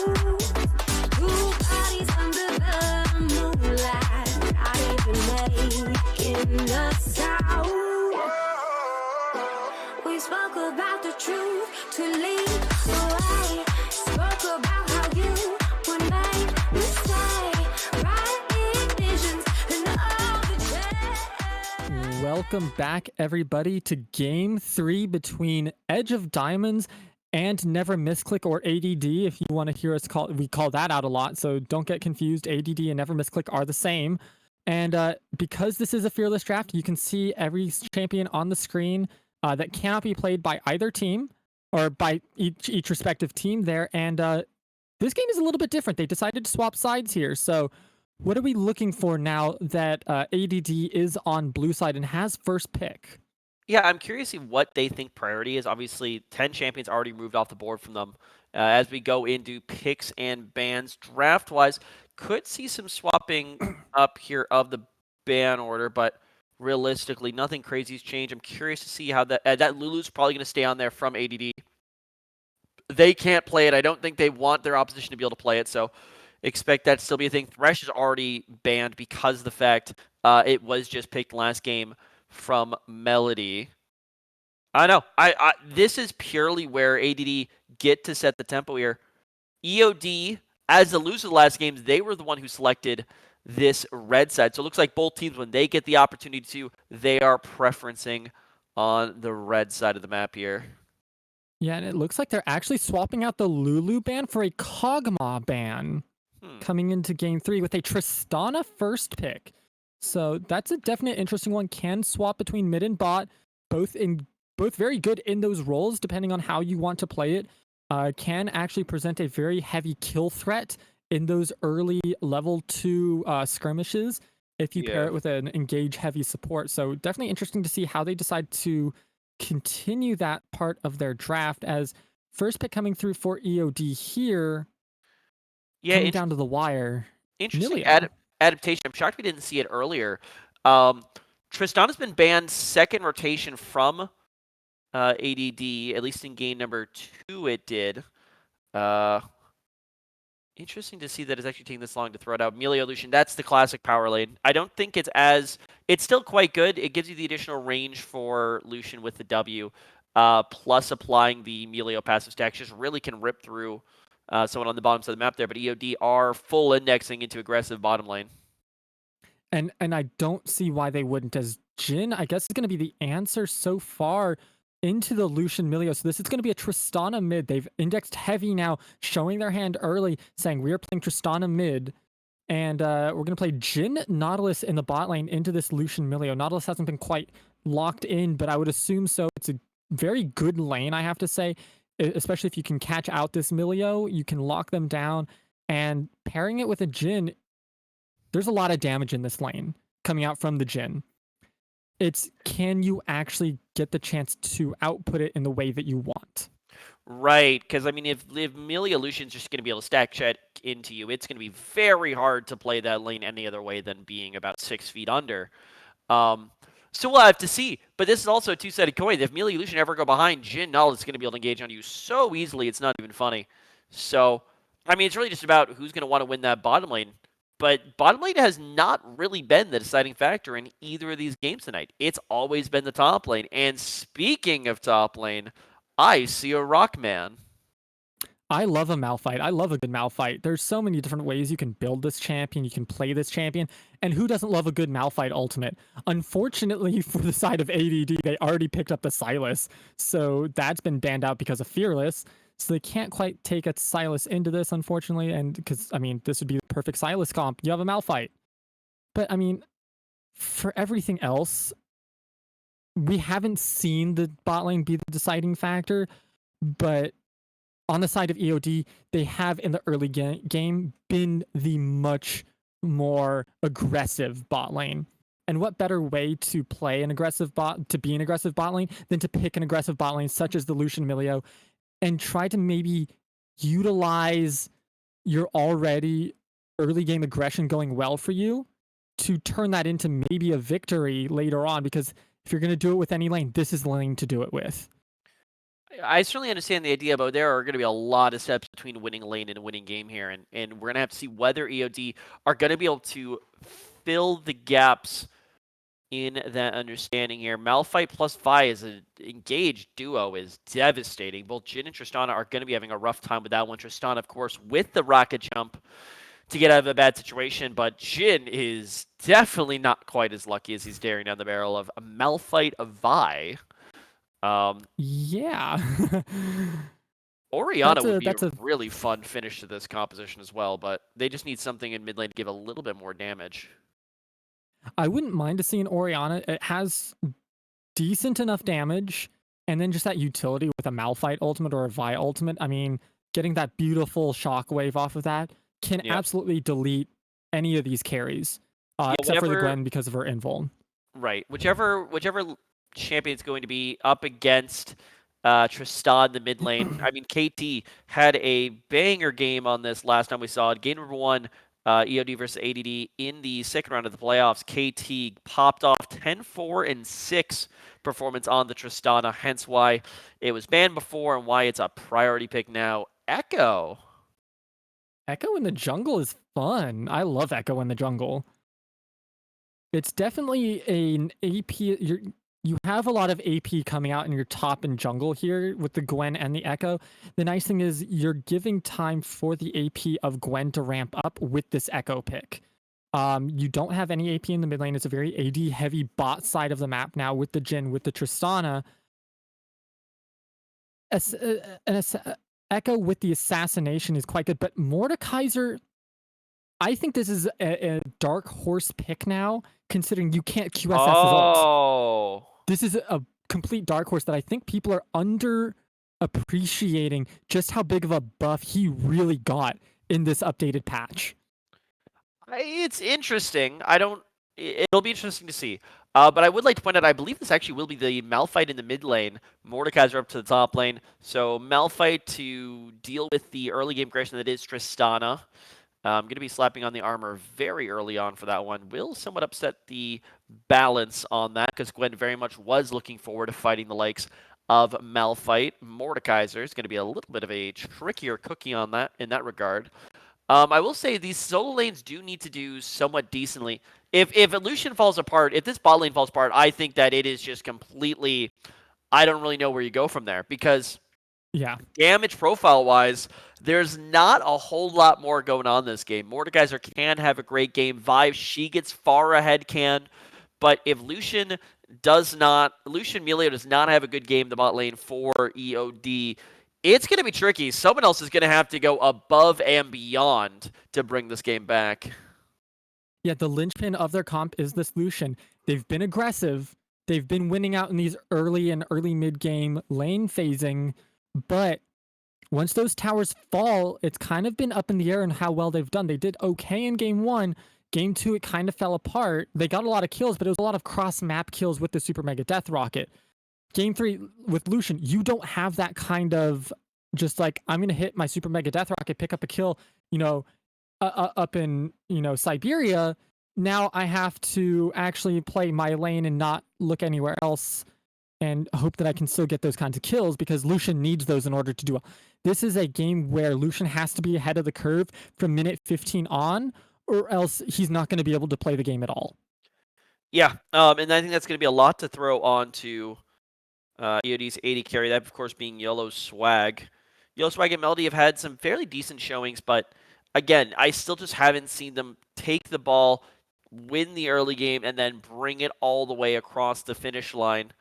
Two bodies under the moonlight, not even making a sound. We spoke about the truth to lead away. Spoke about how you would make me stay. Right visions and all the change. Welcome back, everybody, to Game 3 between Edge of Diamonds and Never Misclick, or ADD, if you want to hear us call. We call that out a lot, so don't get confused. ADD and Never Misclick are the same. And because this is a fearless draft, you can see every champion on the screen that cannot be played by either team or by each respective team there. And this game is a little bit different. They decided to swap sides here. So what are we looking for now that ADD is on blue side and has first pick? Yeah, I'm curious to see what they think priority is. Obviously, 10 champions already moved off the board from them. As we go into picks and bans, draft-wise, could see some swapping up here of the ban order, but realistically, nothing crazy has changed. I'm curious to see how that Lulu's probably going to stay on there from ADD. They can't play it. I don't think they want their opposition to be able to play it, so expect that to still be a thing. Thresh is already banned because of the fact it was just picked last game from Melody. I know. This is purely where ADD get to set the tempo here. EOD, as the loser of the last games, they were the one who selected this red side. So it looks like both teams, when they get the opportunity to, they are preferencing on the red side of the map here. Yeah, and it looks like they're actually swapping out the Lulu ban for a Kog'Maw ban coming into Game 3 with a Tristana first pick. So that's a definite interesting one. Can swap between mid and bot, both very good in those roles, depending on how you want to play it. Can actually present a very heavy kill threat in those early level 2 skirmishes if you pair it with an engage heavy support. So definitely interesting to see how they decide to continue that part of their draft, as first pick coming through for EOD here. Yeah, coming down to the wire. Interesting adaptation. I'm shocked we didn't see it earlier. Tristana's been banned second rotation from ADD, at least in game number 2 it did. Interesting to see that it's actually taking this long to throw it out. Melio Lucian, that's the classic power lane. I don't think it's still quite good. It gives you the additional range for Lucian with the W, plus applying the Melio passive stacks just really can rip through someone on the bottom side of the map there. But EOD are full indexing into aggressive bottom lane. And I don't see why they wouldn't, as Jhin, I guess, is going to be the answer so far into the Lucian Melio. So this is going to be a Tristana mid. They've indexed heavy now, showing their hand early, saying we are playing Tristana mid. And we're going to play Jhin Nautilus in the bot lane into this Lucian Melio. Nautilus hasn't been quite locked in, but I would assume so. It's a very good lane, I have to say, especially if you can catch out this Melio. You can lock them down, and pairing it with a Jhin, there's a lot of damage in this lane coming out from the Jhin. It's, can you actually get the chance to output it in the way that you want? Right, because I mean, if Melio Lucian's just going to be able to stack chat into you, it's going to be very hard to play that lane any other way than being about 6 feet under. So we'll have to see. But this is also a two-sided coin. If Melio Lucian ever go behind, Jhin Null is going to be able to engage on you so easily, it's not even funny. So, I mean, it's really just about who's going to want to win that bottom lane. But bottom lane has not really been the deciding factor in either of these games tonight. It's always been the top lane. And speaking of top lane, I see a Rockman. I love a Malphite. I love a good Malphite. There's so many different ways you can build this champion, you can play this champion, and who doesn't love a good Malphite ultimate? Unfortunately, for the side of ADD, they already picked up the Sylas, so that's been banned out because of Fearless, so they can't quite take a Sylas into this, unfortunately, and because, I mean, this would be the perfect Sylas comp. You have a Malphite. But, I mean, for everything else, we haven't seen the bot lane be the deciding factor, but on the side of EOD, they have in the early game been the much more aggressive bot lane. And what better way to play an aggressive bot, to be an aggressive bot lane, than to pick an aggressive bot lane such as the Lucian Melio and try to maybe utilize your already early game aggression going well for you to turn that into maybe a victory later on. Because if you're going to do it with any lane, this is the lane to do it with. I certainly understand the idea, but there are going to be a lot of steps between winning lane and winning game here, and we're going to have to see whether EOD are going to be able to fill the gaps in that understanding here. Malphite plus Vi as an engaged duo is devastating. Both Jhin and Tristana are going to be having a rough time with that one. Tristana, of course, with the rocket jump to get out of a bad situation, but Jhin is definitely not quite as lucky as he's staring down the barrel of a Malphite of Vi. Yeah. Orianna would be a really fun finish to this composition as well, but they just need something in mid lane to give a little bit more damage. I wouldn't mind to see an Orianna. It has decent enough damage, and then just that utility with a Malphite ultimate or a Vi ultimate. I mean, getting that beautiful shockwave off of that can absolutely delete any of these carries, except for the Gwen because of her invuln. Right. Whichever champion's going to be up against Tristan in the mid lane. I mean, KT had a banger game on this last time we saw it. Game number 1, EOD versus ADD in the second round of the playoffs. KT popped off 10-4 and 6 performance on the Tristana, hence why it was banned before and why it's a priority pick now. Echo in the jungle is fun. I love Echo in the jungle. It's definitely an AP. You have a lot of AP coming out in your top and jungle here with the Gwen and the Echo. The nice thing is you're giving time for the AP of Gwen to ramp up with this Echo pick. You don't have any AP in the mid lane. It's a very AD heavy bot side of the map now with the Jhin, with the Tristana. Echo with the assassination is quite good, but Mordekaiser, I think this is a dark horse pick now, considering you can't QSS his ult. This is a complete dark horse that I think people are underappreciating just how big of a buff he really got in this updated patch. It's interesting. It'll be interesting to see. But I would like to point out, I believe this actually will be the Malphite in the mid lane, Mordekaiser up to the top lane. So Malphite to deal with the early game aggression that is Tristana. I'm going to be slapping on the armor very early on for that one. Will somewhat upset the balance on that because Gwen very much was looking forward to fighting the likes of Malphite. Mordekaiser is going to be a little bit of a trickier cookie on that in that regard. I will say these solo lanes do need to do somewhat decently. If Lucian falls apart, if this bot lane falls apart, I think that it is just completely... I don't really know where you go from there because damage profile-wise, there's not a whole lot more going on this game. Mordekaiser can have a great game. Vive, she gets far ahead, can. But if Lucian Melio does not have a good game the bot lane for EOD, it's going to be tricky. Someone else is going to have to go above and beyond to bring this game back. Yeah, the linchpin of their comp is this Lucian. They've been aggressive. They've been winning out in these early and early mid-game lane phasing. But once those towers fall, it's kind of been up in the air on how well they've done. They did okay in game 1. Game 2, it kind of fell apart. They got a lot of kills, but it was a lot of cross-map kills with the Super Mega Death Rocket. Game 3 with Lucian, you don't have that kind of just like, I'm going to hit my Super Mega Death Rocket, pick up a kill, up in, Siberia. Now I have to actually play my lane and not look anywhere else and hope that I can still get those kinds of kills because Lucian needs those in order to do well. This is a game where Lucian has to be ahead of the curve from minute 15 on, or else he's not going to be able to play the game at all. Yeah, and I think that's going to be a lot to throw on to EOD's 80 carry, that of course being Yellow Swag. Yellow Swag and Melody have had some fairly decent showings, but again, I still just haven't seen them take the ball, win the early game, and then bring it all the way across the finish line.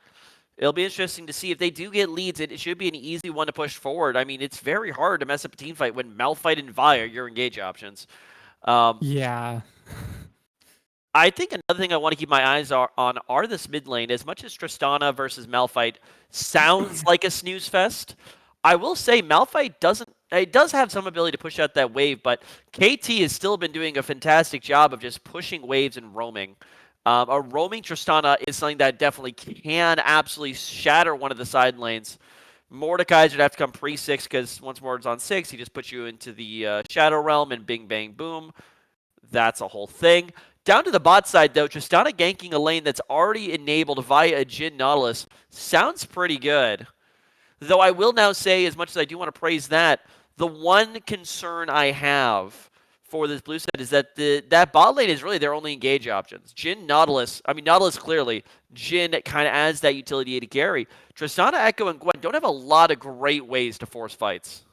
It'll be interesting to see if they do get leads. It should be an easy one to push forward. I mean, it's very hard to mess up a team fight when Malphite and Vi are your engage options. Yeah. I think another thing I want to keep my eyes on are this mid lane. As much as Tristana versus Malphite sounds like a snooze fest, I will say Malphite does have some ability to push out that wave, but KT has still been doing a fantastic job of just pushing waves and roaming. A roaming Tristana is something that definitely can absolutely shatter one of the side lanes. Mordekaiser would have to come pre-6 because once Mord's on 6, he just puts you into the Shadow Realm and bing, bang, boom. That's a whole thing. Down to the bot side, though, Tristana ganking a lane that's already enabled via a Jhin Nautilus sounds pretty good. Though I will now say, as much as I do want to praise that, the one concern I have for this blue side is that that bot lane is really their only engage options. Jhin, Nautilus, Nautilus clearly, Jhin kind of adds that utility to carry. Tristana, Echo, and Gwen don't have a lot of great ways to force fights.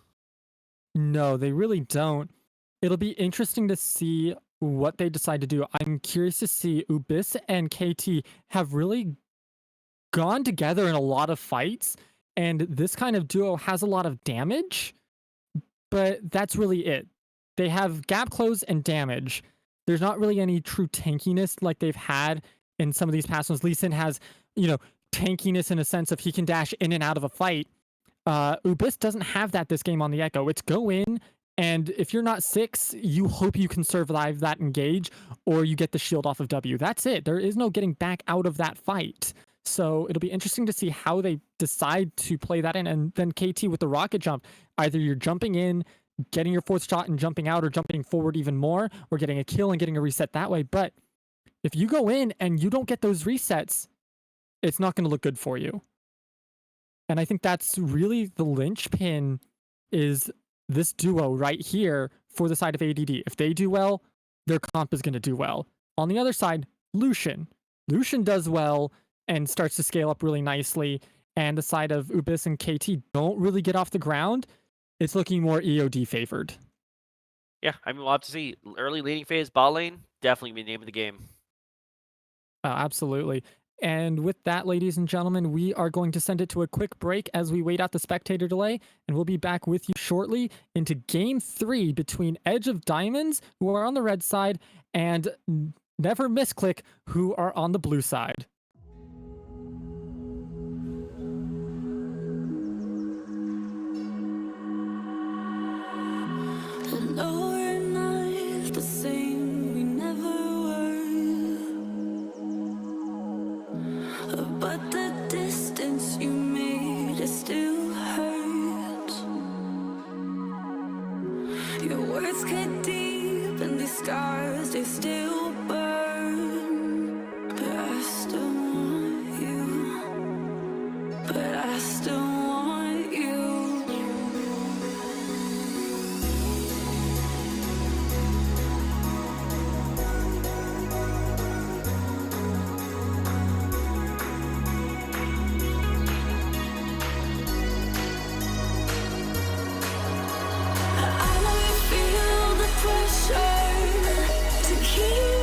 No, they really don't. It'll be interesting to see what they decide to do. I'm curious to see Ubis and KT have really gone together in a lot of fights, and this kind of duo has a lot of damage, but that's really it. They have gap close and damage. There's not really any true tankiness like they've had in some of these past ones. Lee Sin has, tankiness in a sense of he can dash in and out of a fight. Ubis doesn't have that this game on the Echo. It's go in, and if you're not 6, you hope you can survive that engage, or you get the shield off of W. That's it. There is no getting back out of that fight. So it'll be interesting to see how they decide to play that in. And then KT with the rocket jump, either you're jumping in, getting your 4th shot and jumping out, or jumping forward even more, or getting a kill and getting a reset that way. But if you go in and you don't get those resets, it's not going to look good for you. And I think that's really the linchpin, is this duo right here for the side of ADD. If they do well, their comp is going to do well. On the other side, Lucian. Lucian does well and starts to scale up really nicely. And the side of Ubis and KT don't really get off the ground. It's looking more EOD favored. Yeah, we'll have to see. Early leading phase, bot lane, definitely be the name of the game. Absolutely. And with that, ladies and gentlemen, we are going to send it to a quick break as we wait out the spectator delay, and we'll be back with you shortly into Game 3 between Edge of Diamonds, who are on the red side, and Never Misclick, who are on the blue side. No, we're not the same, we never were. But the distance you made, it still hurts. Your words cut deep, and these scars, they still burn. But I still want you. But I still want you. I know you feel the pressure to keep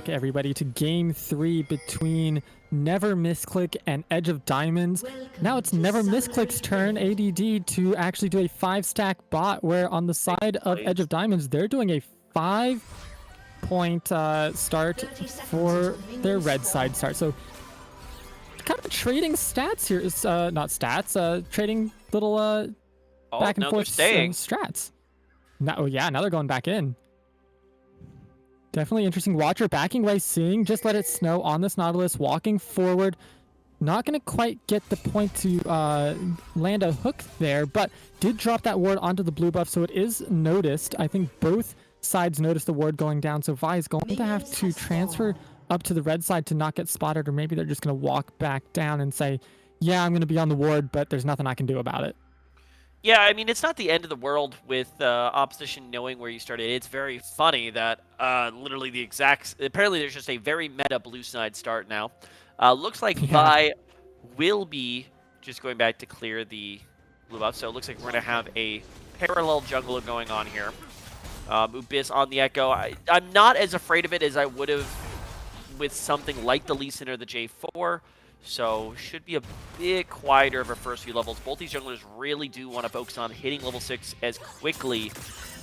back, everybody, to Game 3 between Never Misclick and Edge of Diamonds. Now it's Never Misclick's turn, ADD, to actually do a 5-stack bot, where on the side of Edge of Diamonds, they're doing a 5-point start for their red side start. So kind of trading stats here. Is not stats, trading little back and forth strats. Now, yeah, now they're going back in. Definitely interesting. Watcher backing away, seeing just let it snow on this Nautilus, walking forward. Not going to quite get the point to land a hook there, but did drop that ward onto the blue buff, so it is noticed. I think both sides noticed the ward going down, so Vi is going to have to transfer up to the red side to not get spotted, or maybe they're just going to walk back down and say, yeah, I'm going to be on the ward, but there's nothing I can do about it. Yeah, I mean, it's not the end of the world with opposition knowing where you started. It's very funny that literally the exact... Apparently, there's just a very meta blue side start now. Looks like Vi will be just going back to clear the blue buff. So it looks like we're going to have a parallel jungler going on here. Ubis on the Echo. I'm not as afraid of it as I would have with something like the Lee Sin or the J4. So should be a bit quieter of our first few levels. Both these junglers really do want to focus on hitting level 6 as quickly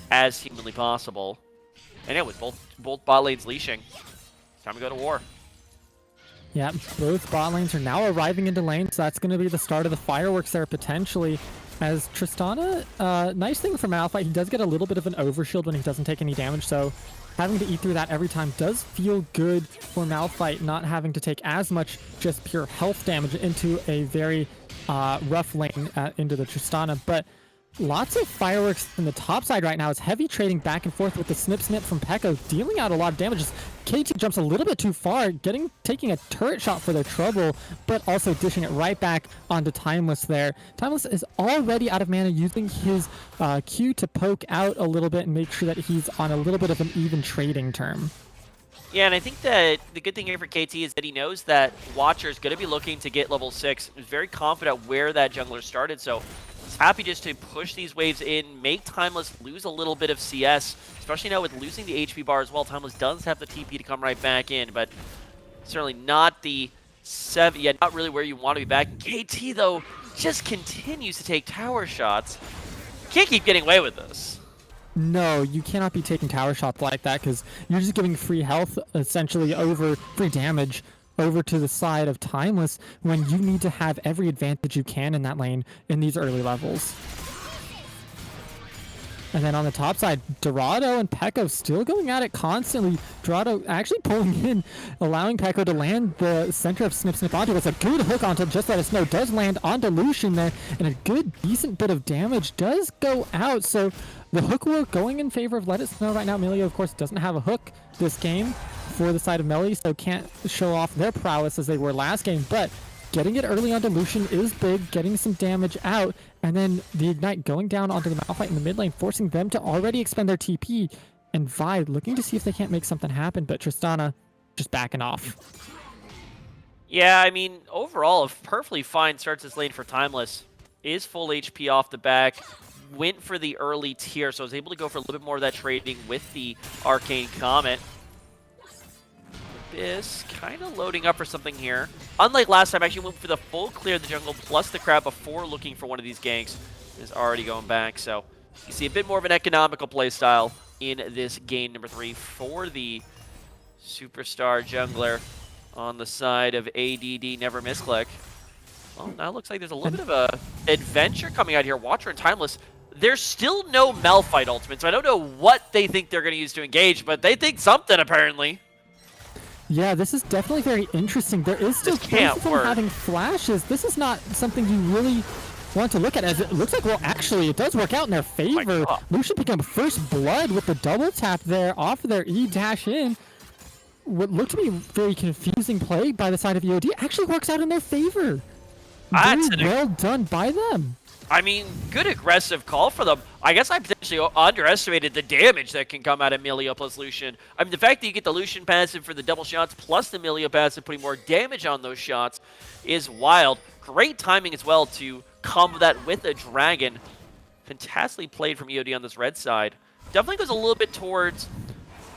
as humanly possible. And yeah, with both bot lanes leashing, it's time to go to war. Yeah, both bot lanes are now arriving into lane, so that's going to be the start of the fireworks there potentially. As Tristana, nice thing for Malphite, he does get a little bit of an overshield when he doesn't take any damage, so having to eat through that every time does feel good for Malphite, not having to take as much just pure health damage into a very rough lane into the Tristana. But lots of fireworks in the top side right now. It's heavy trading back and forth with the snip from Pekka, dealing out a lot of damage. KT jumps a little bit too far, taking a turret shot for their trouble, but also dishing it right back onto Timeless there. Timeless is already out of mana, using his Q to poke out a little bit and make sure that he's on a little bit of an even trading term. Yeah, and I think that the good thing here for KT is that he knows that Watcher is going to be looking to get level 6. He's very confident where that jungler started, so he's happy just to push these waves in, make Timeless lose a little bit of CS, especially now with losing the HP bar as well. Timeless does have the TP to come right back in, but certainly not the 7, yeah, not really where you want to be back. KT, though, just continues to take tower shots. Can't keep getting away with this. No, you cannot be taking tower shots like that, because you're just giving free health, essentially, over free damage over to the side of Timeless, when you need to have every advantage you can in that lane in these early levels. And then on the top side, Dorado and Pekko still going at it constantly. Dorado actually pulling in, allowing Pekko to land the center of Snip onto. It's a good hook onto Just Let Us Know. Does land onto Lucian there, and a good, decent bit of damage does go out. So the hook war going in favor of Let Us Know right now. Melio, of course, doesn't have a hook this game for the side of Melee, so can't show off their prowess as they were last game. But getting it early onto Lucian is big, getting some damage out, and then the Ignite going down onto the Malphite in the mid lane, forcing them to already expend their TP, and Vi looking to see if they can't make something happen, but Tristana just backing off. Yeah, I mean, overall, a perfectly fine starts this lane for Timeless. Is full HP off the back, went for the early tier, so I was able to go for a little bit more of that trading with the Arcane Comet. Is kind of loading up for something here. Unlike last time, actually went for the full clear of the jungle plus the crab before looking for one of these ganks. Is already going back, so you see a bit more of an economical play style in this game number 3 for the superstar jungler on the side of ADD Never Misclick. Well, now it looks like there's a little bit of a adventure coming out here. Watcher and Timeless. There's still no Malphite ultimate, so I don't know what they think they're going to use to engage, but they think something apparently. Yeah, this is definitely very interesting. There is still both of them having flashes. This is not something you really want to look at, as it looks like, well, actually, it does work out in their favor. Lucian become first blood with the double tap there off of their E dash in. What looked to be a very confusing play by the side of EOD actually works out in their favor. Very well done by them. I mean, good aggressive call for them. I guess I potentially underestimated the damage that can come out of Melio plus Lucian. I mean, the fact that you get the Lucian passive for the double shots plus the Melio passive putting more damage on those shots is wild. Great timing as well to combo that with a dragon. Fantastically played from EOD on this red side. Definitely goes a little bit towards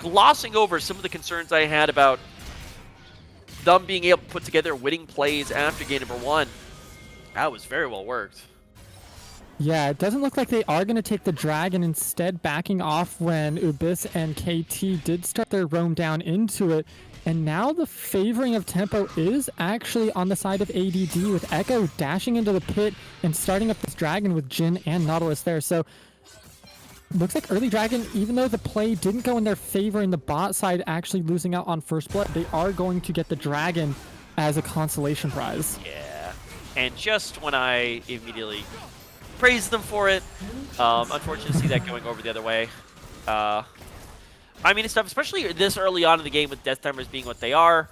glossing over some of the concerns I had about them being able to put together winning plays after game number 1. That was very well worked. Yeah, it doesn't look like they are going to take the dragon, instead backing off when Ubis and KT did start their roam down into it. And now the favoring of tempo is actually on the side of ADD, with Echo dashing into the pit and starting up this dragon with Jin and Nautilus there. So looks like early dragon, even though the play didn't go in their favor in the bot side actually losing out on first blood, they are going to get the dragon as a consolation prize. Yeah, and just when I immediately praise them for it, unfortunately to see that going over the other way. I mean, it's tough, especially this early on in the game with death timers being what they are.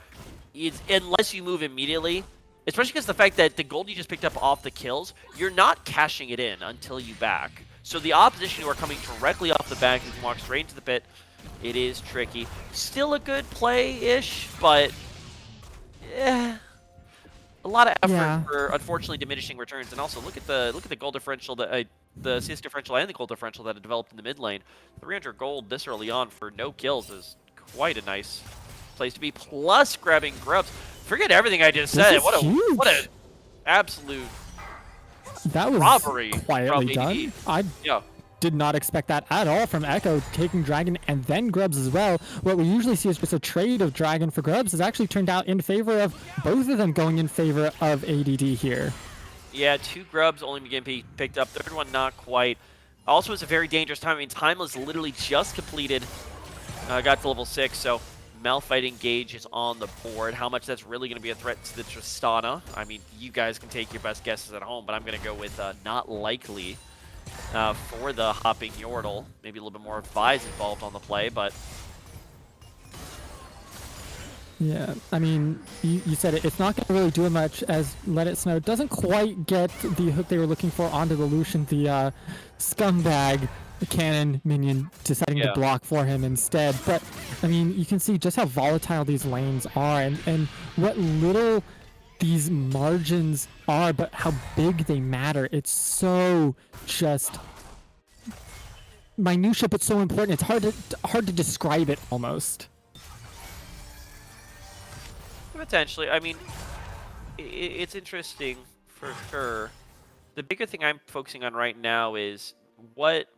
Unless you move immediately, especially because the fact that the gold you just picked up off the kills, you're not cashing it in until you back. So the opposition who are coming directly off the back, you can walk straight into the pit. It is tricky. Still a good play-ish, but a lot of effort for unfortunately diminishing returns. And also look at the gold differential, the CS differential and the gold differential that had developed in the mid lane. 300 gold this early on for no kills is quite a nice place to be. Plus grabbing grubs. Forget everything I just said. What a absolute that was robbery quietly done. I did not expect that at all from Echo, taking dragon and then grubs as well. What we usually see is just a trade of dragon for grubs has actually turned out in favor of both of them going in favor of ADD here. Yeah, 2 grubs only getting picked up. Third one not quite. Also, it's a very dangerous time. I mean, Timeless literally just completed, got to level 6, so Malphite Engage is on the board. How much that's really going to be a threat to the Tristana? I mean, you guys can take your best guesses at home, but I'm going to go with not likely for the hopping Yordle. Maybe a little bit more Vi's involved on the play, but... Yeah, I mean, you said it. It's not going to really do much as Let It Snow doesn't quite get the hook they were looking for onto the Lucian. The scumbag cannon minion deciding to block for him instead. But, I mean, you can see just how volatile these lanes are and what little these margins are, but how big they matter. It's so just minutia, but so important. It's hard to describe it almost. Potentially. I mean, it's interesting for sure. The bigger thing I'm focusing on right now is what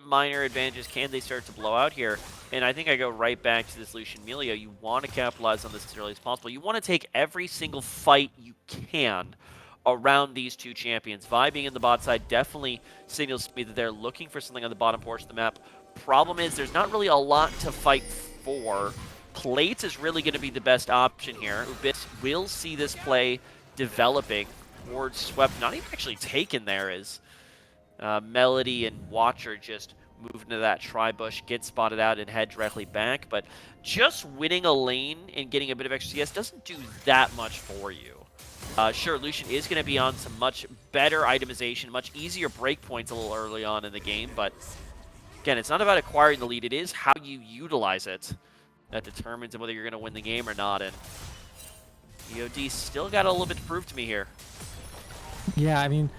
minor advantages can they start to blow out here? And I think I go right back to this Lucian Melia. You want to capitalize on this as early as possible. You want to take every single fight you can around these 2 champions. Vi being in the bot side definitely signals to me that they're looking for something on the bottom portion of the map. Problem is, there's not really a lot to fight for. Plates is really going to be the best option here. Ubis will see this play developing. Ward swept, not even actually taken there, as Melody and Watcher just move into that tri-bush, get spotted out, and head directly back. But just winning a lane and getting a bit of extra CS doesn't do that much for you. Sure, Lucian is going to be on some much better itemization, much easier breakpoints a little early on in the game. But again, it's not about acquiring the lead. It is how you utilize it that determines whether you're going to win the game or not. And BOD still got a little bit to prove to me here. Yeah, I mean,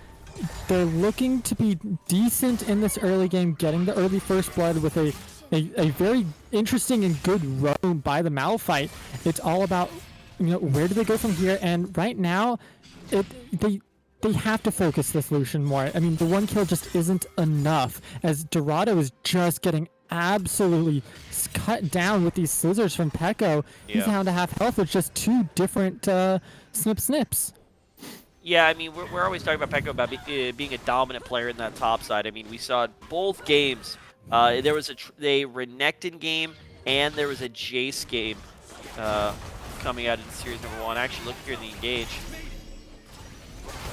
they're looking to be decent in this early game, getting the early first blood with a very interesting and good roam by the Malphite. It's all about, where do they go from here? And right now, they have to focus this Lucian more. I mean, the 1 kill just isn't enough, as Dorado is just getting absolutely cut down with these scissors from Pekko. He's down to half health with just 2 different snips. Yeah, I mean, we're always talking about Pekko about being a dominant player in that top side. I mean, we saw both games. There was a Renekton game and there was a Jace game coming out in series number 1. Actually, look here in the engage.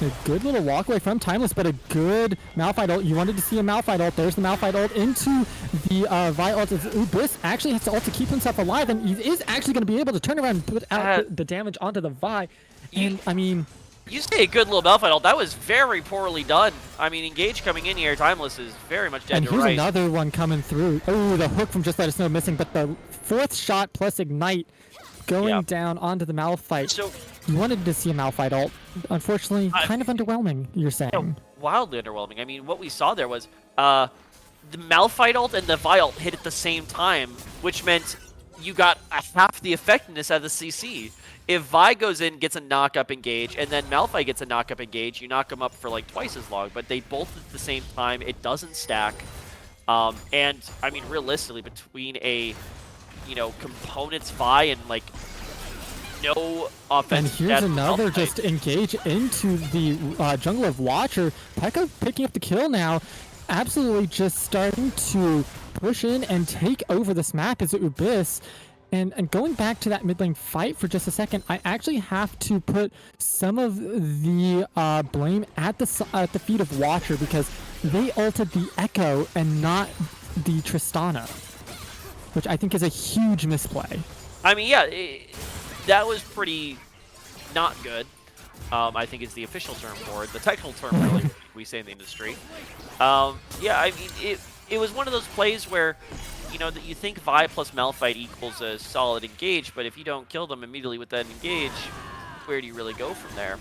A good little walkway from Timeless, but a good Malphite ult. You wanted to see a Malphite ult. There's the Malphite ult into the Vi ult. Ubis actually has to ult to keep himself alive, and he is actually going to be able to turn around and put out the damage onto the Vi. And, I mean... You say a good little Malphite ult. That was very poorly done. I mean, Engage coming in here. Timeless is very much dead and to here's right. Another one coming through. Oh, the hook from Just Let Us Know missing, but the 4th shot plus Ignite going down onto the Malphite. So you wanted to see a Malphite ult. Unfortunately, kind of underwhelming, you're saying. Wildly underwhelming. I mean, what we saw there was the Malphite ult and the Vi ult hit at the same time, which meant you got half the effectiveness out of the CC. If Vi goes in, gets a knock-up engage, and then Malphite gets a knock-up engage, you knock them up for like twice as long, but they both at the same time, it doesn't stack. And, I mean, realistically, between a, you know, components Vi and, like, no offense. And here's another just engage into the jungle of Watcher. Pekka picking up the kill now, absolutely just starting to push in and take over this map as Ubyss. And going back to that mid lane fight for just a second, I actually have to put some of the blame at the feet of Watcher, because they ulted the Echo and not the Tristana, which I think is a huge misplay. I mean, yeah, that was pretty not good. I think is the official term for it. The technical term, really, we say in the industry. Yeah, I mean, it was one of those plays where, you know, that you think Vi plus Malphite equals a solid engage, but if you don't kill them immediately with that engage, where do you really go from there?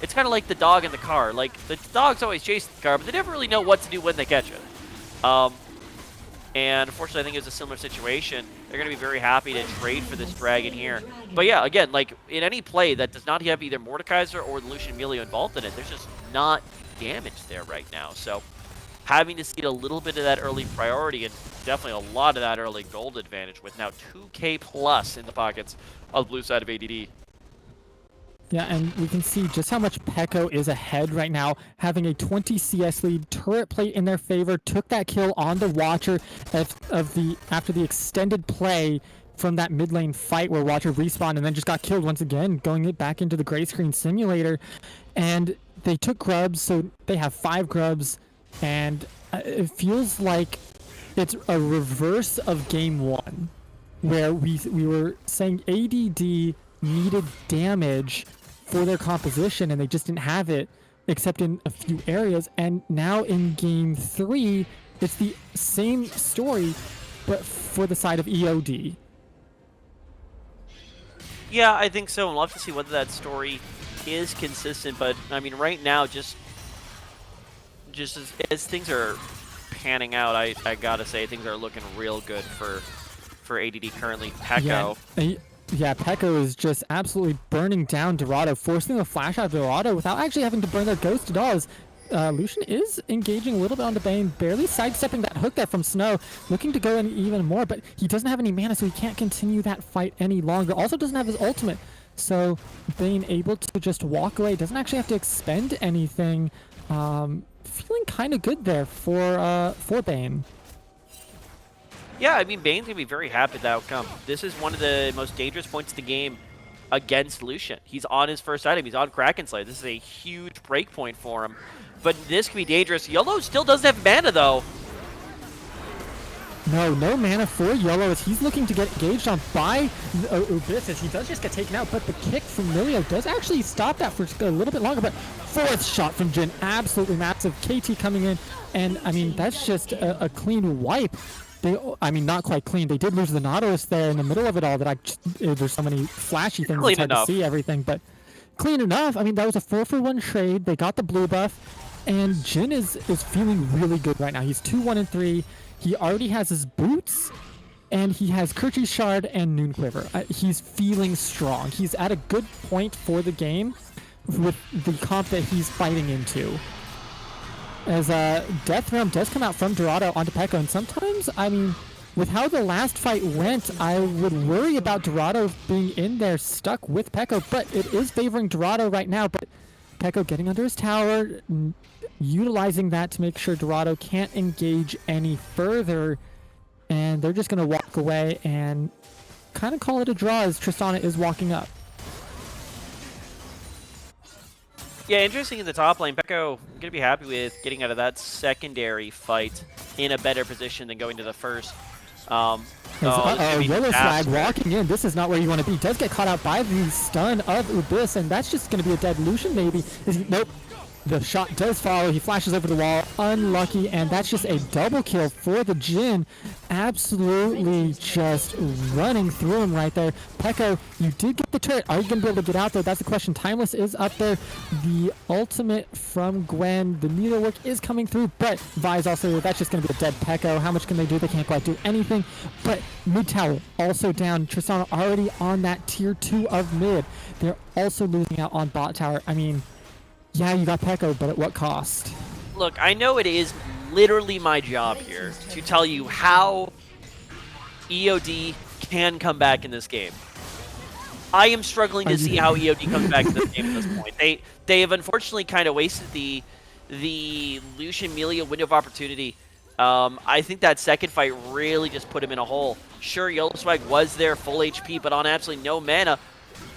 It's kind of like the dog in the car. Like, the dog's always chasing the car, but they never really know what to do when they catch it. And unfortunately, I think it was a similar situation. They're going to be very happy to trade for this dragon here. But yeah, again, like, in any play that does not have either Mordekaiser or Lucian Emilio involved in it, there's just not damage there right now. So having to see a little bit of that early priority and definitely a lot of that early gold advantage with now 2K plus in the pockets of the blue side of ADD. Yeah, and we can see just how much Pekko is ahead right now, having a 20 CS lead. Turret plate in their favor, took that kill on the Watcher after the extended play from that mid lane fight where Watcher respawned and then just got killed once again, going back into the gray screen simulator. And they took grubs, so they have 5 grubs, and it feels like it's a reverse of game 1, where we were saying ADD needed damage for their composition and they just didn't have it except in a few areas, and now in game 3 it's the same story but for the side of EOD. Yeah, I think so, and we'll have to see whether that story is consistent, but I mean right now just as things are panning out, I gotta say things are looking real good for ADD currently. Pekko. Yeah, Pekko is just absolutely burning down Dorado, forcing the flash out of Dorado without actually having to burn their ghost at all. As Lucian is engaging a little bit on the Bane, barely sidestepping that hook there from Snow, looking to go in even more, but he doesn't have any mana, so he can't continue that fight any longer. Also doesn't have his ultimate, so Bane able to just walk away, doesn't actually have to expend anything. Feeling kind of good there for Bane. Yeah, I mean, Bane's going to be very happy with the outcome. This is one of the most dangerous points of the game against Lucian. He's on his first item. He's on Kraken Slayer. This is a huge break point for him. But this can be dangerous. Yellow still doesn't have mana, though. No mana for Yellow as he's looking to get engaged on by Ubyss, as he does just get taken out, but the kick from Milio does actually stop that for a little bit longer, but 4th shot from Jin, absolutely massive. KT coming in, and I mean, that's just a clean wipe. I mean, not quite clean. They did lose the Nautilus there in the middle of it all that there's so many flashy things, it's hard to see everything, but clean enough. I mean, that was a 4-for-1 trade. They got the blue buff, and Jin is feeling really good right now. He's 2-1-3. He already has his boots, and he has Kerchi's Shard and Noon Quiver. He's feeling strong. He's at a good point for the game with the comp that he's fighting into. As Death Realm does come out from Dorado onto Pekko, and sometimes, I mean, with how the last fight went, I would worry about Dorado being in there stuck with Pekko, but it is favoring Dorado right now. But Pekko getting under his tower, utilizing that to make sure Dorado can't engage any further, and they're just going to walk away and kind of call it a draw as Tristana is walking up. Yeah, interesting in the top lane. Pekko, I'm going to be happy with getting out of that secondary fight in a better position than going to the first. Yellow flag walking in. This is not where you want to be. Does get caught out by the stun of Ubyss, and that's just going to be a dead Lucian maybe. Nope. The shot does follow. He flashes over the wall. Unlucky, and that's just a double kill for the Jhin. Absolutely just running through him right there. Peko, you did get the turret. Are you going to be able to get out there? That's the question. Timeless is up there. The ultimate from Gwen. The needlework is coming through, but Vi's also here. That's just going to be a dead Peko. How much can they do? They can't quite do anything. But mid tower also down. Tristana already on that tier 2 of mid. They're also losing out on bot tower. I mean, yeah, you got Peko, but at what cost? Look, I know it is literally my job here to tell you how EOD can come back in this game. I am struggling to see how EOD comes back in this game at this point. They have unfortunately kind of wasted the Lucian Melia window of opportunity. I think that second fight really just put him in a hole. Sure, Yellow Swag was there full HP, but on absolutely no mana.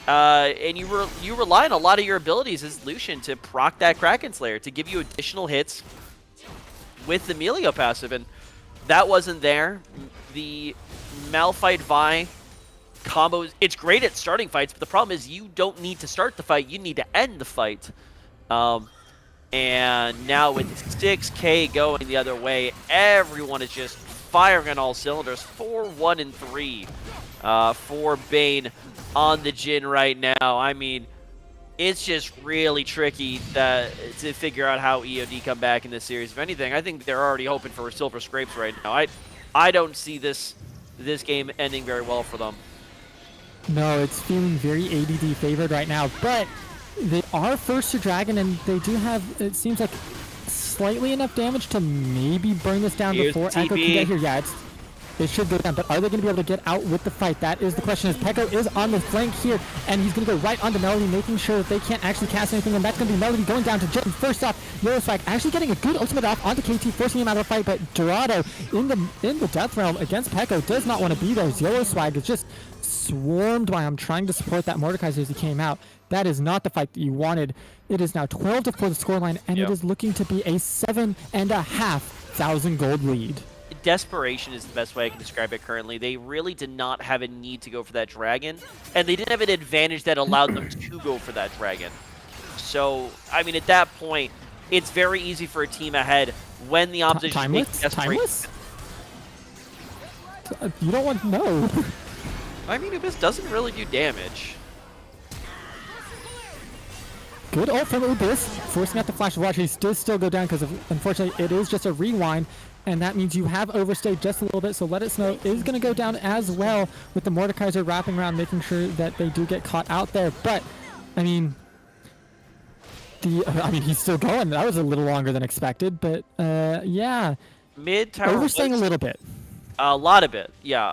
And you rely on a lot of your abilities as Lucian to proc that Kraken Slayer, to give you additional hits with the Melio passive, and that wasn't there. The Malphite Vi combos, it's great at starting fights, but the problem is you don't need to start the fight, you need to end the fight. And now with 6K going the other way, everyone is just firing on all cylinders. 4-1 and 3 for Bane on the Jhin right now. I mean, it's just really tricky to figure out how EOD come back in this series. If anything, I think they're already hoping for silver scrapes right now. I don't see this game ending very well for them. No, it's feeling very ADD favored right now, but they are first to Dragon, and they do have, it seems like, slightly enough damage to maybe burn this down before Echo can get here. Yeah, it should go down, but are they going to be able to get out with the fight? That is the question, as Peko is on the flank here, and he's going to go right onto Melody, making sure that they can't actually cast anything, and that's going to be Melody going down to Jhin. First off, Yellow Swag actually getting a good ultimate off onto KT, forcing him out of the fight, but Dorado in the Death Realm against Peko does not want to be there. Yellow Swag is just swarmed by him, trying to support that Mordekaiser as he came out. That is not the fight that you wanted. It is now 12-4 the scoreline, and it is looking to be a 7,500 gold lead. Desperation is the best way I can describe it currently. They really did not have a need to go for that dragon, and they didn't have an advantage that allowed them to go for that dragon. So, I mean, at that point, it's very easy for a team ahead when the opposition makes Timeless? You don't want to know. I mean, Abyss doesn't really do damage. Good ult from Abyss, forcing out the flash of watch. He does still go down because, unfortunately, it is just a rewind, and that means you have overstayed just a little bit, so Let It Snow is going to go down as well, with the Mordekaiser wrapping around, making sure that they do get caught out there. But, I mean, he's still going. That was a little longer than expected, but, yeah. Mid tower overstaying a little bit. A lot of it, yeah.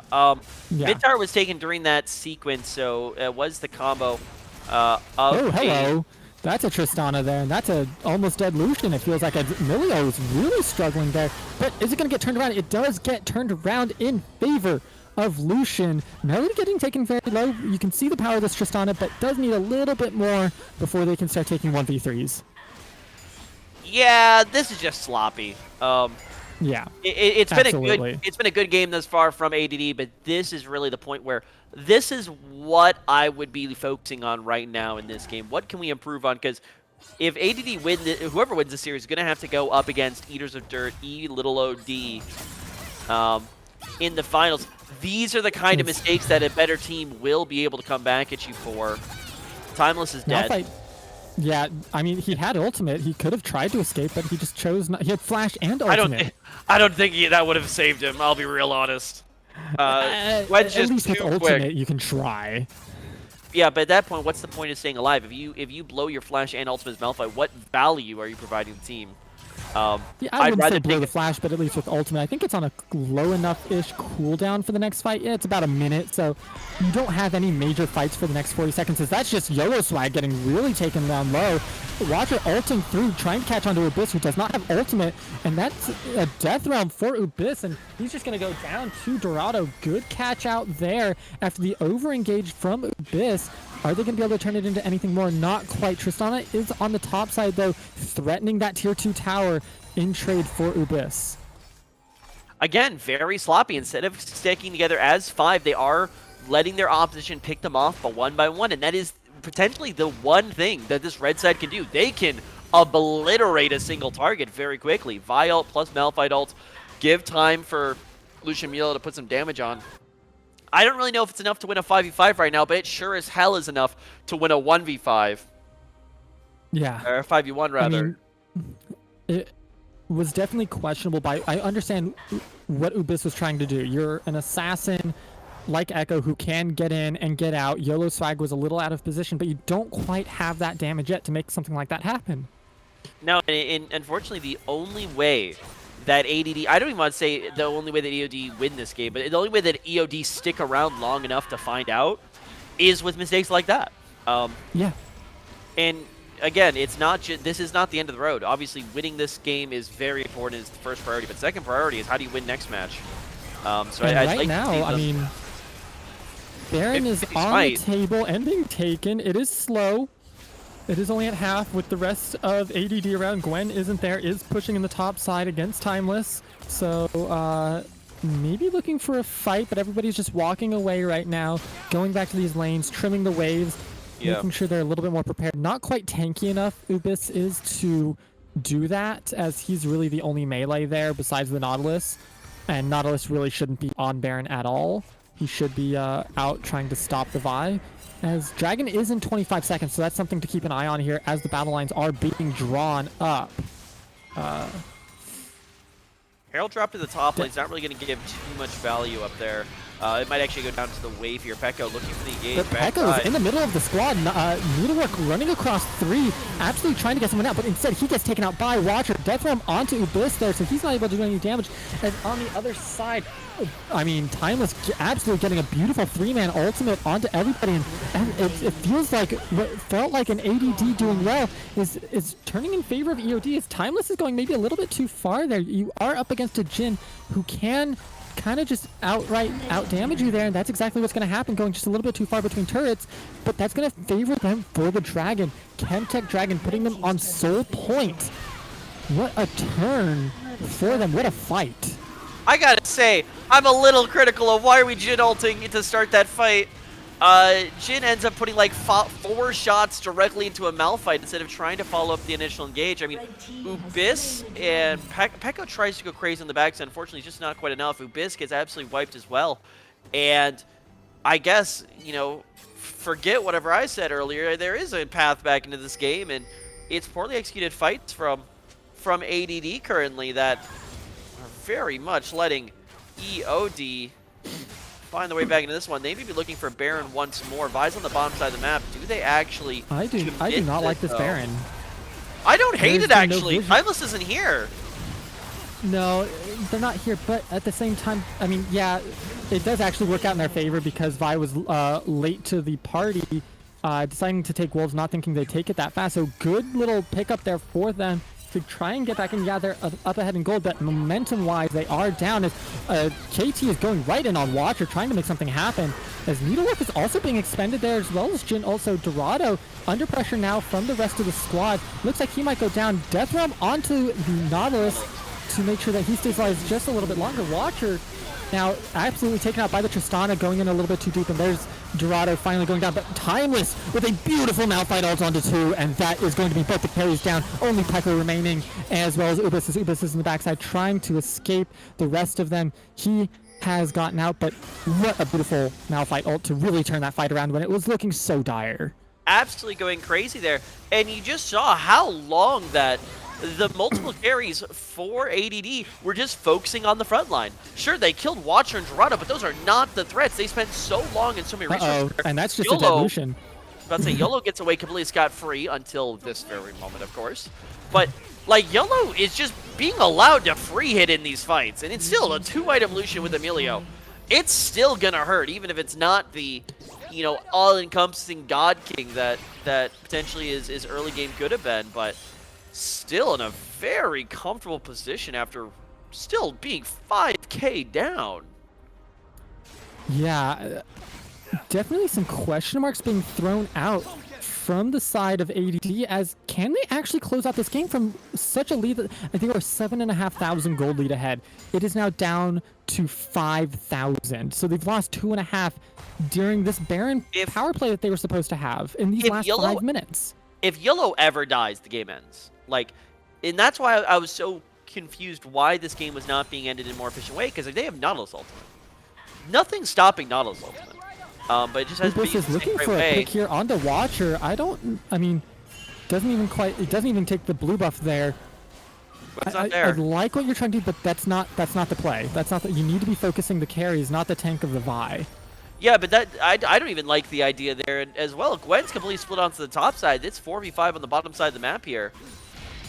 Mid tower was taken during that sequence, so it was the combo of... Oh, hello. That's a Tristana there, and that's a almost dead Lucian. It feels like Emilio is really struggling there. But is it going to get turned around? It does get turned around in favor of Lucian. Melody getting taken very low. You can see the power of this Tristana, but does need a little bit more before they can start taking 1v3s. Yeah, this is just sloppy. Yeah, it's been a good game thus far from ADD, but this is really the point where this is what I would be focusing on right now in this game. What can we improve on? Because if ADD whoever wins the series is going to have to go up against Eaters of Dirt, EOD, in the finals. These are the kind of mistakes that a better team will be able to come back at you for. Timeless is dead. Yeah, I mean, he had ultimate. He could have tried to escape, but he just chose not. He had flash and ultimate. I don't think that would have saved him. I'll be real honest. At just least with ultimate, quick. You can try. Yeah, but at that point, what's the point of staying alive? If you blow your flash and ultimate Malphite, what value are you providing the team? Yeah, I wouldn't say blow the flash, but at least with ultimate, I think it's on a low enough-ish cooldown for the next fight. Yeah, it's about a minute, so you don't have any major fights for the next 40 seconds. As that's just Yellow Swag getting really taken down low. Roger ulting through, trying to catch onto Abyss, who does not have ultimate, and that's a death round for Abyss, and he's just going to go down to Dorado. Good catch out there after the over-engage from Abyss. Are they going to be able to turn it into anything more? Not quite. Tristana is on the top side, though, threatening that tier 2 tower in trade for Abyss. Again, very sloppy. Instead of sticking together as 5, they are letting their opposition pick them off one by one, and that is potentially the one thing that this red side can do. They can obliterate a single target very quickly. Vi ult plus Malphite ult, give time for Lucian Milo to put some damage on. I don't really know if it's enough to win a 5v5 right now, but it sure as hell is enough to win a 1v5. Yeah. Or a 5v1 rather. I mean, it was definitely questionable. I understand what Ubis was trying to do. You're an assassin like Echo who can get in and get out. YOLO Swag was a little out of position, but you don't quite have that damage yet to make something like that happen. No, and unfortunately, the only way that ADD, I don't even want to say the only way that EOD win this game, but the only way that EOD stick around long enough to find out is with mistakes like that. Yeah. And again, it's not this is not the end of the road. Obviously, winning this game is very important. It's the first priority, but second priority is how do you win next match. So right like now, I mean, Baron is on the table and being taken. It is slow. It is only at half with the rest of ADD around. Gwen isn't there, is pushing in the top side against Timeless. So maybe looking for a fight, but everybody's just walking away right now, going back to these lanes, trimming the waves, making sure they're a little bit more prepared. Not quite tanky enough, Ubis is to do that, as he's really the only melee there besides the Nautilus. And Nautilus really shouldn't be on Baron at all. He should be out trying to stop the Vi. As Dragon is in 25 seconds, so that's something to keep an eye on here as the battle lines are being drawn up. Herald drop to the top lane. He's not really going to give too much value up there. It might actually go down to the wave here. Pekko looking for the engage. Pekko is in the middle of the squad. Needlework running across 3, absolutely trying to get someone out, but instead he gets taken out by Watcher. Death Realm onto Ubis there, so he's not able to do any damage. And on the other side, I mean, Timeless absolutely getting a beautiful 3-man ultimate onto everybody, and it feels like what felt like an ADD doing well is turning in favor of EOD, as Timeless is going maybe a little bit too far there. You are up against a Jhin who can kind of just outright out-damage you there, and that's exactly what's going to happen, going just a little bit too far between turrets, but that's going to favor them for the Dragon. Chemtech Dragon putting them on soul point. What a turn for them. What a fight. I gotta say, I'm a little critical of why are we Jhin ulting to start that fight. Jhin ends up putting like 4 shots directly into a Malphite instead of trying to follow up the initial engage. I mean, Ubis and Pekko tries to go crazy on the backside. Unfortunately, it's just not quite enough. Ubis gets absolutely wiped as well. And I guess, you know, forget whatever I said earlier. There is a path back into this game, and it's poorly executed fights from ADD currently that are very much letting EOD find their way back into this one. They may be looking for Baron once more. Vi's on the bottom side of the map. Do they actually I do not like this Baron. I don't hate it, actually. Timeless isn't here. No, they're not here, but at the same time, I mean, yeah, it does actually work out in their favor because Vi was late to the party, deciding to take Wolves, not thinking they'd take it that fast. So good little pickup there for them to try and get back in. Yeah, they're up ahead in gold, but momentum-wise, they are down as KT is going right in on Watcher, trying to make something happen. As Needlework is also being expended there, as well as Jhin. Also, Dorado under pressure now from the rest of the squad. Looks like he might go down. Death Realm onto the Nautilus to make sure that he stays alive just a little bit longer. Watcher now absolutely taken out by the Tristana, going in a little bit too deep, and there's Dorado finally going down, but Timeless with a beautiful Malphite ult onto 2, and that is going to be both the carries down. Only Pekko remaining, as well as Ubis. Ubis is in the backside trying to escape the rest of them. He has gotten out, but what a beautiful Malphite ult to really turn that fight around when it was looking so dire. Absolutely going crazy there, and you just saw how long that the multiple carries for ADD were just focusing on the front line. Sure, they killed Watcher and Dorado, but those are not the threats. They spent so long and so many resources. And that's just a dilution. I was about to say, YOLO gets away completely scot-free until this very moment, of course. But, like, YOLO is just being allowed to free hit in these fights, and it's still a 2-item Lucian with Emilio. It's still gonna hurt, even if it's not the, you know, all-encompassing God King that potentially is early game could have been, but still in a very comfortable position after still being 5k down. Yeah, definitely some question marks being thrown out from the side of ADD, as can they actually close out this game from such a lead that I think we're 7,500 gold lead ahead. It is now down to 5,000. So they've lost 2.5 during this Baron power play that they were supposed to have in these last 5 minutes. If YOLO ever dies, the game ends. Like, and that's why I was so confused why this game was not being ended in a more efficient way, because like, they have Nautilus Ultimate. Nothing's stopping Nautilus Ultimate. But it just has to be Ubis is looking for a pick here on the Watcher. I mean, it doesn't even take the blue buff there. It's not there. I like what you're trying to do, but that's not the play. You need to be focusing the carries, not the tank of the Vi. Yeah, but I don't even like the idea there as well. Gwen's completely split onto the top side. It's 4v5 on the bottom side of the map here.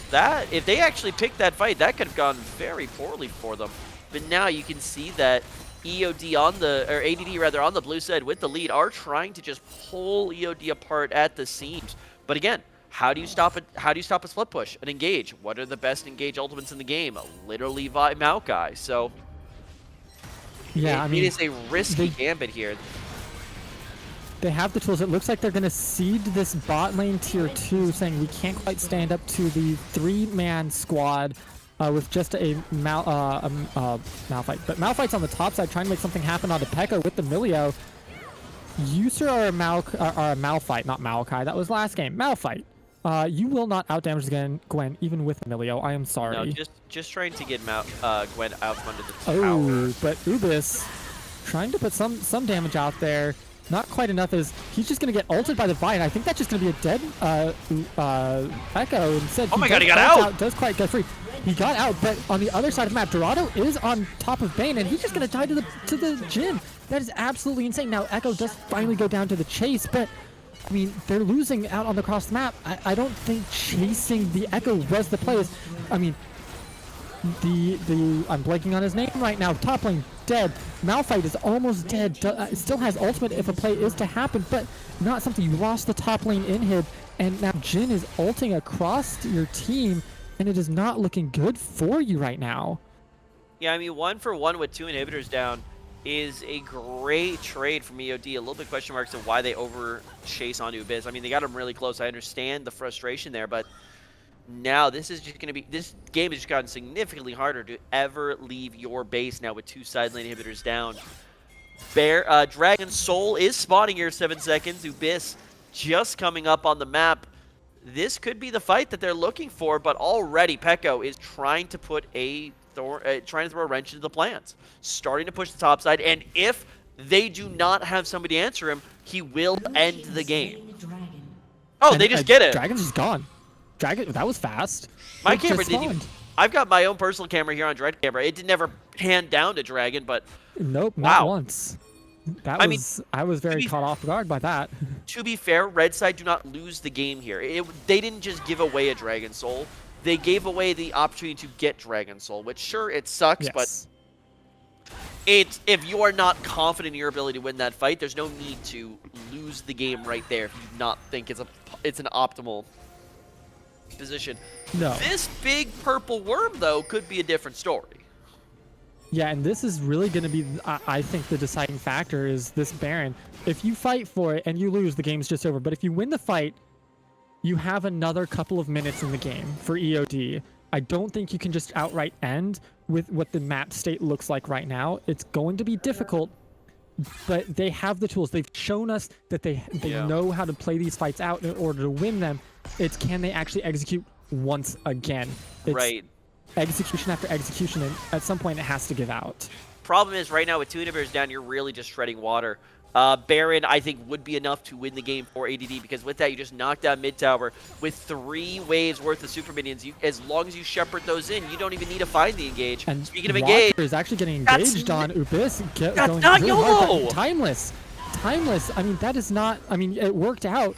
That, if they actually picked that fight, that could have gone very poorly for them. But now you can see that EOD ADD rather on the blue side with the lead are trying to just pull EOD apart at the seams. But again, how do you stop it? How do you stop a split push? An engage? What are the best engage ultimates in the game? Literally Maokai. So yeah, I mean, it is a risky gambit here. They have the tools. It looks like they're going to seed this bot lane tier 2, saying we can't quite stand up to the 3-man squad with just a Malphite. But Malphite's on the top side trying to make something happen onto Pekka with the Milio. User are a Malphite, not Maokai. That was last game. Malphite. You will not outdamage Gwen, even with Milio. I am sorry. No, just trying to get Gwen out from under the tower. Oh, but Ubis trying to put some damage out there. Not quite enough, as he's just going to get ulted by the Vi, and I think that's just going to be a dead Echo. Instead, oh my god, he got out! Does quite get free. He got out, but on the other side of the map, Dorado is on top of Bane, and he's just going to die to the Jhin. That is absolutely insane. Now, Echo does finally go down to the chase, but I mean, they're losing out on the cross map. I don't think chasing the Echo was the play. I mean, I'm blanking on his name right now. Top lane dead. Malphite is almost dead. Still has ultimate if a play is to happen, but not something. You lost the top lane inhib, and now Jhin is ulting across your team, and it is not looking good for you right now. Yeah, I mean, 1-for-1 with 2 inhibitors down is a great trade from EOD. A little bit question marks of why they over chase onto Abyss. I mean, they got him really close. I understand the frustration there, but now this is just going to be, this game has just gotten significantly harder to ever leave your base now with 2 side lane inhibitors down. Dragon Soul is spawning here 7 seconds. Abyss just coming up on the map. This could be the fight that they're looking for, but already Pekko is trying to put trying to throw a wrench into the plans, starting to push the top side, and if they do not have somebody answer him, he will end the game. Oh, and they just get it. Dragon's just gone. Dragon, that was fast. My camera didn't even, I've got my own personal camera here on Dread Camera. It did never pan down to Dragon, but nope, not once. I was very caught off guard by that. To be fair, Red side do not lose the game here. They didn't just give away a Dragon Soul. They gave away the opportunity to get Dragon Soul, which sure, it sucks, yes, but if you are not confident in your ability to win that fight, there's no need to lose the game right there if you do not think it's an optimal position. No. This big purple worm, though, could be a different story. Yeah, and this is really going to be, I think, the deciding factor is this Baron. If you fight for it and you lose, the game's just over. But if you win the fight, you have another couple of minutes in the game for EOD. I don't think you can just outright end with what the map state looks like right now. It's going to be difficult, but they have the tools. They've shown us that they know how to play these fights out in order to win them. It's can they actually execute once again? It's right. Execution after execution, and at some point it has to give out. Problem is, right now with 2 inhibitors down, you're really just treading water. Baron, I think, would be enough to win the game for ADD, because with that, you just knocked down mid tower with 3 waves worth of super minions. As long as you shepherd those in, you don't even need to find the engage. And speaking of engage, is actually getting engaged on Abyss. That's not really YOLO! Hard, timeless. I mean, that is not. I mean, it worked out.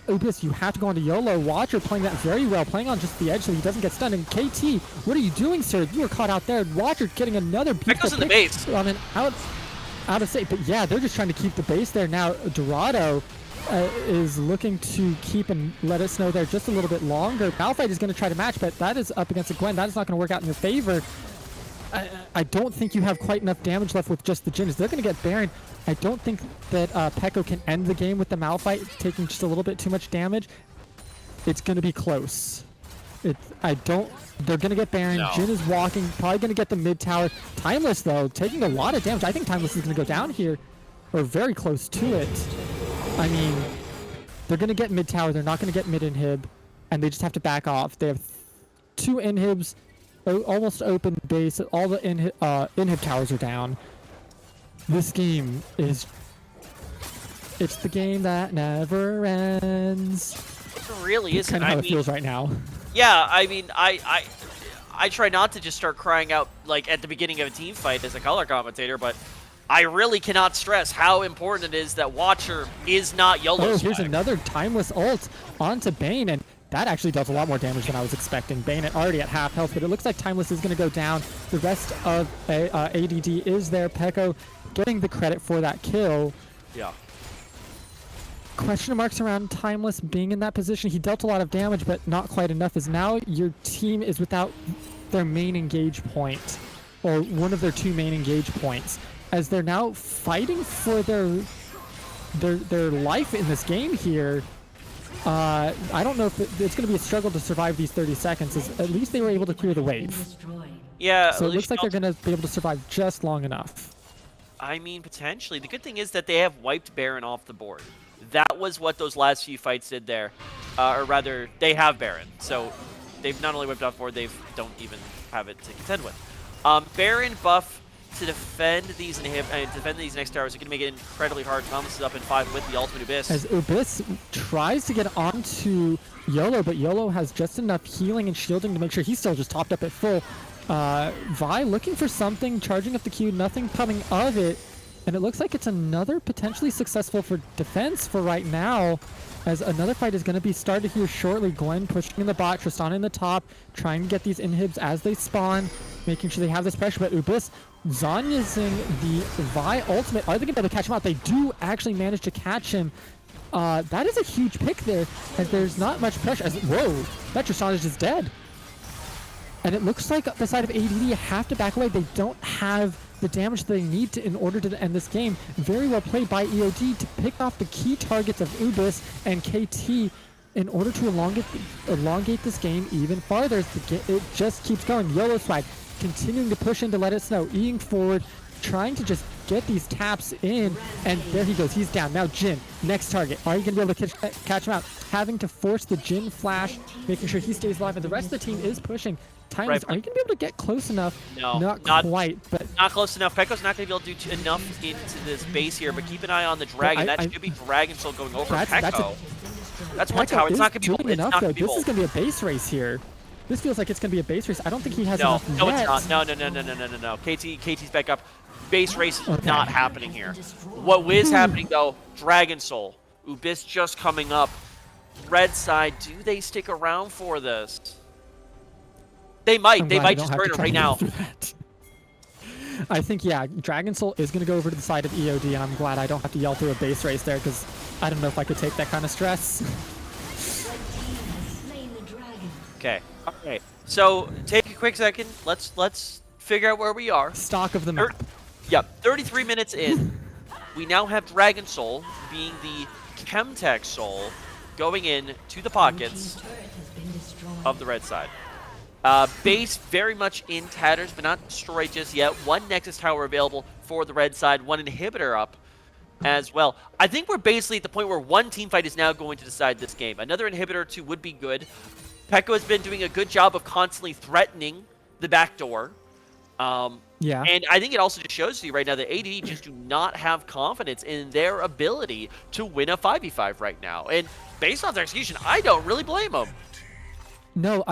Abyss, you have to go on to YOLO. Watcher playing that very well, playing on just the edge so he doesn't get stunned. And KT, what are you doing, sir? You were caught out there. Watcher getting another beautiful in the base. I mean, out of state. But yeah, they're just trying to keep the base there. Now, Dorado is looking to keep and let us know there just a little bit longer. Malphite is going to try to match, but that is up against a Gwen. That is not going to work out in your favor. I don't think you have quite enough damage left with just the Jhin. They're going to get Baron. I don't think that Pekko can end the game with the Malphite taking just a little bit too much damage. It's going to be close. They're going to get Baron. No. Jhin is walking, probably going to get the mid tower. Timeless, though, taking a lot of damage. I think Timeless is going to go down here, or very close to it. I mean, they're going to get mid tower. They're not going to get mid inhib. and they just have to back off. They have 2 inhibs, almost open base. All the inhib towers are down. This game is... It's the game that never ends. It really is. Kind of how it feels right now. Yeah, I mean, I try not to just start crying out like at the beginning of a team fight as a color commentator, but I really cannot stress how important it is that Watcher is not YOLO. Oh, here's another timeless ult onto Bane, and that actually does a lot more damage than I was expecting. Bane already at half health, but it looks like Timeless is going to go down. The rest of ADD is there. Peko getting the credit for that kill. Yeah. Question marks around Timeless being in that position. He dealt a lot of damage, but not quite enough, as now your team is without their main engage point, or one of their 2 main engage points, as they're now fighting for their life in this game here. I don't know if it's going to be a struggle to survive these 30 seconds, as at least they were able to clear the wave. Yeah. So it looks like they're going to be able to survive just long enough. I mean, potentially. The good thing is that they have wiped Baron off the board. That was what those last few fights did there. Or rather, they have Baron. So they've not only wiped off the board, they don't even have it to contend with. Baron buff to defend these next towers are going to make it incredibly hard. Thomas is up in 5 with the ultimate Abyss. As Abyss tries to get onto YOLO, but YOLO has just enough healing and shielding to make sure he's still just topped up at full. Vi looking for something, charging up the Q, nothing coming of it. And it looks like it's another potentially successful for defense for right now, as another fight is going to be started here shortly. Gwen pushing in the bot, Tristana in the top, trying to get these inhibs as they spawn, making sure they have this pressure. But Abyss Zanya's-ing the Vi ultimate. Are they going to be able to catch him out? They do actually manage to catch him. That is a huge pick there, as there's not much pressure. Whoa, that Tristana's just dead. And it looks like the side of ADD have to back away. They don't have the damage they need to in order to end this game. Very well played by EOD to pick off the key targets of Ubis and KT in order to elongate this game even farther. It just keeps going. YOLO Swag continuing to push in to let it snow, eating forward, trying to just get these taps in, and there he goes. He's down. Now Jhin, next target. Are you going to be able to catch him out? Having to force the Jhin flash, making sure he stays alive, and the rest of the team is pushing. Timeless, are you going to be able to get close enough? No, not quite, but not close enough. Peko's not going to be able to do enough into this base here, but keep an eye on the Dragon. That should be Dragon Soul going over Peko. That's one tower. It's not going to be enough, though. This is going to be a base race here. This feels like it's going to be a base race. I don't think he has enough No, yet. it's not. No. KT's back up. Base race is not happening here. What is happening, though, Dragon Soul. Ubis just coming up. Red side, do they stick around for this? They might. They might just burn it right now. I think, yeah, Dragon Soul is going to go over to the side of EOD, and I'm glad I don't have to yell through a base race there, because I don't know if I could take that kind of stress. Okay. All right. So take a quick second. Let's figure out where we are. Stock of the map. Yep. 33 minutes in. We now have Dragon Soul being the Chemtech Soul going in to the pockets of the red side. Base very much in tatters, but not destroyed just yet. 1 Nexus Tower available for the red side, 1 inhibitor up as well. I think we're basically at the point where 1 team fight is now going to decide this game. Another inhibitor or 2 would be good. Peko has been doing a good job of constantly threatening the back door. Yeah. And I think it also just shows you right now that ADD just do not have confidence in their ability to win a 5v5 right now. And based on their execution, I don't really blame them. No,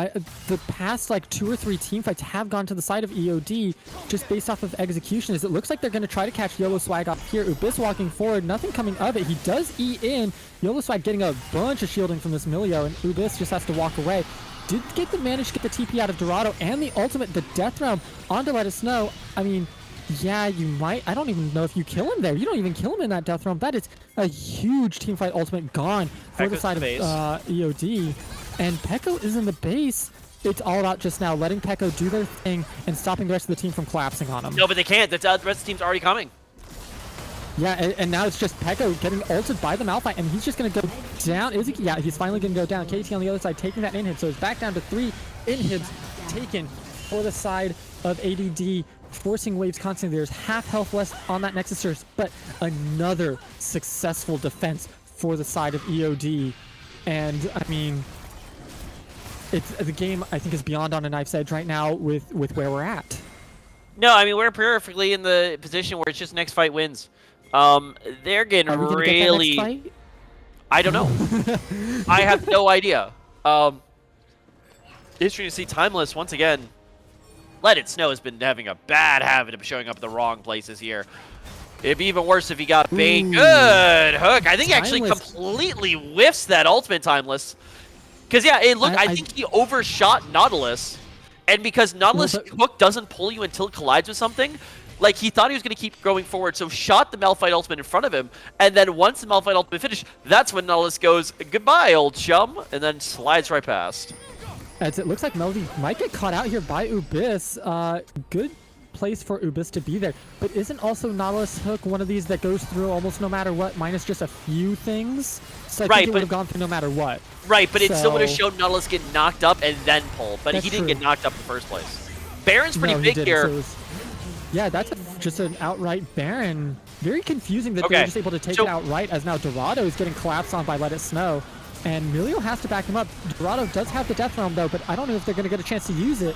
the past like 2 or 3 team fights have gone to the side of EOD just based off of execution. As it looks like they're going to try to catch YOLO Swag off here. Ubis walking forward, nothing coming of it. He does E in. YOLO Swag getting a bunch of shielding from this Milio, and Ubis just has to walk away. Did manage to get the TP out of Dorado and the ultimate, the Death Realm, on to Let Us Know. I mean, yeah, you might. I don't even know if you kill him there. You don't even kill him in that Death Realm. That is a huge teamfight ultimate gone for the side of EOD. And Peko is in the base. It's all about just now letting Peko do their thing and stopping the rest of the team from collapsing on him. No, but they can't. The rest of the team's already coming. Yeah, and now it's just Peko getting ulted by the Malphite, and he's just going to go down. Is he? Yeah, he's finally going to go down. KT on the other side taking that inhib, so it's back down to 3 inhibs taken for the side of ADD, forcing waves constantly. There's half health less on that Nexus Surge, but another successful defense for the side of EOD. And, I mean, the game, I think, is beyond on a knife's edge right now with where we're at. No, I mean, we're perfectly in the position where it's just next fight wins. They're getting Are we gonna really... get that next fight? I don't know. I have no idea. Interesting to see Timeless once again. Let It Snow has been having a bad habit of showing up in the wrong places here. It'd be even worse if he got bait. Good hook. I think he actually completely whiffs that ultimate Timeless. Because, yeah, I think he overshot Nautilus. And because Nautilus hook doesn't pull you until it collides with something, like, he thought he was going to keep going forward, so shot the Malphite ultimate in front of him, and then once the Malphite ultimate finished, that's when Nautilus goes, goodbye, old chum, and then slides right past. As it looks like Melody might get caught out here by Ubis. Good place for Ubis to be there. But isn't also Nautilus hook one of these that goes through almost no matter what, minus just a few things? So I think it would have gone through no matter what. Right, but it still would have shown Nautilus get knocked up and then pull, but he didn't get knocked up in the first place. Baron's pretty big here. So yeah, that's just an outright Baron. Very confusing that they were just able to take it outright, as now Dorado is getting collapsed on by Let It Snow. And Milio has to back him up. Dorado does have the Death Realm, though, but I don't know if they're going to get a chance to use it,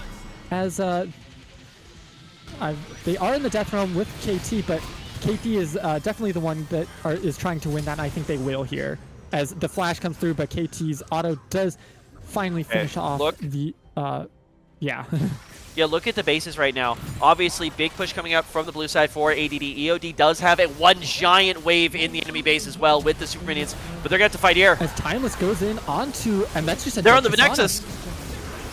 as they are in the Death Realm with KT, but KT is definitely the one that is trying to win that, and I think they will here, as the flash comes through, but KT's auto does finally finish off the... yeah. Yeah, look at the bases right now. Obviously, big push coming up from the blue side for ADD. EOD does have it. One giant wave in the enemy base as well with the Super Minions, but they're going to have to fight here. As Timeless goes in onto, and that's just a... They're on the Nexus.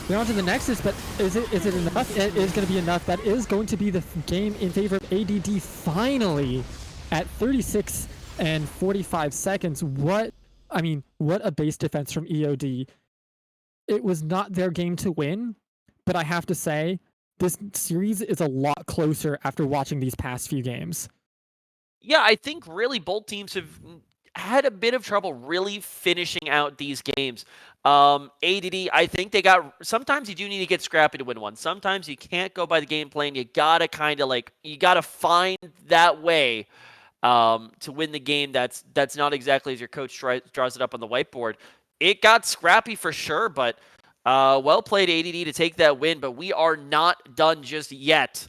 They're onto the Nexus, but is it enough? It is going to be enough. That is going to be the game in favor of ADD finally at 36 and 45 seconds. What a base defense from EOD. It was not their game to win, but I have to say, this series is a lot closer after watching these past few games. Yeah, I think really both teams have had a bit of trouble really finishing out these games. ADD, I think sometimes you do need to get scrappy to win one. Sometimes you can't go by the game plan. You gotta you gotta find that way to win the game that's not exactly as your coach draws it up on the whiteboard. It got scrappy for sure, but well played, ADD, to take that win, but we are not done just yet.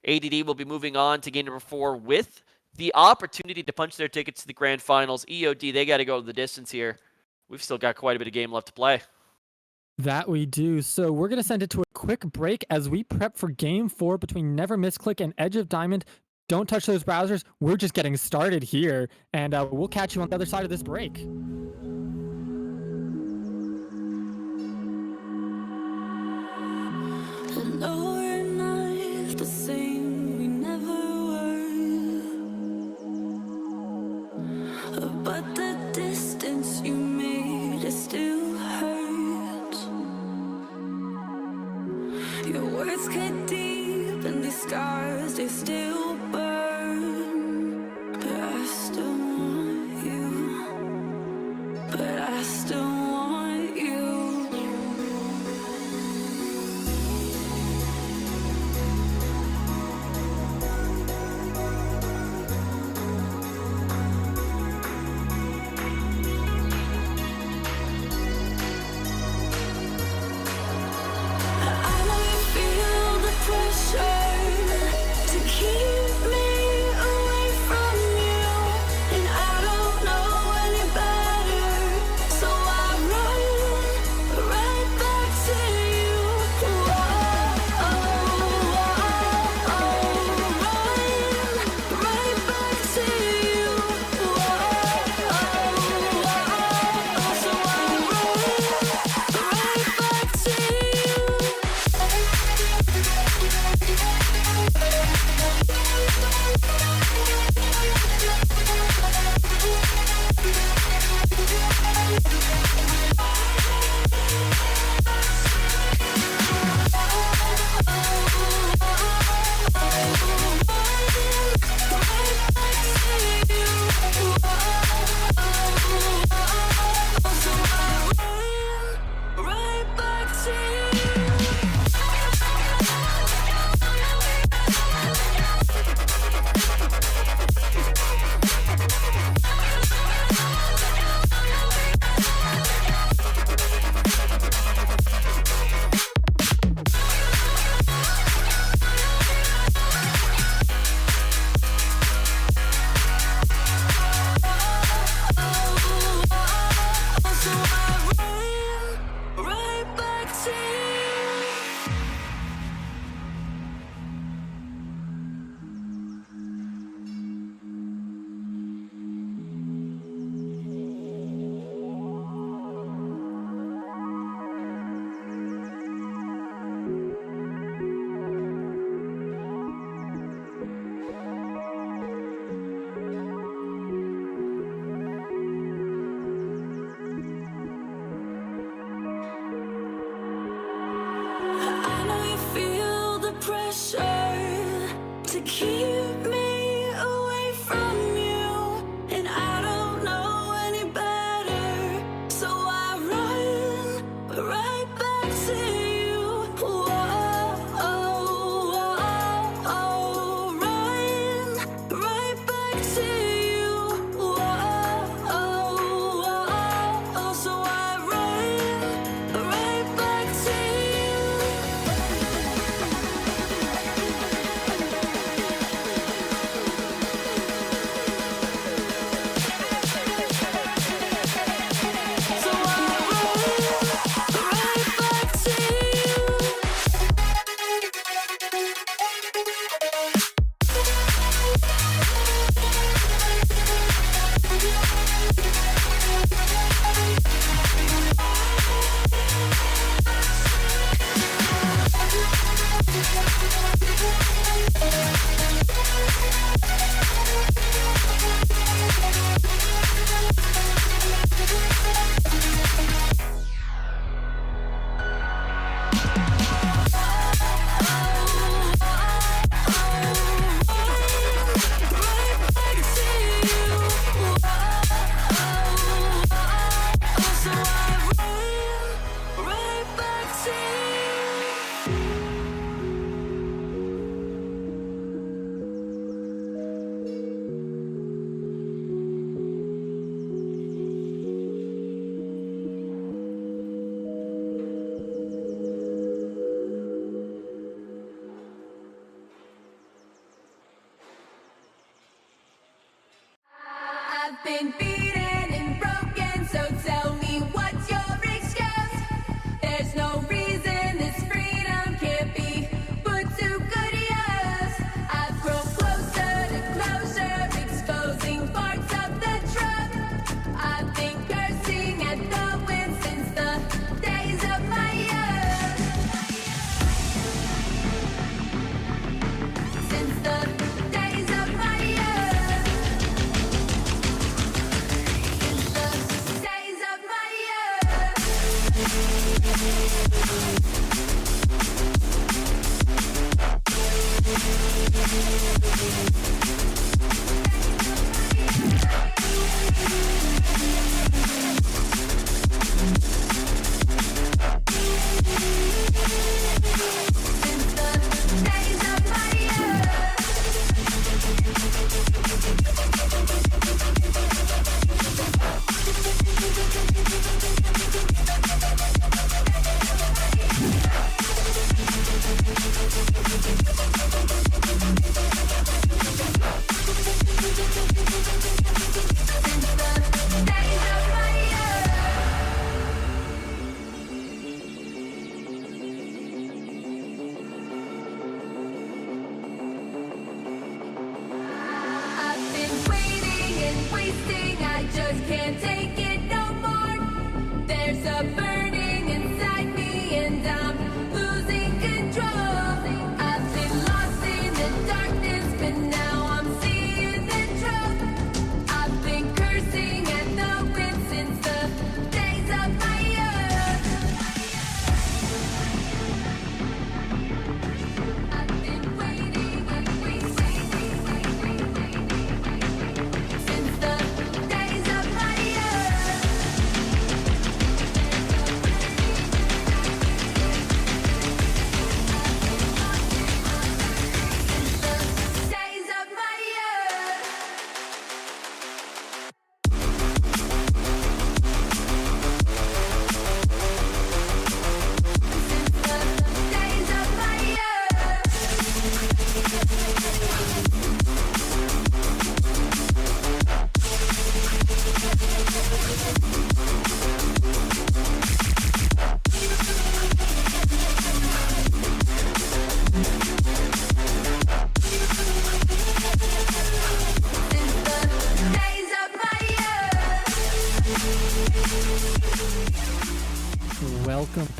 ADD will be moving on to game number 4 with the opportunity to punch their tickets to the grand finals. EOD, they got to go the distance here. We've still got quite a bit of game left to play. That we do. So we're going to send it to a quick break as we prep for game 4 between Never Misclick and Edge of Diamond. Don't touch those browsers. We're just getting started here, and we'll catch you on the other side of this break. No, we're not the same, we never were. But the distance you made, it still hurts. Your words cut deep, and these scars, they still burn. But I still want you. But I still want you. To keep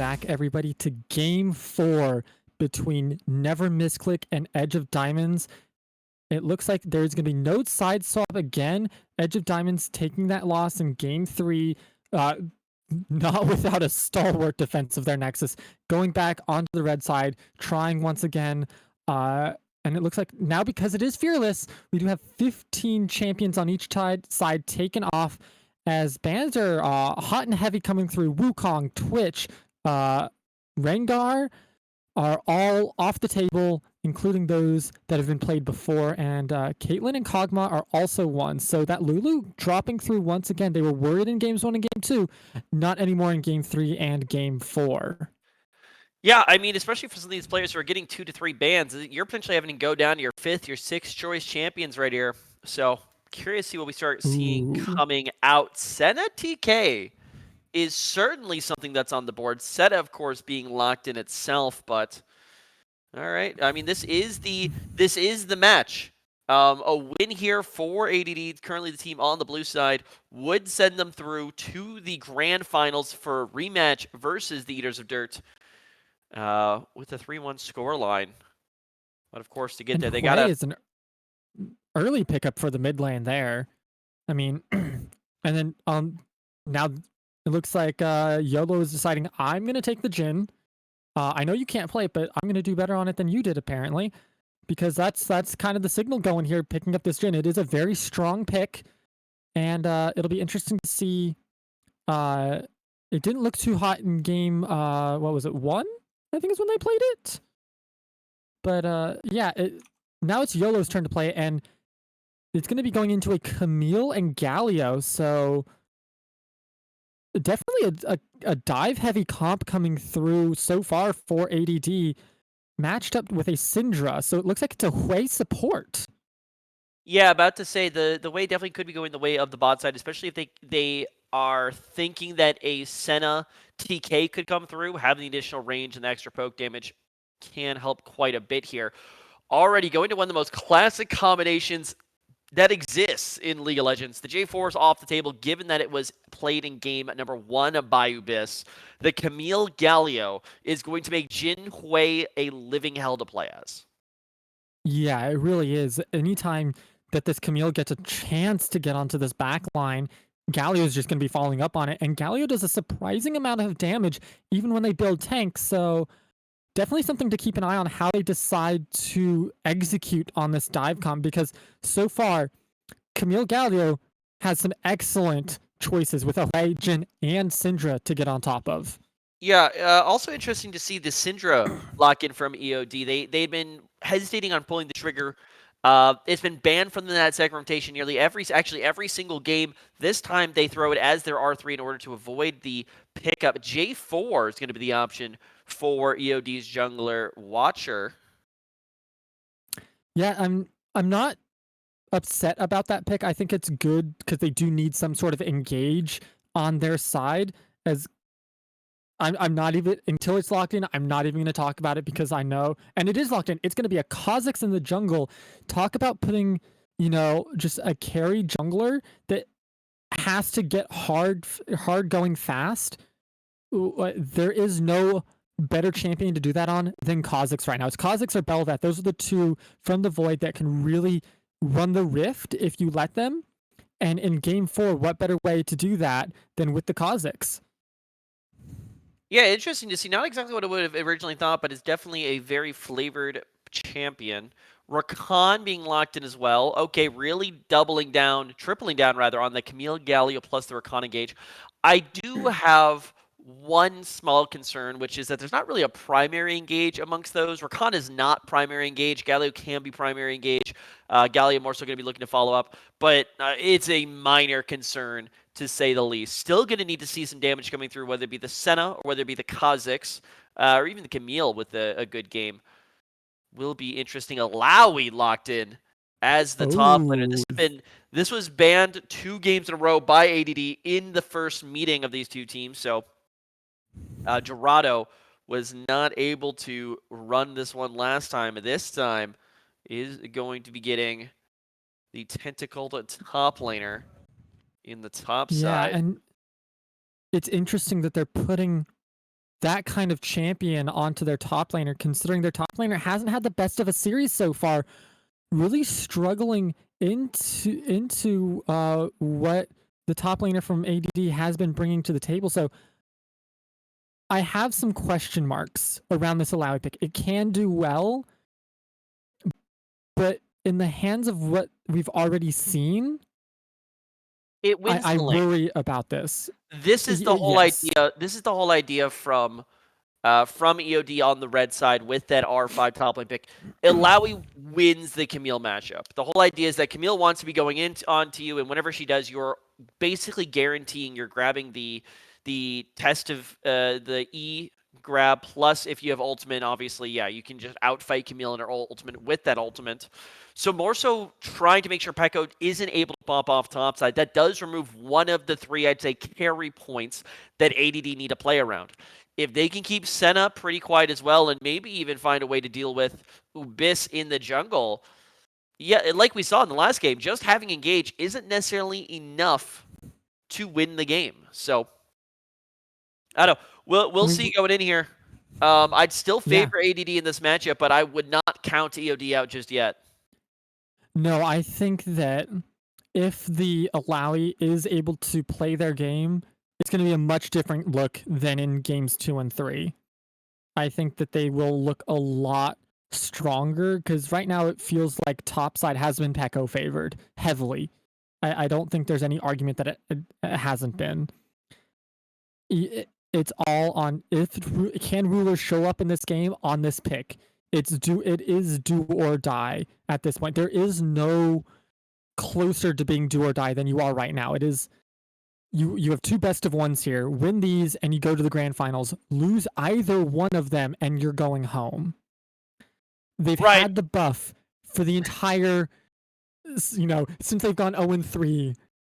back everybody to Game 4 between Never Misclick and Edge of Diamonds. It looks like there's going to be no side swap again. Edge of Diamonds taking that loss in Game 3, not without a stalwart defense of their Nexus, going back onto the red side, trying once again. And it looks like now, because it is Fearless, we do have 15 champions on each side taken off, as bans are hot and heavy coming through. Wukong, Twitch, Rengar are all off the table, including those that have been played before, and Caitlyn and Kog'Maw are also one. So that Lulu dropping through once again. They were worried in Games 1 and Game 2, not anymore in Game 3 and Game 4. Yeah, I mean, especially for some of these players who are getting 2 to 3 bans, you're potentially having to go down to your 5th, your 6th choice champions right here. So curious to see what we start seeing coming out. Senna TK is certainly something that's on the board. Seta, of course, being locked in itself, but all right. I mean, this is the match. A win here for ADD, currently the team on the blue side, would send them through to the grand finals for a rematch versus the Eaters of Dirt, with a 3-1 scoreline. But of course, to get there, they got is an early pickup for the mid lane there. I mean, and then now it looks like YOLO is deciding, I'm going to take the Jhin. I know you can't play it, but I'm going to do better on it than you did, apparently. Because that's kind of the signal going here, picking up this Jhin. It is a very strong pick, and it'll be interesting to see. It didn't look too hot in game, what was it, 1? I think is when they played it. But yeah, now it's YOLO's turn to play, and it's going to be going into a Camille and Galio, so definitely a dive-heavy comp coming through so far for ADD, matched up with a Syndra, so it looks like it's a Hui support. Yeah, about to say the way definitely could be going the way of the bot side, especially if they are thinking that a Senna TK could come through. Having the additional range and the extra poke damage can help quite a bit here. Already going to one of the most classic combinations that exists in League of Legends. The J4 is off the table, given that it was played in game number 1 by Ubis. The Camille Galio is going to make Jin Hui a living hell to play as. Yeah, it really is. Anytime that this Camille gets a chance to get onto this back line, Galio is just going to be following up on it. And Galio does a surprising amount of damage, even when they build tanks. So definitely something to keep an eye on how they decide to execute on this dive comp, because so far, Camille Galio has some excellent choices with Hui, Jhin, and Syndra to get on top of. Yeah, also interesting to see the Syndra lock in from EOD. They'd been hesitating on pulling the trigger. It's been banned from that second rotation nearly every single game. This time they throw it as their R3 in order to avoid the pickup. J4 is going to be the option for EOD's jungler Watcher. Yeah, I'm not upset about that pick. I think it's good because they do need some sort of engage on their side. As I'm not even, until it's locked in, I'm not even going to talk about it, because I know, and it is locked in, it's going to be a Kha'Zix in the jungle. Talk about putting, just a carry jungler that has to get hard going fast. There is no better champion to do that on than Kha'Zix right now. It's Kha'Zix or Bel'Veth. Those are the two from the Void that can really run the Rift if you let them. And in Game 4, what better way to do that than with the Kha'Zix? Yeah, interesting to see. Not exactly what I would have originally thought, but it's definitely a very flavored champion. Rakan being locked in as well. Okay, really tripling down rather, on the Camille Galio plus the Rakan engage. I do have one small concern, which is that there's not really a primary engage amongst those. Rakan is not primary engage. Galio can be primary engage. Galio more so going to be looking to follow up, but it's a minor concern, to say the least. Still going to need to see some damage coming through, whether it be the Senna or whether it be the Kha'Zix, or even the Camille with a good game. Will be interesting. Alawi locked in as the top laner. This was banned 2 games in a row by ADD in the first meeting of these two teams. So Dorado was not able to run this one last time. This time is going to be getting the tentacled top laner in the top side. Yeah, and it's interesting that they're putting that kind of champion onto their top laner, considering their top laner hasn't had the best of a series so far, really struggling into what the top laner from ADD has been bringing to the table. So I have some question marks around this Alawi pick. It can do well, but in the hands of what we've already seen, It wins I the lane. worry about this. This is the whole Yes. idea. This is the whole idea from EOD on the red side with that R5 top lane pick. Alawi wins the Camille matchup. The whole idea is that Camille wants to be going onto you, and whenever she does, you're basically guaranteeing you're grabbing the test of the E grab, plus if you have ultimate, obviously, yeah, you can just outfight Camille in her ultimate with that ultimate. So more so trying to make sure Pekko isn't able to pop off topside. That does remove one of the three, I'd say, carry points that ADD need to play around. If they can keep Senna pretty quiet as well, and maybe even find a way to deal with Ubis in the jungle, yeah, like we saw in the last game, just having Engage isn't necessarily enough to win the game. So, I don't know. We'll see going in here. I'd still favor ADD in this matchup, but I would not count EOD out just yet. No, I think that if the Alawi is able to play their game, it's going to be a much different look than in games 2 and 3. I think that they will look a lot stronger because right now it feels like topside has been Pekko favored heavily. I don't think there's any argument that it hasn't been. It's all on can rulers show up in this game on this pick. It is do or die at this point. There is no closer to being do or die than you are right now. It is you have two best of ones here. Win these and you go to the grand finals. Lose either one of them and you're going home. They've had the buff for the entire, since they've gone 0-3,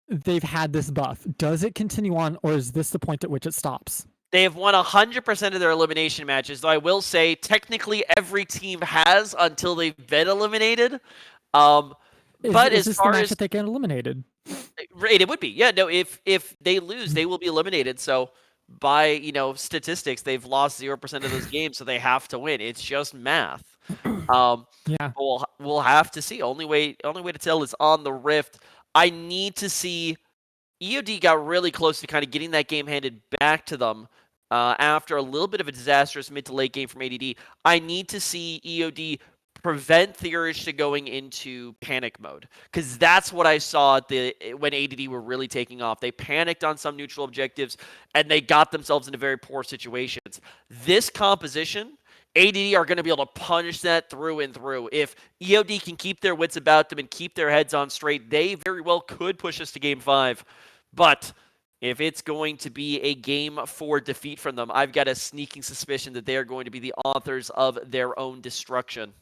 they've had this buff. Does it continue on, or is this the point at which it stops? They have won 100% of their elimination matches, though I will say technically every team has until they've been eliminated. But is this the match that they get eliminated? It would be. Yeah, no, if they lose, they will be eliminated. So by, statistics, they've lost 0% of those games, so they have to win. It's just math. Yeah. We'll have to see. Only way to tell is on the Rift. I need to see. EOD got really close to kind of getting that game handed back to them after a little bit of a disastrous mid to late game from ADD. I need to see EOD prevent the urge to going into panic mode, because that's what I saw when ADD were really taking off. They panicked on some neutral objectives and they got themselves into very poor situations. This composition, ADD are going to be able to punish that through and through. If EOD can keep their wits about them and keep their heads on straight, they very well could push us to game 5. But if it's going to be a game 4 defeat from them, I've got a sneaking suspicion that they are going to be the authors of their own destruction.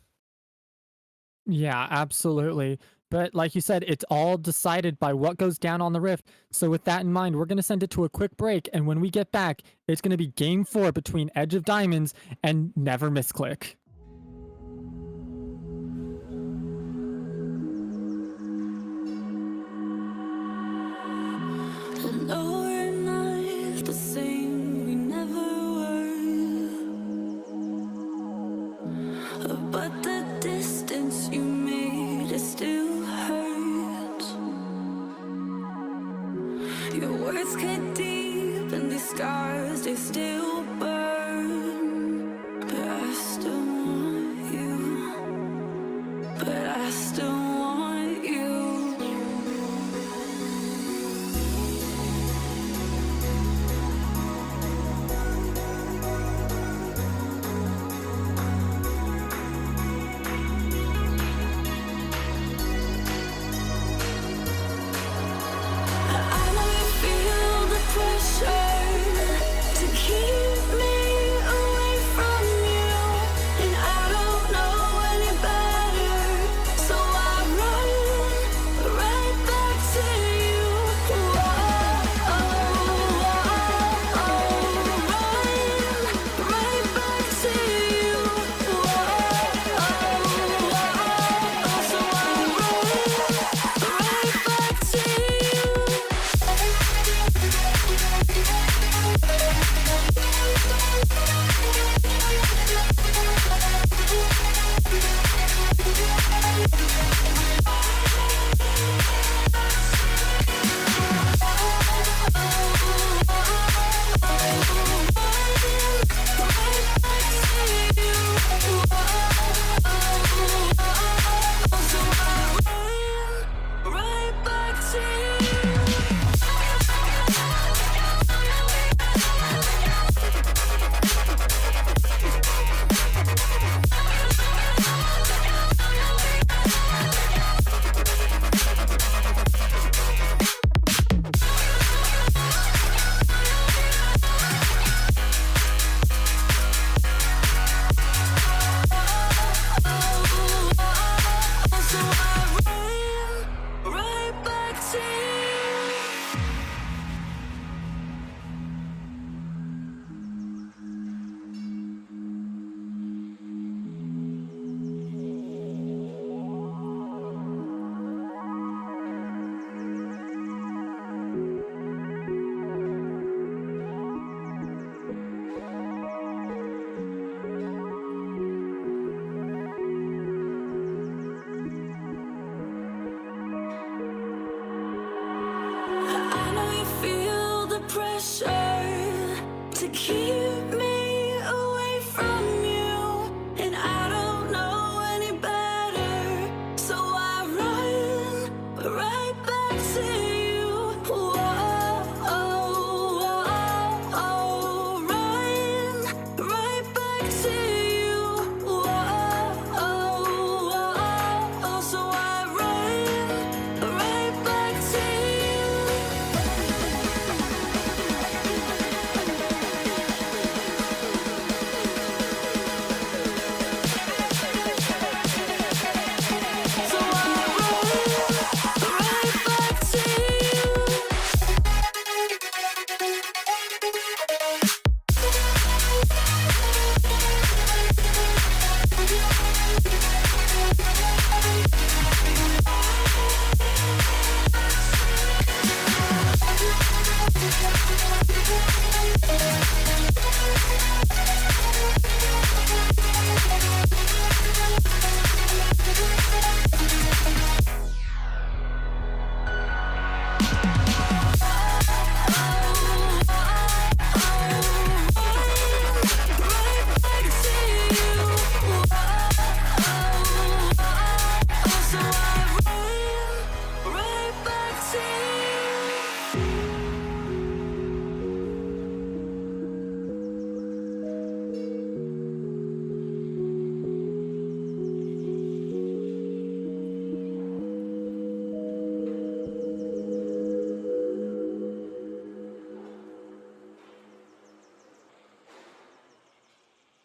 Yeah, absolutely. But like you said, it's all decided by what goes down on the Rift. So with that in mind, we're going to send it to a quick break. And when we get back, it's going to be game 4 between Edge of Diamonds and Never Misclick. No, we're not the same, we never were. But the distance you made, it still hurts. Your words cut deep and the scars, they still burn. But I still want you. But I still want you. I know you feel the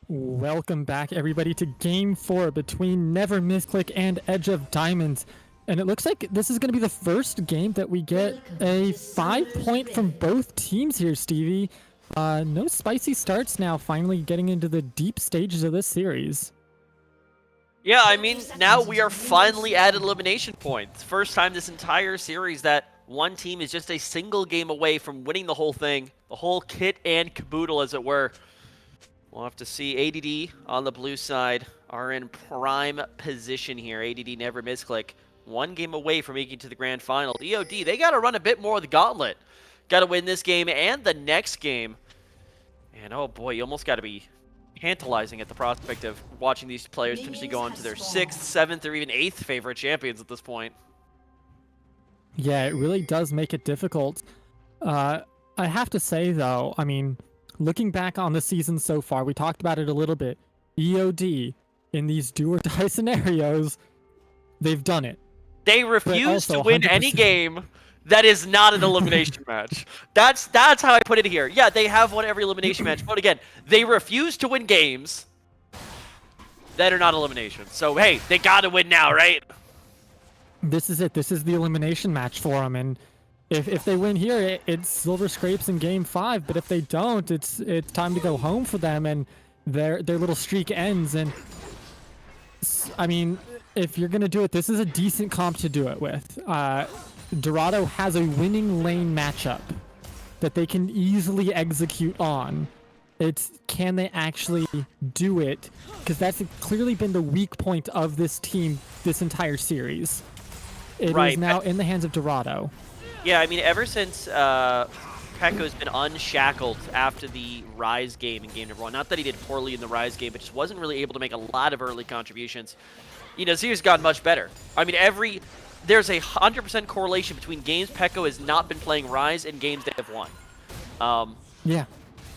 Welcome back, everybody, to Game 4 between Never Misclick and Edge of Diamonds. And it looks like this is going to be the first game that we get a 5-point from both teams here, Stevie. No spicy starts now, finally getting into the deep stages of this series. Yeah, I mean, now we are finally at elimination points. First time this entire series that one team is just a single game away from winning the whole thing. The whole kit and caboodle, as it were. We'll have to see. ADD on the blue side are in prime position here. ADD Never Misclick. One game away from making it to the grand final. EOD, they got to run a bit more of the gauntlet. Got to win this game and the next game. And oh boy, you almost got to be tantalizing at the prospect of watching these players potentially go on to their 6th, 7th, or even 8th favorite champions at this point. Yeah, it really does make it difficult. I have to say, though, I mean, looking back on the season so far, we talked about it a little bit. EOD, in these do-or-die scenarios, they've done it. They refuse to win any game that is not an elimination match. That's how I put it here. Yeah, they have won every elimination match, but again, they refuse to win games that are not eliminations. So, hey, they got to win now, right? This is it. This is the elimination match for them, and if they win here, it's silver scrapes in Game 5. But if they don't, it's time to go home for them, and their little streak ends. And I mean, if you're gonna do it, this is a decent comp to do it with. Dorado has a winning lane matchup that they can easily execute on. It's can they actually do it? Because that's clearly been the weak point of this team this entire series. It is now in the hands of Dorado. Yeah, I mean, ever since Pekko's been unshackled after the Rise game in Game Number 1, not that he did poorly in the Rise game, but just wasn't really able to make a lot of early contributions, you know, series gotten much better. I mean, there's a 100% correlation between games Pekko has not been playing Rise and games they have won. Yeah.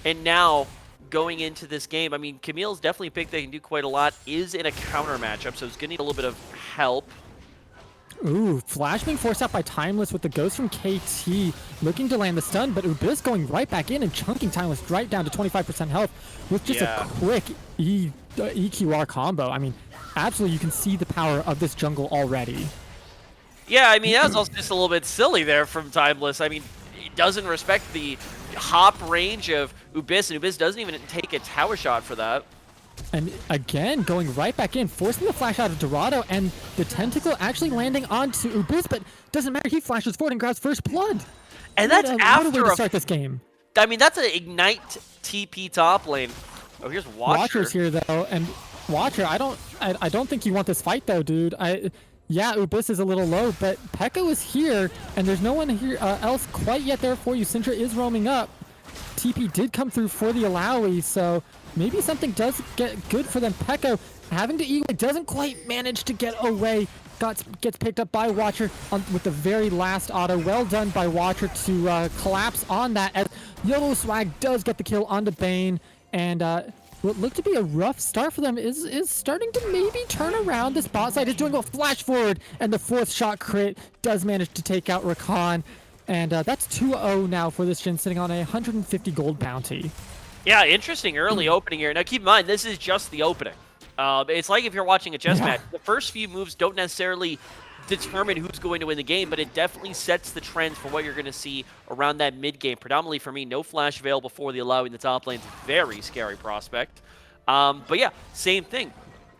And now, going into this game, I mean, Camille's definitely a pick that can do quite a lot, is in a counter matchup, so he's going to need a little bit of help. Ooh, Flash being forced out by Timeless with the Ghost from KT, looking to land the stun, but Ubiz going right back in and chunking Timeless right down to 25% health with just a quick EQR combo. I mean, absolutely, you can see the power of this jungle already. Yeah, I mean, that was also just a little bit silly there from Timeless. I mean, he doesn't respect the hop range of Ubiz, and Ubiz doesn't even take a tower shot for that. And again, going right back in, forcing the flash out of Dorado, and the tentacle actually landing onto Ubiz, but doesn't matter, he flashes forward and grabs first blood. And that's after what a way to start this game. I mean, that's an Ignite TP top lane. Oh, here's Watcher. Watcher's here, though, and Watcher, I don't think you want this fight, though, dude. Yeah, Ubiz is a little low, but Pekko is here, and there's no one here else quite yet there for you. Syndra is roaming up. TP did come through for the Alawi, so maybe something does get good for them. Pekko having to eagle, doesn't quite manage to get away. Gets picked up by Watcher with the very last auto. Well done by Watcher to collapse on that, as YOLO Swag does get the kill onto Bane, and what looked to be a rough start for them is starting to maybe turn around. This bot side is doing a flash forward, and the 4th shot crit does manage to take out Rakan. And that's 2-0 now for this Jhin, sitting on a 150 gold bounty. Yeah, interesting early opening here. Now keep in mind, this is just the opening. It's like if you're watching a chess match. The first few moves don't necessarily determine who's going to win the game, but it definitely sets the trends for what you're going to see around that mid game. Predominantly for me, no flash available before the allowing the top lane's very scary prospect. But yeah, same thing.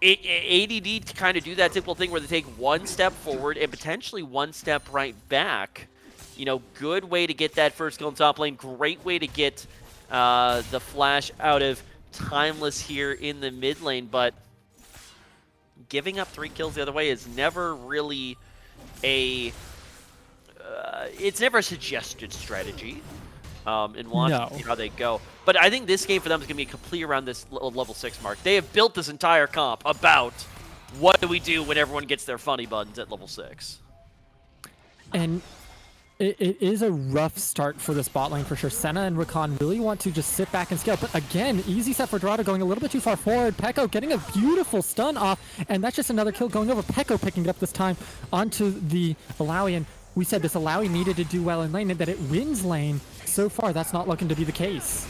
ADD to kind of do that typical thing where they take one step forward and potentially one step right back. You know, good way to get that first kill in top lane. Great way to get the flash out of Timeless here in the mid lane, but giving up 3 kills the other way is never really a it's never a suggested strategy. And watch how they go. But I think this game for them is going to be complete around this level 6 mark. They have built this entire comp about what do we do when everyone gets their funny buttons at level 6. And it is a rough start for this bot lane for sure. Senna and Rakan really want to just sit back and scale. But again, easy set for Dorado going a little bit too far forward. Pekko getting a beautiful stun off. And that's just another kill going over. Pekko picking it up this time onto the Alawi. And we said this Alawi needed to do well in lane and that it wins lane. So far, that's not looking to be the case.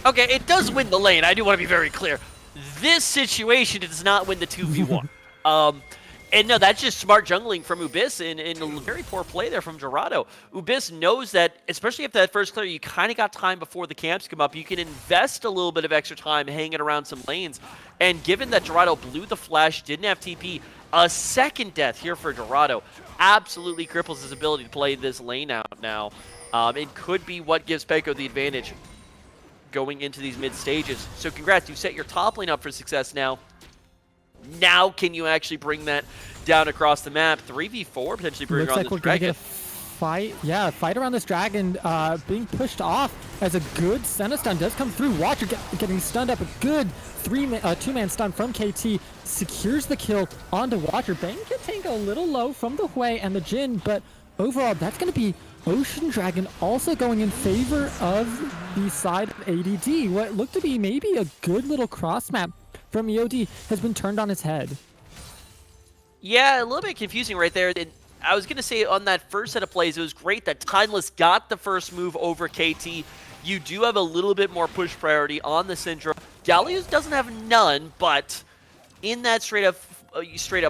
Okay, it does win the lane. I do want to be very clear. This situation does not win the 2v1. And no, that's just smart jungling from Ubis and a very poor play there from Dorado. Ubis knows that, especially if that first clear, you kind of got time before the camps come up. You can invest a little bit of extra time hanging around some lanes. And given that Dorado blew the flash, didn't have TP, a second death here for Dorado absolutely cripples his ability to play this lane out now. It could be what gives Pekko the advantage going into these mid stages. So congrats, you set your top lane up for success now. Now can you actually bring that down across the map? 3v4 potentially bring Looks on like this we're dragon. gonna get a fight. Yeah, a fight around this dragon being pushed off as a good Senna stun does come through. Watcher getting stunned up. A good two-man stun from KT secures the kill onto Watcher. Bang getting a little low from the Hui and the Jin, but overall that's going to be Ocean Dragon also going in favor of the side of ADD. What looked to be maybe a good little cross map from EOD has been turned on its head. Yeah, a little bit confusing right there. I was going to say on that first set of plays, it was great that Timeless got the first move over KT. You do have a little bit more push priority on the Syndra. Gallius doesn't have none, but in that straight up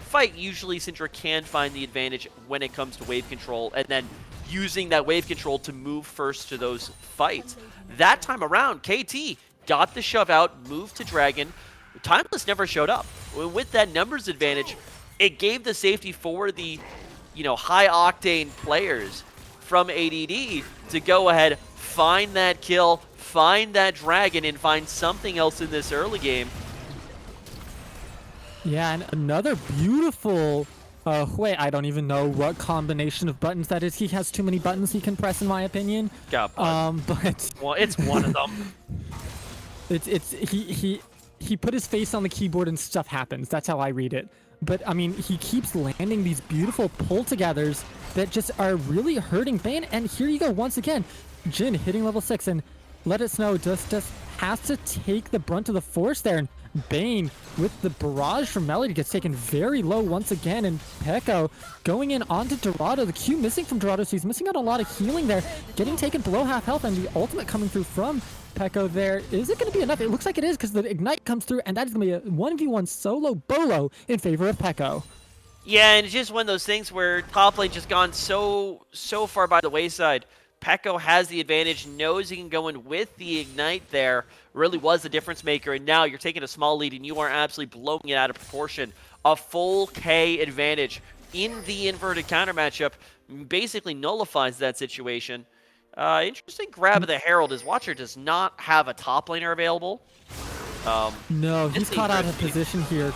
fight, usually Syndra can find the advantage when it comes to wave control, and then using that wave control to move first to those fights. That time around, KT got the shove out, moved to Dragon. Timeless never showed up. With that numbers advantage, it gave the safety for the, high octane players from ADD to go ahead, find that kill, find that dragon, and find something else in this early game. Yeah, and another beautiful Hui. I don't even know what combination of buttons that is. He has too many buttons he can press, in my opinion. But well, it's one of them. He put his face on the keyboard and stuff happens. That's how I read it. But I mean, he keeps landing these beautiful pull-togethers that just are really hurting Bane. And here you go once again, Jin hitting level 6, and Let It Snow just has to take the brunt of the force there. And Bane with the barrage from Melody gets taken very low once again, and Pekko going in onto Dorado. The Q missing from Dorado, so he's missing out a lot of healing there, getting taken below half health, and the ultimate coming through from Pekko there. Is it going to be enough? It looks like it is, because the Ignite comes through, and that is going to be a 1v1 solo bolo in favor of Pekko. Yeah, and it's just one of those things where top lane just gone so far by the wayside. Pekko has the advantage, knows he can go in with the Ignite there, really was the difference maker, and now you're taking a small lead and you are absolutely blowing it out of proportion. A full K advantage in the inverted counter matchup basically nullifies that situation. Interesting grab of the Herald is Watcher does not have a top laner available. No, he's caught out of position here.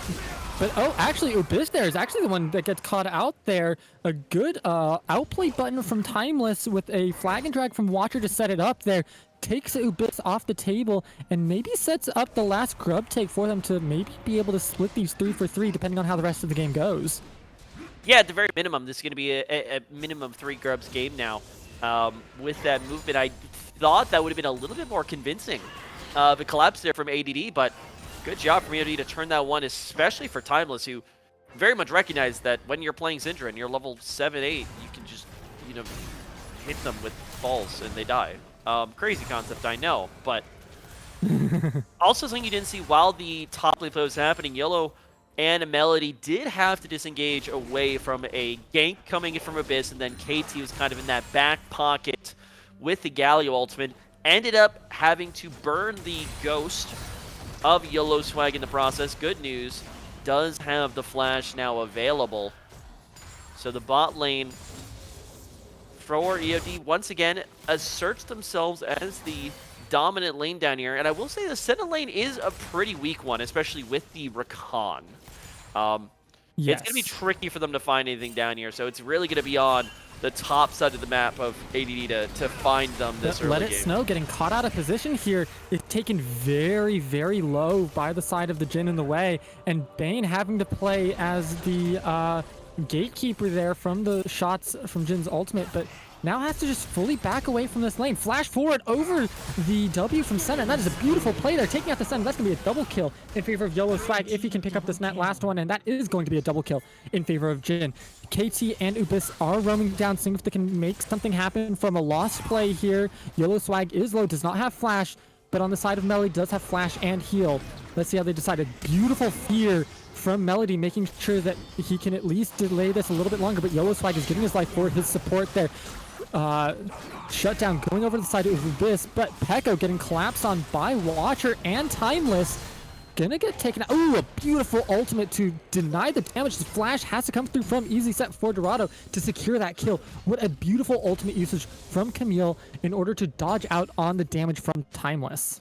But, oh, actually, Ubis there is actually the one that gets caught out there. A good outplay button from Timeless with a flag and drag from Watcher to set it up there. Takes Ubis off the table and maybe sets up the last grub take for them to maybe be able to split these 3 for 3 depending on how the rest of the game goes. Yeah, at the very minimum, this is going to be a minimum 3 grubs game now. With that movement, I thought that would have been a little bit more convincing of a collapse there from ADD, but good job from ADD to turn that one, especially for Timeless, who very much recognized that when you're playing Syndra and you're level 7-8, you can just, hit them with balls and they die. Crazy concept, I know, but also something you didn't see while the top lane play was happening, Yellow and Melody did have to disengage away from a gank coming in from Abyss, and then KT was kind of in that back pocket with the Galio ultimate. Ended up having to burn the ghost of Yellow Swag in the process. Good news. does have the flash now available. So the bot lane for EOD once again asserts themselves as the dominant lane down here. And I will say the center lane is a pretty weak one, especially with the Rakan. Yes. It's going to be tricky for them to find anything down here. So it's really going to be on the top side of the map of ADD to find them this early Let It game. Snow getting caught out of position here. It's taken very, very low by the side of the Jhin in the way. And Bane having to play as the gatekeeper there from the shots from Jin's ultimate, but now has to just fully back away from this lane. Flash forward over the W from center, and that is a beautiful play there, taking out the center. That's going to be a double kill in favor of YOLO Swag if he can pick up this last one, and that is going to be a double kill in favor of Jhin. KT and Ubis are roaming down, seeing if they can make something happen from a lost play here. YOLO Swag is low, does not have flash, but on the side of Melody does have flash and heal. Let's see how they decide. A beautiful fear from Melody, making sure that he can at least delay this a little bit longer, but YOLO Swag is giving his life for his support there. Shutdown going over to the side of Abyss, but Pekko getting collapsed on by Watcher and Timeless. Gonna get taken out. Ooh, a beautiful ultimate to deny the damage. The flash has to come through from Easy Set for Dorado to secure that kill. What a beautiful ultimate usage from Camille in order to dodge out on the damage from Timeless.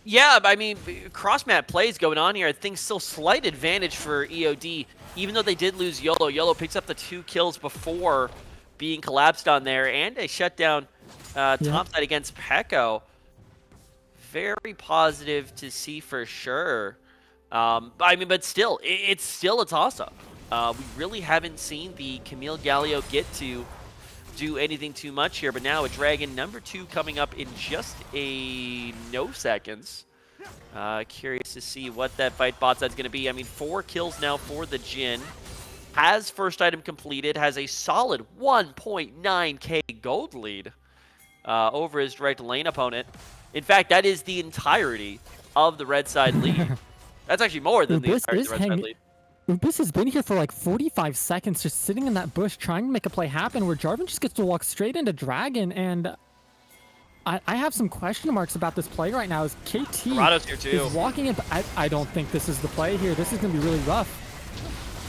Yeah, I mean, cross-map plays going on here. I think still slight advantage for EOD. Even though they did lose YOLO, YOLO picks up the 2 kills before being collapsed on there, and a shutdown top side against Pekko. Very positive to see for sure. I mean, but still, it's still a toss-up. We really haven't seen the Camille Galio get to do anything too much here, but now a Dragon number 2 coming up in just no seconds. Curious to see what that fight bot side's going to be. I mean, 4 kills now for the Jhin. Has first item completed, has a solid 1.9k gold lead over his direct lane opponent. In fact, that is the entirety of the red side lead. That's actually more than the entirety of the red side lead. Ubis has been here for like 45 seconds, just sitting in that bush trying to make a play happen, where Jarvan just gets to walk straight into Dragon, and I have some question marks about this play right now. As KT here too. is walking in, but I don't think this is the play here. This is going to be really rough.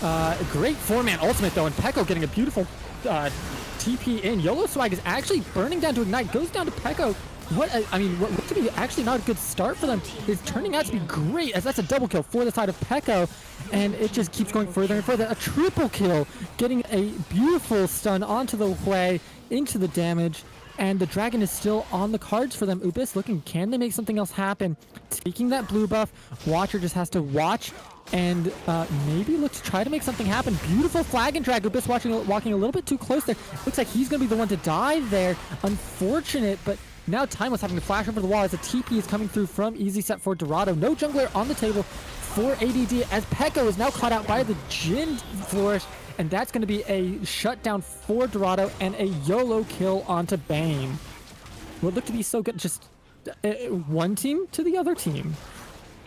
A great 4-man ultimate though, and Pekko getting a beautiful TP in. YOLO Swag is actually burning down to ignite, goes down to Pekko. What looked to be actually not a good start for them is turning out to be great, as that's a double kill for the side of Pekko, and it just keeps going further and further. A triple kill, getting a beautiful stun onto the way, into the damage, and the Dragon is still on the cards for them. Ubis looking, can they make something else happen? Taking that blue buff, Watcher just has to watch and maybe look to try to make something happen. Beautiful flag and drag. Ubis walking a little bit too close there. Looks like he's going to be the one to die there. Unfortunate, but now Timeless having to flash over the wall as a TP is coming through from Easy Set for Dorado. No jungler on the table for ADD, as Pekko is now caught out by the Jhin Flourish, and that's going to be a shutdown for Dorado and a YOLO kill onto Bane. What looked to be so good, just one team to the other team.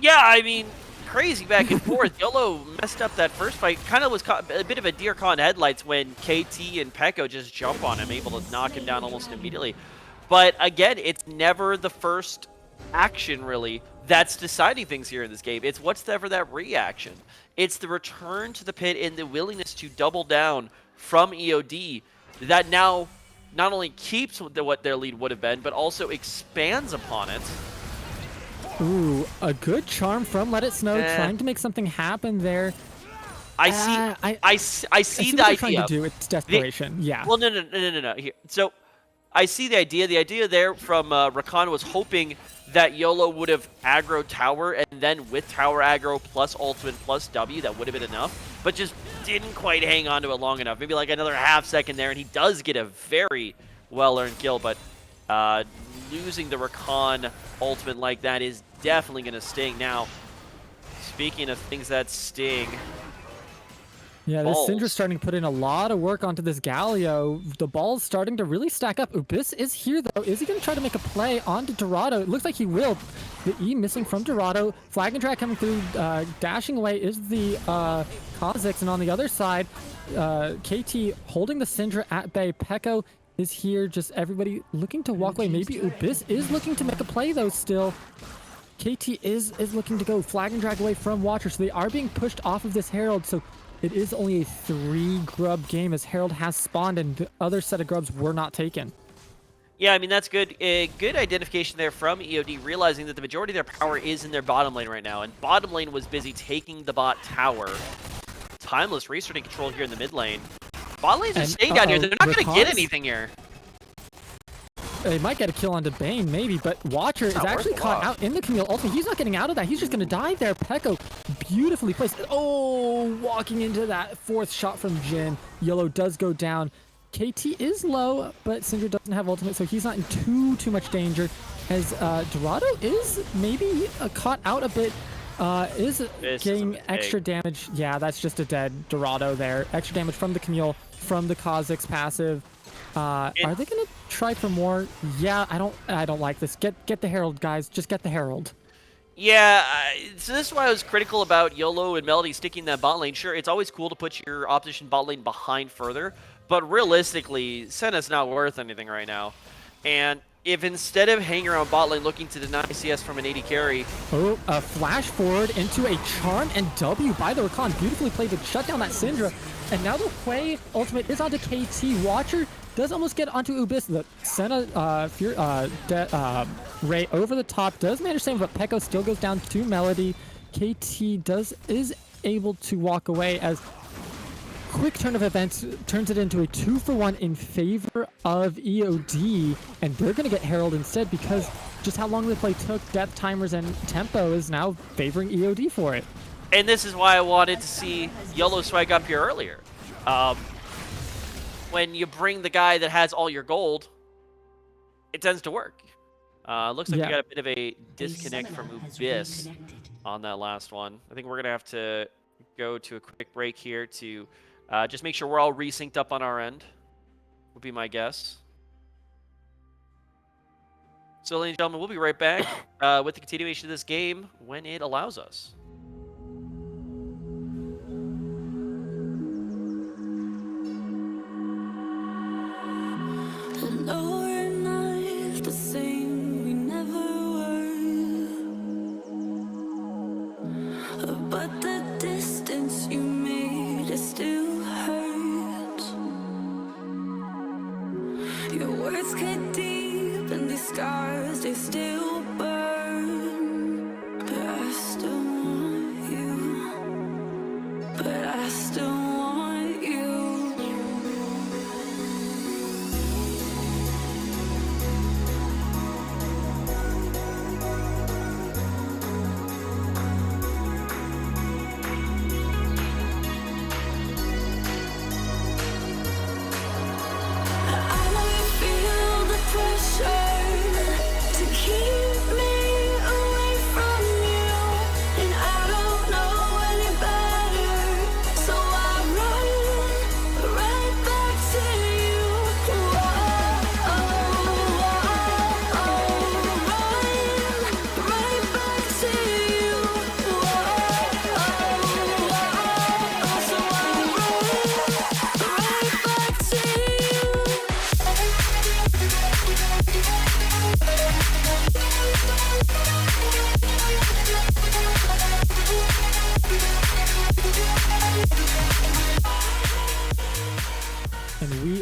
Yeah, I mean, crazy back and forth. YOLO messed up that first fight. Kind of was caught a bit of a deer caught in headlights when KT and Pekko just jump on him, able to knock him down almost immediately. But again, it's never the first action, really, that's deciding things here in this game. It's what's ever that reaction. It's the return to the pit and the willingness to double down from EOD that now not only keeps what their lead would have been, but also expands upon it. Ooh, a good charm from Let It Snow, trying to make something happen there. I see the what idea. Trying to do. It's desperation. Yeah. Well, no. Here. So I see the idea. The idea there from Rakan was hoping that YOLO would have aggro tower, and then with tower aggro plus ultimate plus W, that would have been enough, but just didn't quite hang on to it long enough. Maybe like another half second there, and he does get a very well-earned kill, but losing the Rakan ultimate like that is definitely going to sting. Now, speaking of things that sting, yeah, this Syndra's starting to put in a lot of work onto this Galio. The ball's starting to really stack up. Ubis is here, though. Is he going to try to make a play onto Dorado? It looks like he will. The E missing from Dorado. Flag and drag coming through. Dashing away is the Kha'Zix. And on the other side, KT holding the Syndra at bay. Pekko is here. Just everybody looking to walk away. Maybe Ubis is looking to make a play, though, still. KT is looking to go flag and drag away from Watcher, so they are being pushed off of this Herald, so it is only a 3 grub game as Herald has spawned and the other set of grubs were not taken. Yeah, I mean, that's good. Good identification there from EOD, realizing that the majority of their power is in their bottom lane right now, and bottom lane was busy taking the bot tower. Timeless restarting control here in the mid lane. Bot lane's just staying down here. They're not going to get anything here. They might get a kill onto Bane, maybe, but Watcher is actually caught out in the Camille ultimate. He's not getting out of that. He's just going to die there. Pekko beautifully placed. Oh, walking into that 4th shot from Jhin. Yellow does go down. KT is low, but Syndra doesn't have ultimate, so he's not in too much danger. As Dorado is maybe caught out a bit. Is getting extra damage. Yeah, that's just a dead Dorado there. Extra damage from the Camille, from the Kha'Zix passive. Are they gonna try for more? Yeah, I don't like this. Get the Herald, guys. Just get the Herald. Yeah, so this is why I was critical about YOLO and Melody sticking that bot lane. Sure, it's always cool to put your opposition bot lane behind further, but realistically, Senna's not worth anything right now. And if instead of hanging around bot lane looking to deny CS from an AD carry... Oh, a flash forward into a charm and W by the Rakan. Beautifully played to shut down that Syndra. And now the Hwei ultimate is onto KT. Watcher does almost get onto Ubis. The Senna Ray over the top does manage to save, but Pekko still goes down to Melody. KT is able to walk away as quick turn of events turns it into a 2-for-1 in favor of EOD, and they're going to get Herald instead because just how long the play took, death timers, and tempo is now favoring EOD for it. And this is why I wanted to see YOLO swag up here earlier. When you bring the guy that has all your gold, it tends to work. Looks like we got a bit of a disconnect from Ubis on that last one. I think we're going to have to go to a quick break here to just make sure we're all resynced up on our end, would be my guess. So, ladies and gentlemen, we'll be right back with the continuation of this game when it allows us. No, we're not the same, we never were. But the distance you made, it still hurts. Your words cut deep and these scars, they still burn. But I still want you. But I still want you.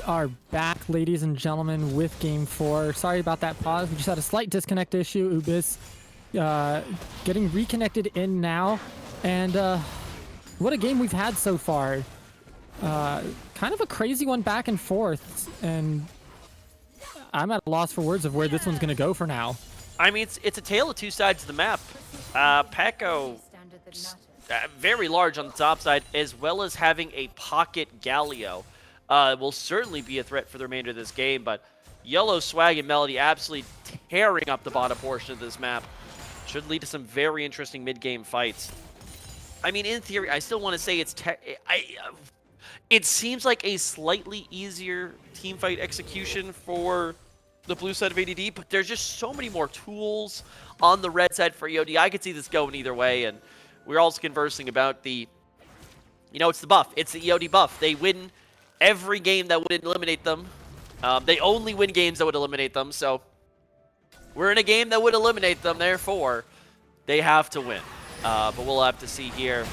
Are back, ladies and gentlemen, with game 4. Sorry about that pause. We just had a slight disconnect issue. Ubis getting reconnected in now, and what a game we've had so far. Kind of a crazy one back and forth, and I'm at a loss for words of where this one's going to go for now. I mean, it's a tale of two sides of the map. Pekko, very large on the top side, as well as having a pocket Galio. Will certainly be a threat for the remainder of this game, but Yellow, Swag, and Melody absolutely tearing up the bottom portion of this map. Should lead to some very interesting mid-game fights. I mean, in theory, I still want to say it seems like a slightly easier team fight execution for the blue side of ADD, but there's just so many more tools on the red side for EOD. I could see this going either way, and we're also conversing about the, it's the buff. It's the EOD buff. They win every game that would eliminate them. They only win games that would eliminate them, so we're in a game that would eliminate them, therefore They have to win. But we'll have to see here.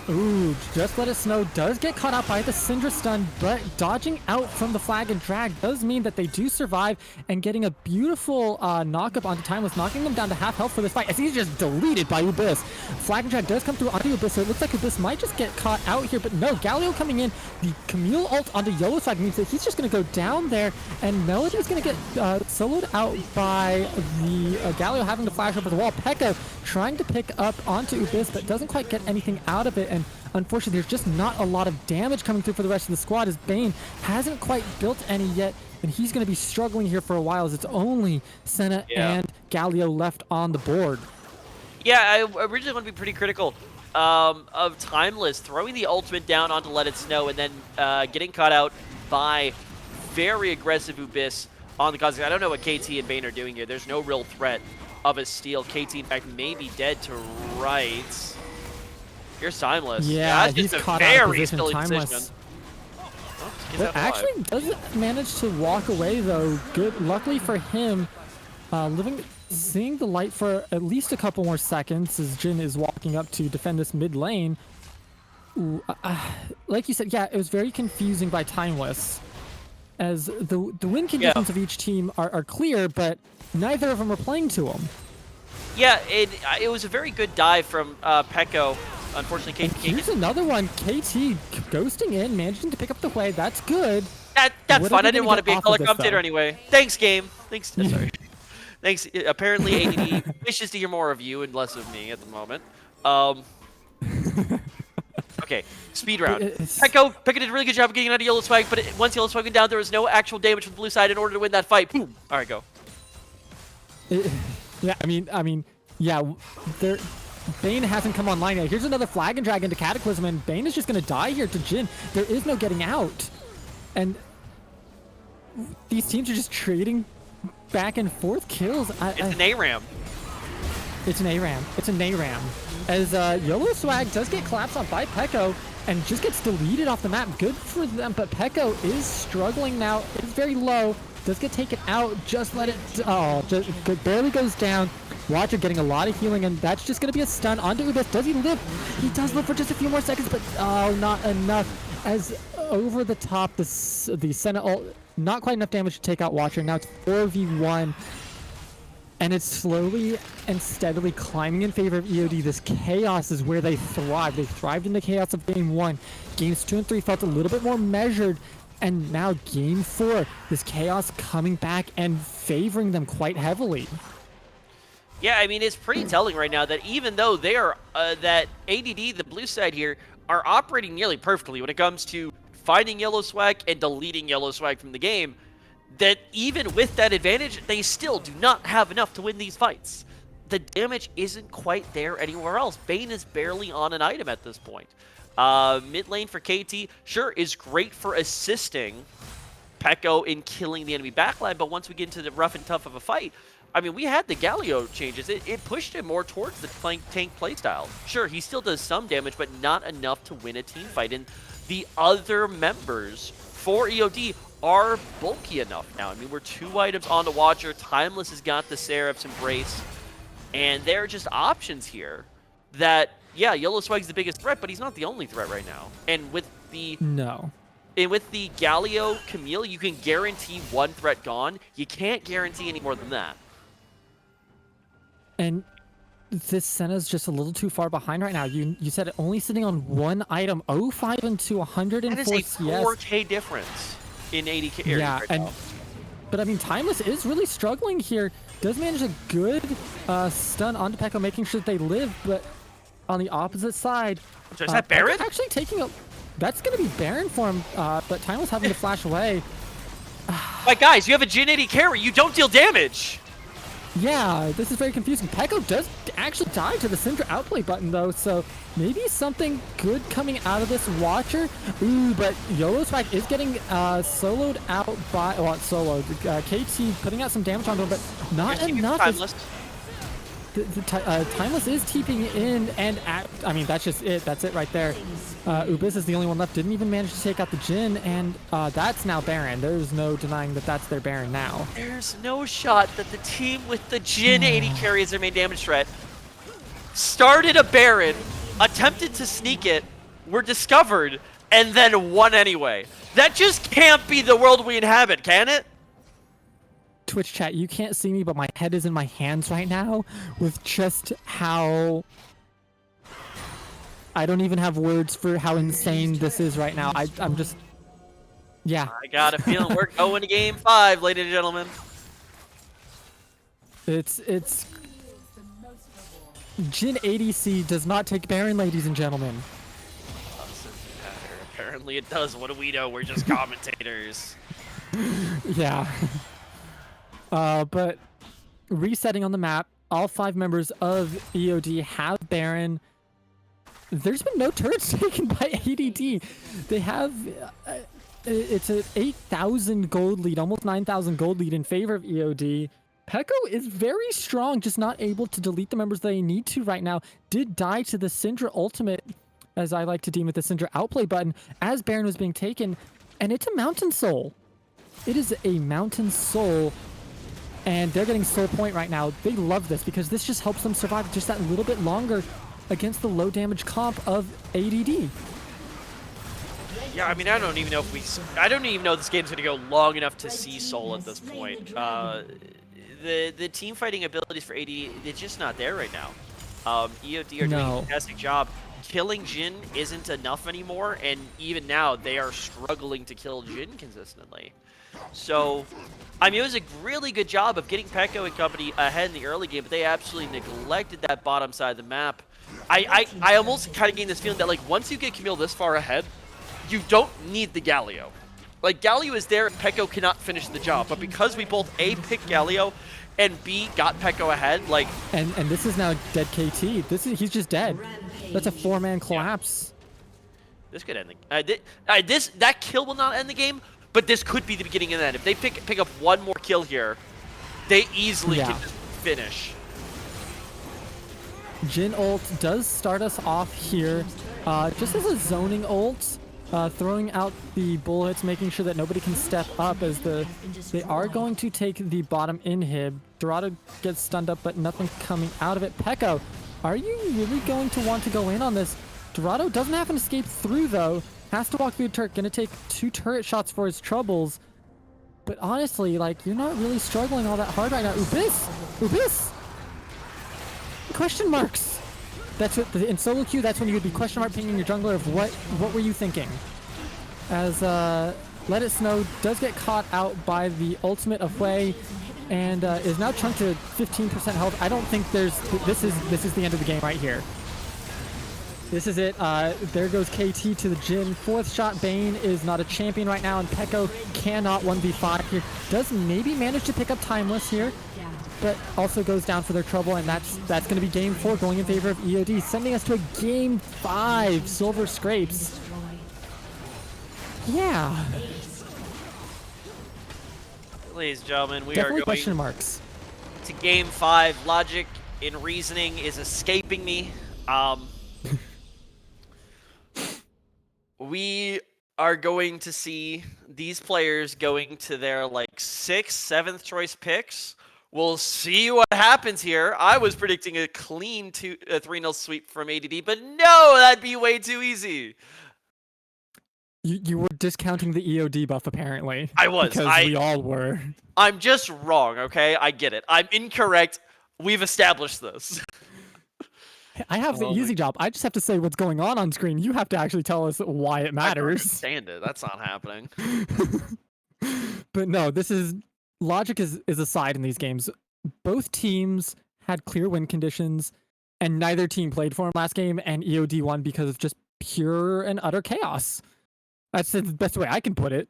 Ooh, Just Let It Snow does get caught out by the Syndra stun, but dodging out from the flag and drag does mean that they do survive and getting a beautiful knock-up onto Timeless, knocking them down to half health for this fight as he's just deleted by Ubiss. Flag and drag does come through onto Ubiss, so it looks like Ubiss might just get caught out here, but no, Galio coming in. The Camille ult onto YOLO Swag means that he's just going to go down there, and Melody is going to get soloed out by the Galio having to flash over the wall. Pekka trying to pick up onto Ubiss, but doesn't quite get anything out of it, and unfortunately, there's just not a lot of damage coming through for the rest of the squad as Bane hasn't quite built any yet, and he's going to be struggling here for a while as it's only Senna and Galio left on the board. Yeah, I originally want to be pretty critical of Timeless throwing the ultimate down onto Let It Snow and then getting caught out by very aggressive Ubiss on the Cosmic. I don't know what KT and Bane are doing here. There's no real threat of a steal. KT, in fact, may be dead to right. Here's Timeless. Yeah, that's he's just caught a out of very position. silly Timeless. decision. Oh, But actually doesn't manage to walk away though. Good, luckily for him, seeing the light for at least a couple more seconds as Jin is walking up to defend this mid lane. Ooh, like you said, yeah, it was very confusing by Timeless, as the win conditions of each team are clear, but neither of them are playing to them. Yeah, it was a very good dive from Pekko. Unfortunately, KT. Here's another one. KT ghosting in, managing to pick up the way. That's good. That's fine. I didn't want to be a color commentator anyway. Thanks, game. Thanks. Sorry. Thanks. Apparently, ADD wishes to hear more of you and less of me at the moment. Okay, speed round. Pekko did a really good job of getting out of Yellow Swag, but once Yellow Swag went down, there was no actual damage from the blue side in order to win that fight. Boom. All right, go. Yeah, I mean, yeah, Bane hasn't come online yet. Here's another flag and drag into Cataclysm, and Bane is just going to die here to Jin. There is no getting out. And these teams are just trading back and forth kills. It's an ARAM. It's an ARAM. It's an ARAM. As YOLO Swag does get collapsed on by Pekko and just gets deleted off the map. Good for them, but Pekko is struggling now. It's very low. Does get taken out. Just let it... Oh, just barely goes down. Watcher getting a lot of healing, and that's just going to be a stun onto Ubiss. Does he live? He does live for just a few more seconds, but oh, not enough. As over the top, the Senna ult, not quite enough damage to take out Watcher. Now it's 4v1, and it's slowly and steadily climbing in favor of EOD. This chaos is where they thrive. They thrived in the chaos of Game 1. Games 2 and 3 felt a little bit more measured, and now Game 4, this chaos coming back and favoring them quite heavily. Yeah, I mean, it's pretty telling right now that even though they are, that ADD, the blue side here, are operating nearly perfectly when it comes to finding Yellow Swag and deleting Yellow Swag from the game, that even with that advantage, they still do not have enough to win these fights. The damage isn't quite there anywhere else. Bane is barely on an item at this point. Mid lane for KT, sure, is great for assisting Pekko in killing the enemy backline, but once we get into the rough and tough of a fight, I mean, we had the Galio changes. It pushed him more towards the tank playstyle. Sure, he still does some damage, but not enough to win a team fight. And the other members for EOD are bulky enough now. I mean, we're 2 items on the Watcher. Timeless has got the Seraph's Embrace. And there are just options here that, yeah, Yellow Swag's the biggest threat, but he's not the only threat right now. And with the... No. And with the Galio Camille, you can guarantee 1 threat gone. You can't guarantee any more than that. And this Senna's just a little too far behind right now. You said it only sitting on 1 item, 05 into 104 That is a CS. 4K difference in 80K areas Yeah, right now. But I mean, Timeless is really struggling here. Does manage a good stun onto Pekko, making sure that they live, but on the opposite side... So is that Baron? Actually taking a... That's going to be Baron for him, but Timeless having to flash away. Like, guys, you have a Jin 80 carry. You don't deal damage. Yeah, this is very confusing. Pekko does actually die to the Syndra outplay button, though, so maybe something good coming out of this Watcher. Ooh, but YOLO Swag is getting soloed out by... Well, not soloed. KT putting out some damage onto him, but not enough. Timeless. Timeless is TPing in, and I mean, that's just it. That's it right there. Ubiss is the only one left. Didn't even manage to take out the Jin, and that's now Baron. There's no denying that that's their Baron now. There's no shot that the team with the Jin 80 carry is their main damage threat started a Baron, attempted to sneak it, were discovered, and then won anyway. That just can't be the world we inhabit, can it? Twitch chat, you can't see me, but my head is in my hands right now with just how... I don't even have words for how insane this is right now. I'm just... Yeah. I got a feeling we're going to game 5, ladies and gentlemen. It's... Jin ADC does not take Baron, ladies and gentlemen. Doesn't matter. Apparently it does. What do we know? We're just commentators. Yeah. But resetting on the map, all 5 members of EOD have Baron. There's been no turrets taken by ADD. They have... it's an 8,000 gold lead, almost 9,000 gold lead in favor of EOD. Peko is very strong, just not able to delete the members they need to right now. Did die to the Syndra ultimate, as I like to deem it, the Syndra outplay button, as Baron was being taken. And it's a Mountain Soul. It is a Mountain Soul. And they're getting Soul Point right now. They love this because this just helps them survive just that little bit longer against the low damage comp of ADD. Yeah, I mean, I don't even know this game's gonna go long enough to see Soul at this point. The team fighting abilities for AD, they're just not there right now. EOD are doing a fantastic job. Killing Jin isn't enough anymore, and even now they are struggling to kill Jin consistently. So, I mean, it was a really good job of getting Peko and company ahead in the early game, but they absolutely neglected that bottom side of the map. I almost kind of gained this feeling that, like, once you get Camille this far ahead, you don't need the Galio. Like, Galio is there and Peko cannot finish the job, but because we both A, picked Galio, and B, got Peko ahead, like... And this is now dead KT. He's just dead. That's a 4-man collapse. Yeah. This could end the... that kill will not end the game, but this could be the beginning of the end. If they pick up one more kill here, they easily can just finish. Jin ult does start us off here, just as a zoning ult, throwing out the bullets, making sure that nobody can step up as they are going to take the bottom inhib. Dorado gets stunned up, but nothing coming out of it. Peko, are you really going to want to go in on this? Dorado doesn't have an escape through, though. Has to walk through a turret. Gonna take 2 turret shots for his troubles. But honestly, like, you're not really struggling all that hard right now. Ubis! Question marks! That's what, in solo queue, that's when you would be question mark pinging your jungler of what were you thinking? As Let It Snow does get caught out by the ultimate of Wei, and is now chunked to 15% health. I don't think this is the end of the game right here. This is it. There goes KT to the Jin. 4th shot. Bane is not a champion right now, and Peko cannot 1v5 here. Does maybe manage to pick up Timeless here, but also goes down for their trouble, and that's going to be game 4 going in favor of EOD, sending us to a game 5. Silver Scrapes. Yeah. Ladies and gentlemen, we definitely are going question marks to game 5. Logic in reasoning is escaping me. We are going to see these players going to their like 6th, 7th choice picks. We'll see what happens here. I was predicting a clean 3-0 sweep from ADD, but no, that'd be way too easy. You were discounting the EOD buff, apparently. I was. Because we all were. I'm just wrong, okay? I get it. I'm incorrect. We've established this. I have the easy job. I just have to say what's going on screen. You have to actually tell us why it matters. I understand it. That's not happening. But no, this is... Logic is aside in these games. Both teams had clear win conditions, and neither team played for him last game, and EOD won because of just pure and utter chaos. That's the best way I can put it.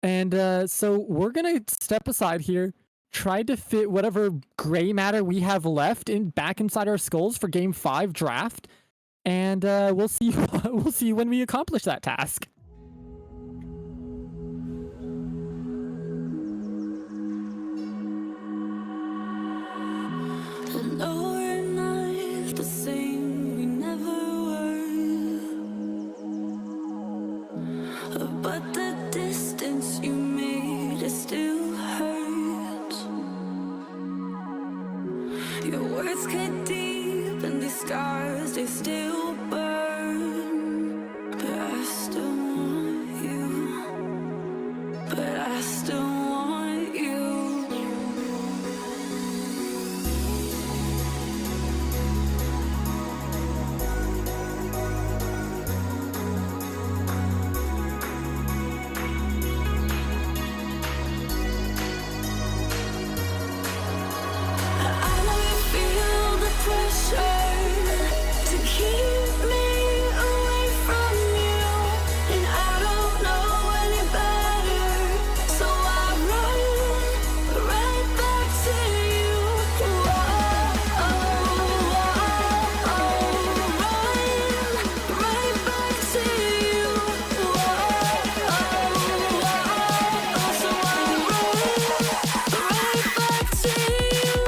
And so we're going to step aside here, try to fit whatever gray matter we have left back inside our skulls for game 5 draft, and we'll see when we accomplish that task. No, we're not the same, we never were. But the distance you made, it still hurts. Your words cut deep and they they still burn. But I still want you. But I still want you. I know you feel the pressure to keep me away from you, and I don't know any better, so I run right back to you. Whoa, run right back to you. Whoa, so I run right back to you.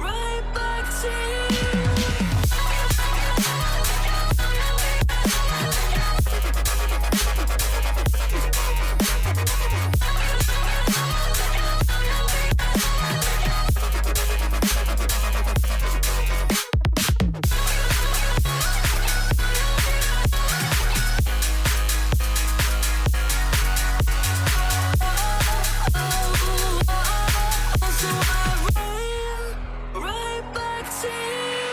Right back to you. So I run right back to you.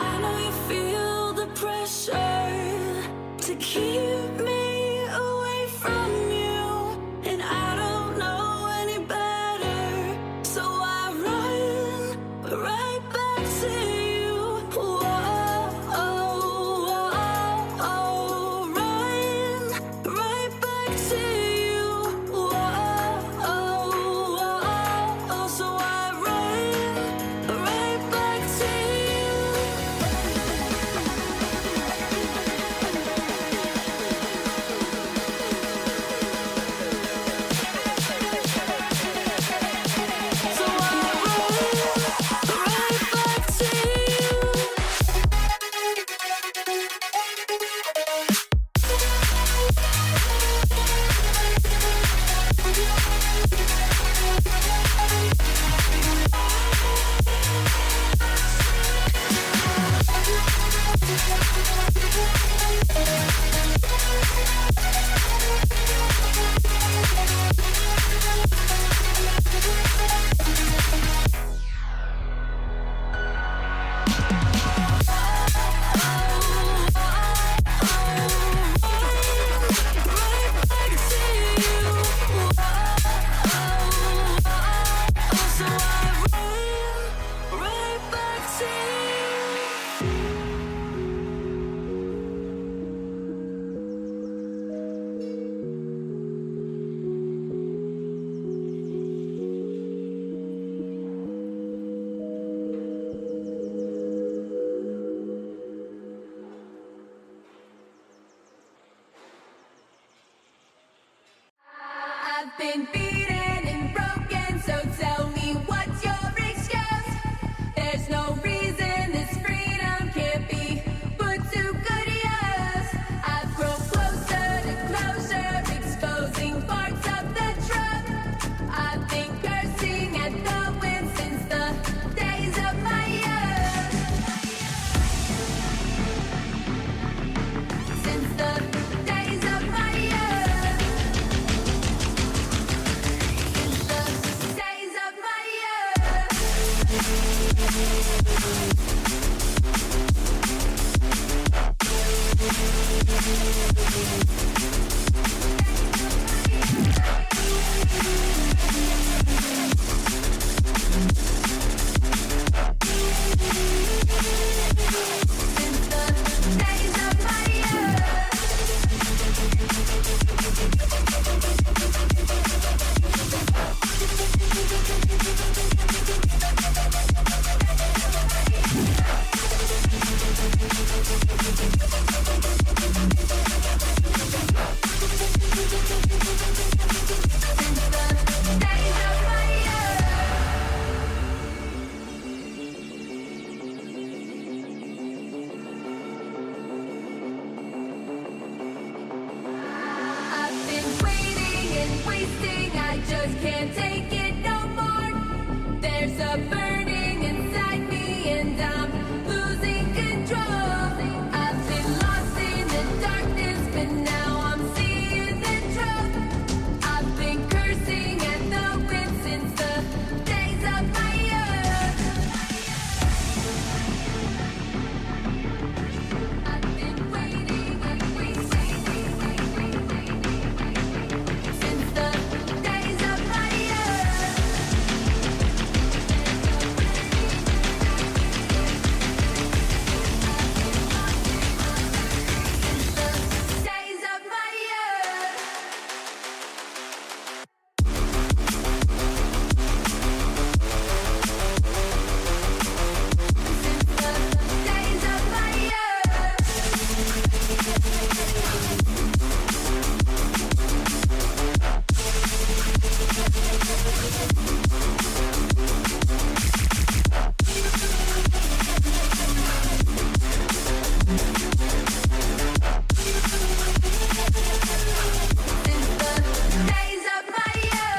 I know you feel the pressure to keep me away from you, and I don't know any better, so I run right back to you. Whoa, run right back to you. Whoa, so I run right back to you. So I run right back to you. Right back to you. So I run right back to you. I've been beaten and broken, so tell me what's your excuse? There's no reason this freedom can't be put to good use. I've grown closer to closure, exposing parts of the truth. I've been cursing at the wind since the days of my youth. Since the days of my youth. wasting, I just can't take it no more. There's a burning inside me and I'm losing control. I've been lost in the darkness, but now I'm seeing the truth. I've been cursing at the wind since the days of my youth. I've been waiting and waiting since the days of my youth. Days of my youth. The days of my youth. The days of my youth.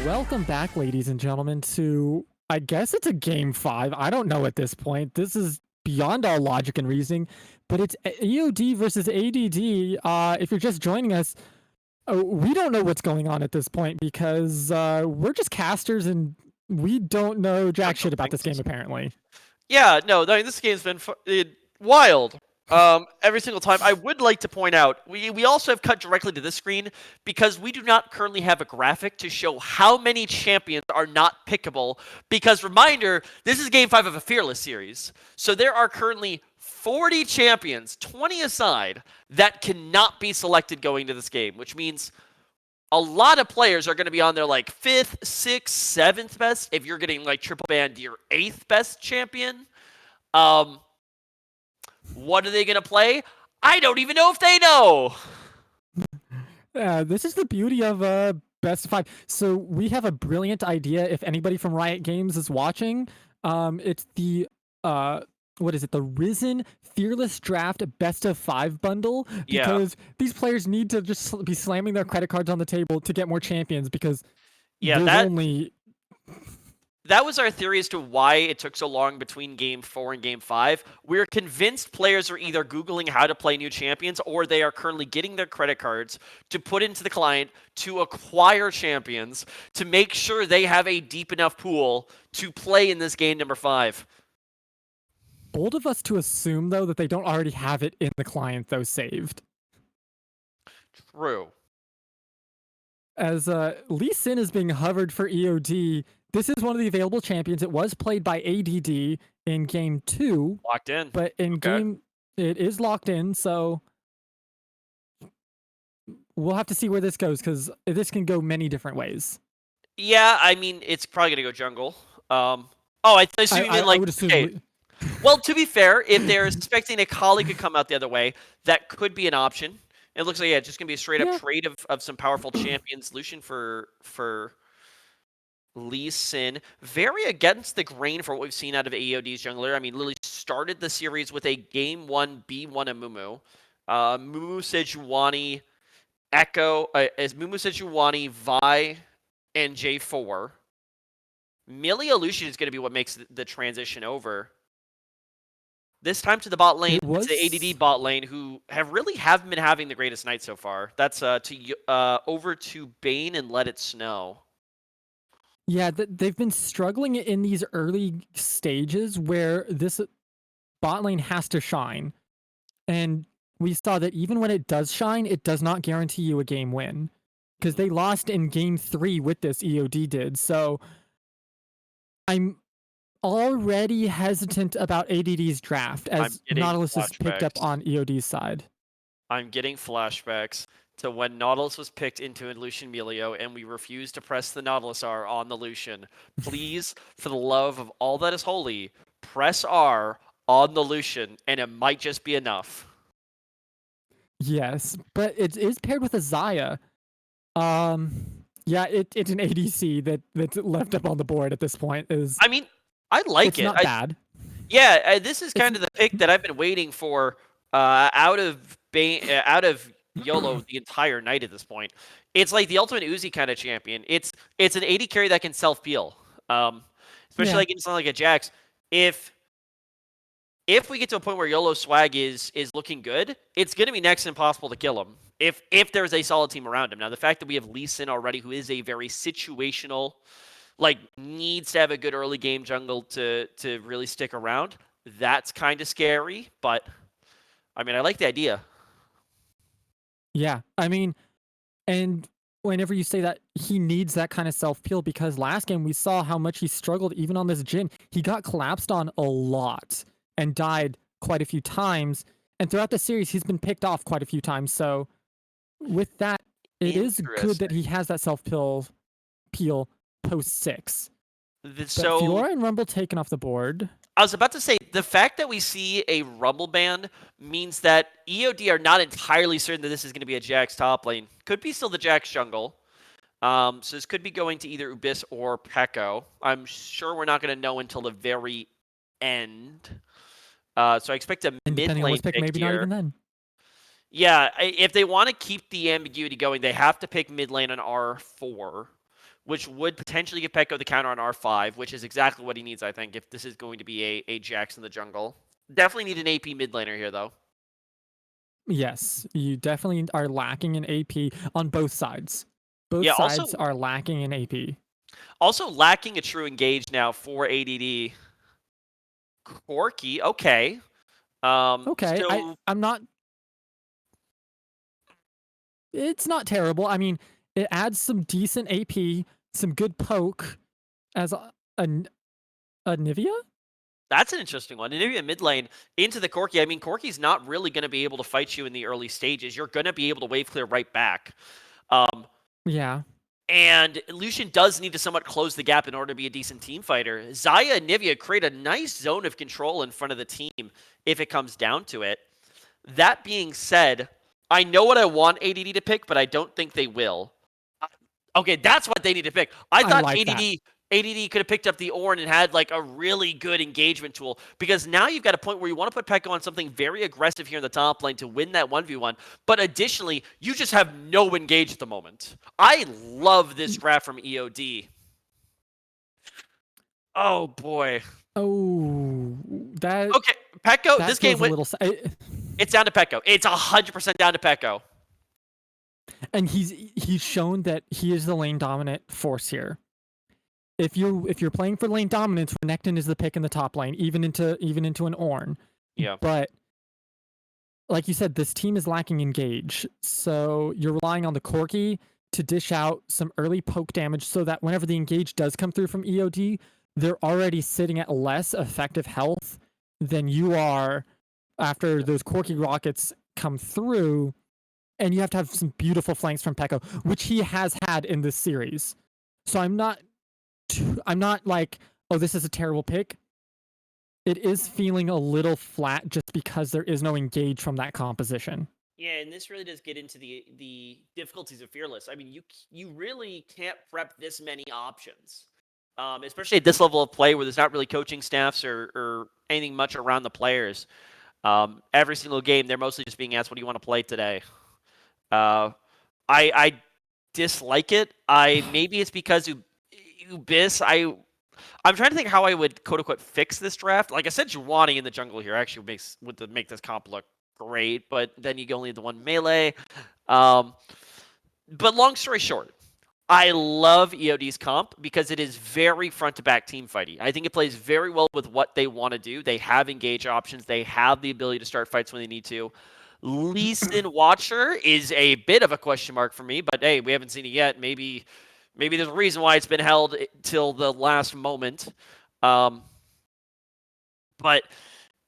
Welcome back, ladies and gentlemen, to, I guess it's a game 5. I don't know at this point. This is beyond all logic and reasoning, but it's EOD versus ADD. If you're just joining us, we don't know what's going on at this point because we're just casters and we don't know jack shit about this game, apparently. Yeah, no, this game's been wild. Every single time. I would like to point out, we also have cut directly to this screen because we do not currently have a graphic to show how many champions are not pickable. Because reminder, this is game 5 of a Fearless series. So there are currently 40 champions, 20 aside, that cannot be selected going into this game, which means a lot of players are going to be on their like 5th, 6th, 7th best. If you're getting like triple banned, your 8th best champion. What are they going to play? I don't even know if they know. This is the beauty of best of 5. So we have a brilliant idea. If anybody from Riot Games is watching, it's the what is it? The Risen Fearless Draft Best of 5 bundle. Yeah. Because these players need to just be slamming their credit cards on the table to get more champions because Yeah, there's only that was our theory as to why it took so long between Game 4 and Game 5. We're convinced players are either Googling how to play new champions or they are currently getting their credit cards to put into the client to acquire champions to make sure they have a deep enough pool to play in this game number 5. bold of us to assume, though, that they don't already have it in the client, though, saved. True. As Lee Sin is being hovered for EOD, this is one of the available champions. It was played by ADD in Game 2. Locked in. But in Game... It is locked in, so... We'll have to see where this goes, because this can go many different ways. Yeah, I mean, it's probably going to go jungle. I assume you mean like... I would assume... Okay. Well, to be fair, if they're expecting a colleague could come out the other way, that could be an option. It looks like, yeah, it's just going to be a straight-up trade of some powerful champions. Lucian for Lee Sin. Very against the grain for what we've seen out of AEOD's jungler. I mean, literally started the series with a Game 1 B1 of Mumu. Mumu Sejuani, Echo, as Mumu Sejuani, Vi, and J4. Milia Lucian is going to be what makes the transition over. This time to the bot lane, to the ADD bot lane, who haven't been having the greatest night so far. That's over to Bane and Let It Snow. Yeah, they've been struggling in these early stages where this bot lane has to shine. And we saw that even when it does shine, it does not guarantee you a game win. Because they lost in Game 3 with this, EOD did. So I'm already hesitant about ADD's draft as Nautilus is picked up on EOD's side. I'm getting flashbacks to when Nautilus was picked into Lucian Melio and we refused to press the Nautilus R on the Lucian. Please, for the love of all that is holy, press R on the Lucian, and it might just be enough. Yes, but it is paired with a Zaya. Yeah, it's an ADC that's left up on the board at this point. I mean, I like It's it. not bad. Yeah, this is kind It's of the pick that I've been waiting for out of YOLO the entire night at this point. It's like the ultimate Uzi kind of champion. It's an 80 carry that can self peel, especially Yeah. like against something like a Jax. If we get to a point where YOLO swag is looking good, it's going to be next to impossible to kill him. If there's a solid team around him. Now the fact that we have Lee Sin already, who is a very situational, like needs to have a good early game jungle to really stick around. That's kind of scary, but I mean, I like the idea. Yeah, I mean, and whenever you say that, he needs that kind of self-peel, because last game we saw how much he struggled even on this Jhin. He got collapsed on a lot and died quite a few times. And throughout the series, he's been picked off quite a few times. So with that, it is good that he has that self-peel post 6. But So Fiora and Rumble taken off the board. I was about to say, the fact that we see a Rumble ban means that EOD are not entirely certain that this is going to be a Jax top lane. Could be still the Jax jungle. So this could be going to either Ubis or Pekko. I'm sure we're not going to know until the very end. So I expect a And mid depending on lane what's picked, pick maybe here. not even then. Yeah, if they want to keep the ambiguity going, they have to pick mid lane on R4, which would potentially give Pekko the counter on R5, which is exactly what he needs, I think, if this is going to be a Jax in the jungle. Definitely need an AP mid laner here, though. Yes, you definitely are lacking in AP on both sides. Both Yeah, sides are lacking in AP. Also lacking a true engage now for ADD. Corki, okay. Okay, So I'm not. It's not terrible. I mean, it adds some decent AP, some good poke as a Nivea. that's an interesting one. And if you're mid lane into the Corki, I mean, Corki's not really going to be able to fight you in the early stages. You're going to be able to wave clear right back. Yeah. And Lucian does need to somewhat close the gap in order to be a decent team fighter. Xayah and Nivea create a nice zone of control in front of the team if it comes down to it. That being said, I know what I want ADD to pick, but I don't think they will. Okay, that's what they need to pick. I thought like ADD could have picked up the Ornn and had like a really good engagement tool, because now you've got a point where you want to put Pekka on something very aggressive here in the top lane to win that 1v1, but additionally, you just have no engage at the moment. I love this draft from EOD. Oh boy. Oh, that. Okay, Pekko, that this game feels a went. little. It's down to Pekko. It's 100% down to Pekko. And he's shown that he is the lane dominant force here. If you're playing for lane dominance, Renekton is the pick in the top lane, even into an Ornn. Yeah. But like you said, this team is lacking engage, so you're relying on the Corki to dish out some early poke damage, so that whenever the engage does come through from EOD, they're already sitting at less effective health than you are after those Corki rockets come through. And you have to have some beautiful flanks from Pekko, which he has had in this series. So I'm not like, oh, this is a terrible pick. It is feeling a little flat just because there is no engage from that composition. Yeah, and this really does get into the difficulties of Fearless. I mean, you really can't prep this many options, especially at this level of play where there's not really coaching staffs or anything much around the players. Every single game, they're mostly just being asked, "What do you want to play today?" I dislike it. Maybe it's because Ubis. I'm trying to think how I would quote unquote fix this draft. Like I said, Juwani in the jungle here actually would make this comp look great, but then you only have the one melee. But long story short, I love EOD's comp because it is very front to back team fighty. I think it plays very well with what they want to do. They have engage options. They have the ability to start fights when they need to. Lee Sin Watcher is a bit of a question mark for me, but hey, we haven't seen it yet. Maybe there's a reason why it's been held till the last moment. But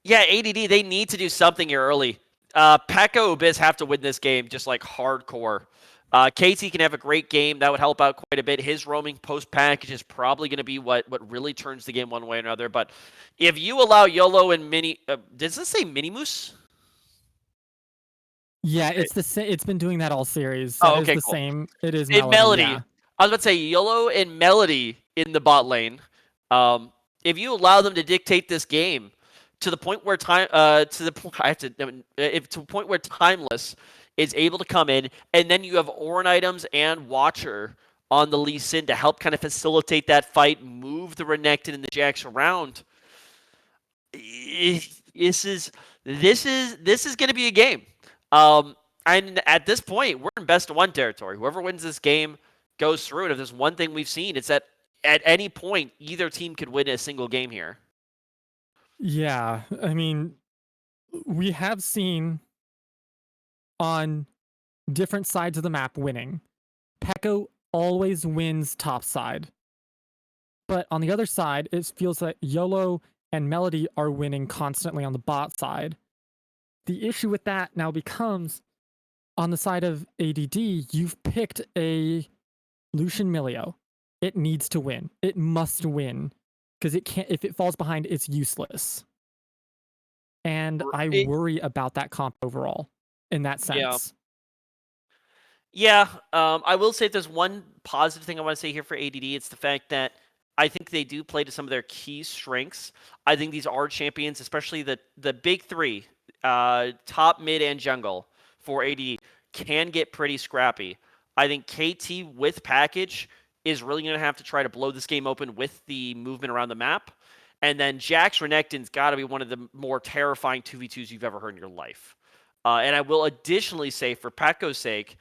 yeah, ADD, they need to do something here early. Pekka Ubis have to win this game just like hardcore. KT can have a great game. That would help out quite a bit. His roaming post package is probably going to be what really turns the game one way or another. But if you allow YOLO and Mini... does this say Minimus? Yeah, it's the same. It's been doing that all series. Oh, That is okay, the cool. same. It is In Melody. Melody. Yeah. I was about to say YOLO and Melody in the bot lane. If you allow them to dictate this game to the point where Timeless is able to come in, and then you have Orin items and Watcher on the Lee Sin to help kind of facilitate that fight, move the Renekton and the Jax around. This is going to be a game. And at this point, we're in best of one territory. Whoever wins this game goes through. And if there's one thing we've seen, it's that at any point, either team could win a single game here. Yeah, I mean, we have seen on different sides of the map winning. Pekko always wins top side. But on the other side, it feels like YOLO and Melody are winning constantly on the bot side. The issue with that now becomes on the side of ADD, you've picked a Lucian Milio. It needs to win. It must win. Because it can't, if it falls behind, it's useless. And I worry about that comp overall in that sense. Yeah, I will say if there's one positive thing I want to say here for ADD, it's the fact that I think they do play to some of their key strengths. I think these are champions, especially the big three, top, mid, and jungle for ADD, can get pretty scrappy. I think KT with package is really going to have to try to blow this game open with the movement around the map. And then Jax Renekton's got to be one of the more terrifying 2v2s you've ever heard in your life. And I will additionally say, for Pekko's sake,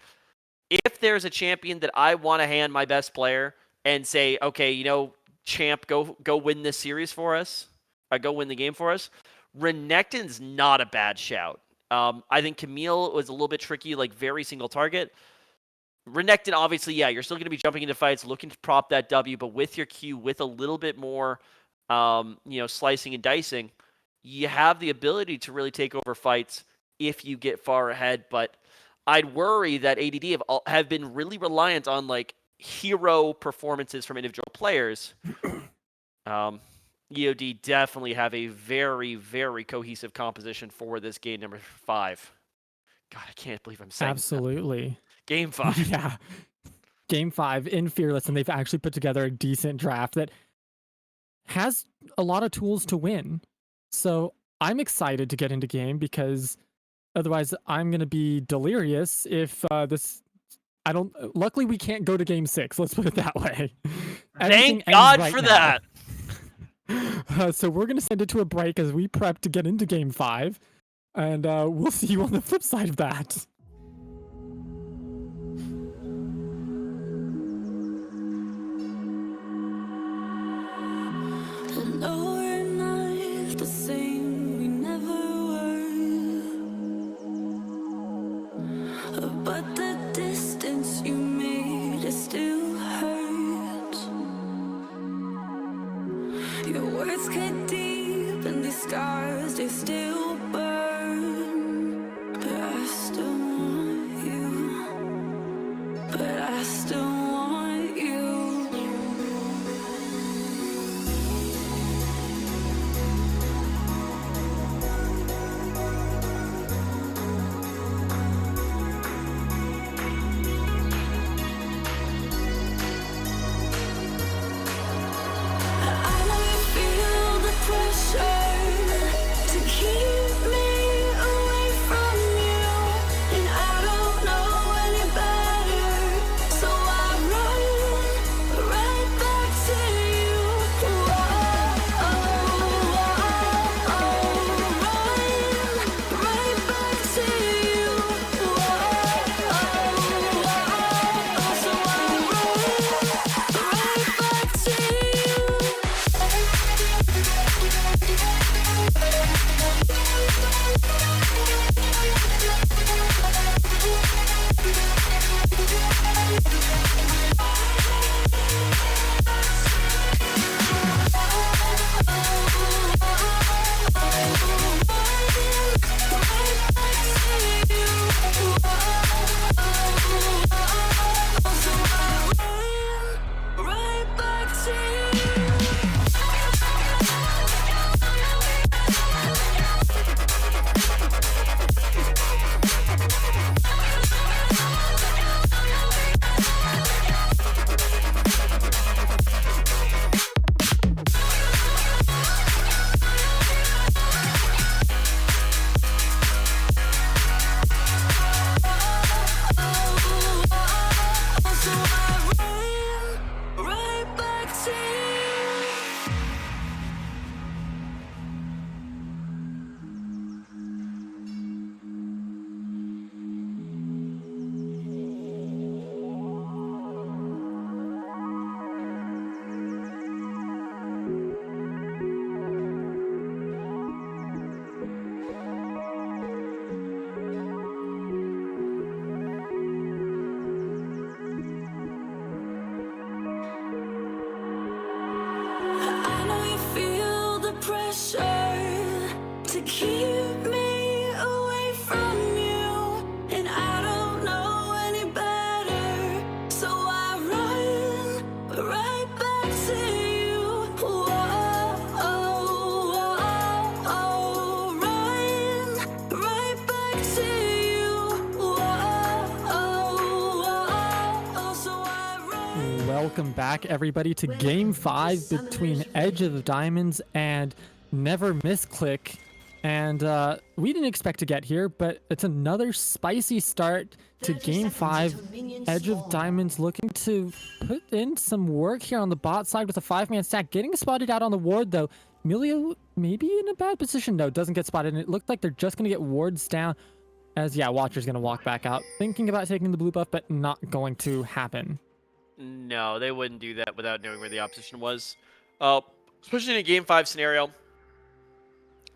if there's a champion that I want to hand my best player and say, okay, you know, champ, go win this series for us, go win the game for us, Renekton's not a bad shout. I think Camille was a little bit tricky, like very single target. Renekton, obviously, yeah, you're still going to be jumping into fights, looking to prop that W, but with your Q, with a little bit more, slicing and dicing, you have the ability to really take over fights if you get far ahead. But I'd worry that ADD have been really reliant on like hero performances from individual players. EOD definitely have a very, very cohesive composition for this game number 5. God, I can't believe I'm saying Absolutely. that. Game 5. Yeah. Game 5 in Fearless, and they've actually put together a decent draft that has a lot of tools to win. So I'm excited to get into game because otherwise I'm going to be delirious if luckily we can't go to game 6. Let's put it that way. Thank God for that. So we're going to send it to a break as we prep to get into game 5. And we'll see you on the flip side of that. No, we're not the same, we never were. But the distance you made, it still hurts. Your words cut deep, and these scars, they still burn. But I still welcome back everybody to Game 5 between Edge of Diamonds and Never Misclick. And we didn't expect to get here, but it's another spicy start to Game 5. Edge of Diamonds looking to put in some work here on the bot side with a 5-man stack. Getting spotted out on the ward though. Emilio maybe in a bad position though, doesn't get spotted, and it looked like they're just going to get wards down. As, yeah, Watcher's going to walk back out, thinking about taking the blue buff, but not going to happen. No, they wouldn't do that without knowing where the opposition was. Especially in a Game 5 scenario.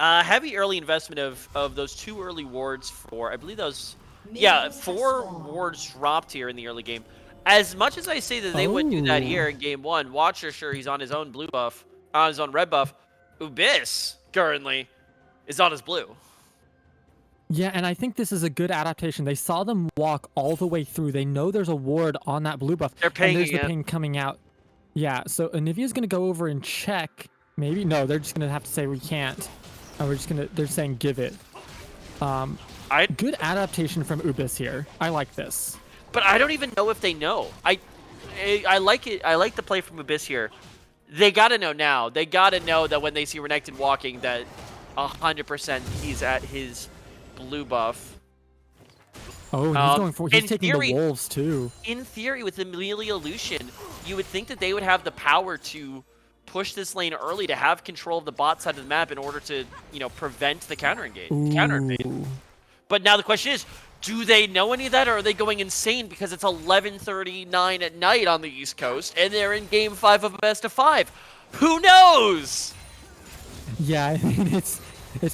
Heavy early investment of those 2 early wards for, I believe that was, yeah, 4 wards dropped here in the early game. As much as I say that they wouldn't do that here in Game 1, Watcher, sure, he's on his own blue buff, on his own red buff. Ubiss, currently, is on his blue. Yeah, and I think this is a good adaptation. They saw them walk all the way through. They know there's a ward on that blue buff. They're pinging and there's the it. ping coming out. Yeah, so Anivia's going to go over and check. Maybe? No, they're just going to have to say we can't. And we're just going to... They're saying give it. Good adaptation from Ubiss here. I like this. But I don't even know if they know. I like it. I like the play from Ubiss here. They got to know now. They got to know that when they see Renekton walking that 100% he's at his... blue buff. Oh, he's going for... He's taking the wolves, too. In theory, with Amelia Lucian, you would think that they would have the power to push this lane early to have control of the bot side of the map in order to, you know, prevent the counter invade. But now the question is, do they know any of that, or are they going insane because it's 11:39 at night on the East Coast and they're in Game 5 of a best of 5? Who knows? Yeah, I mean, it's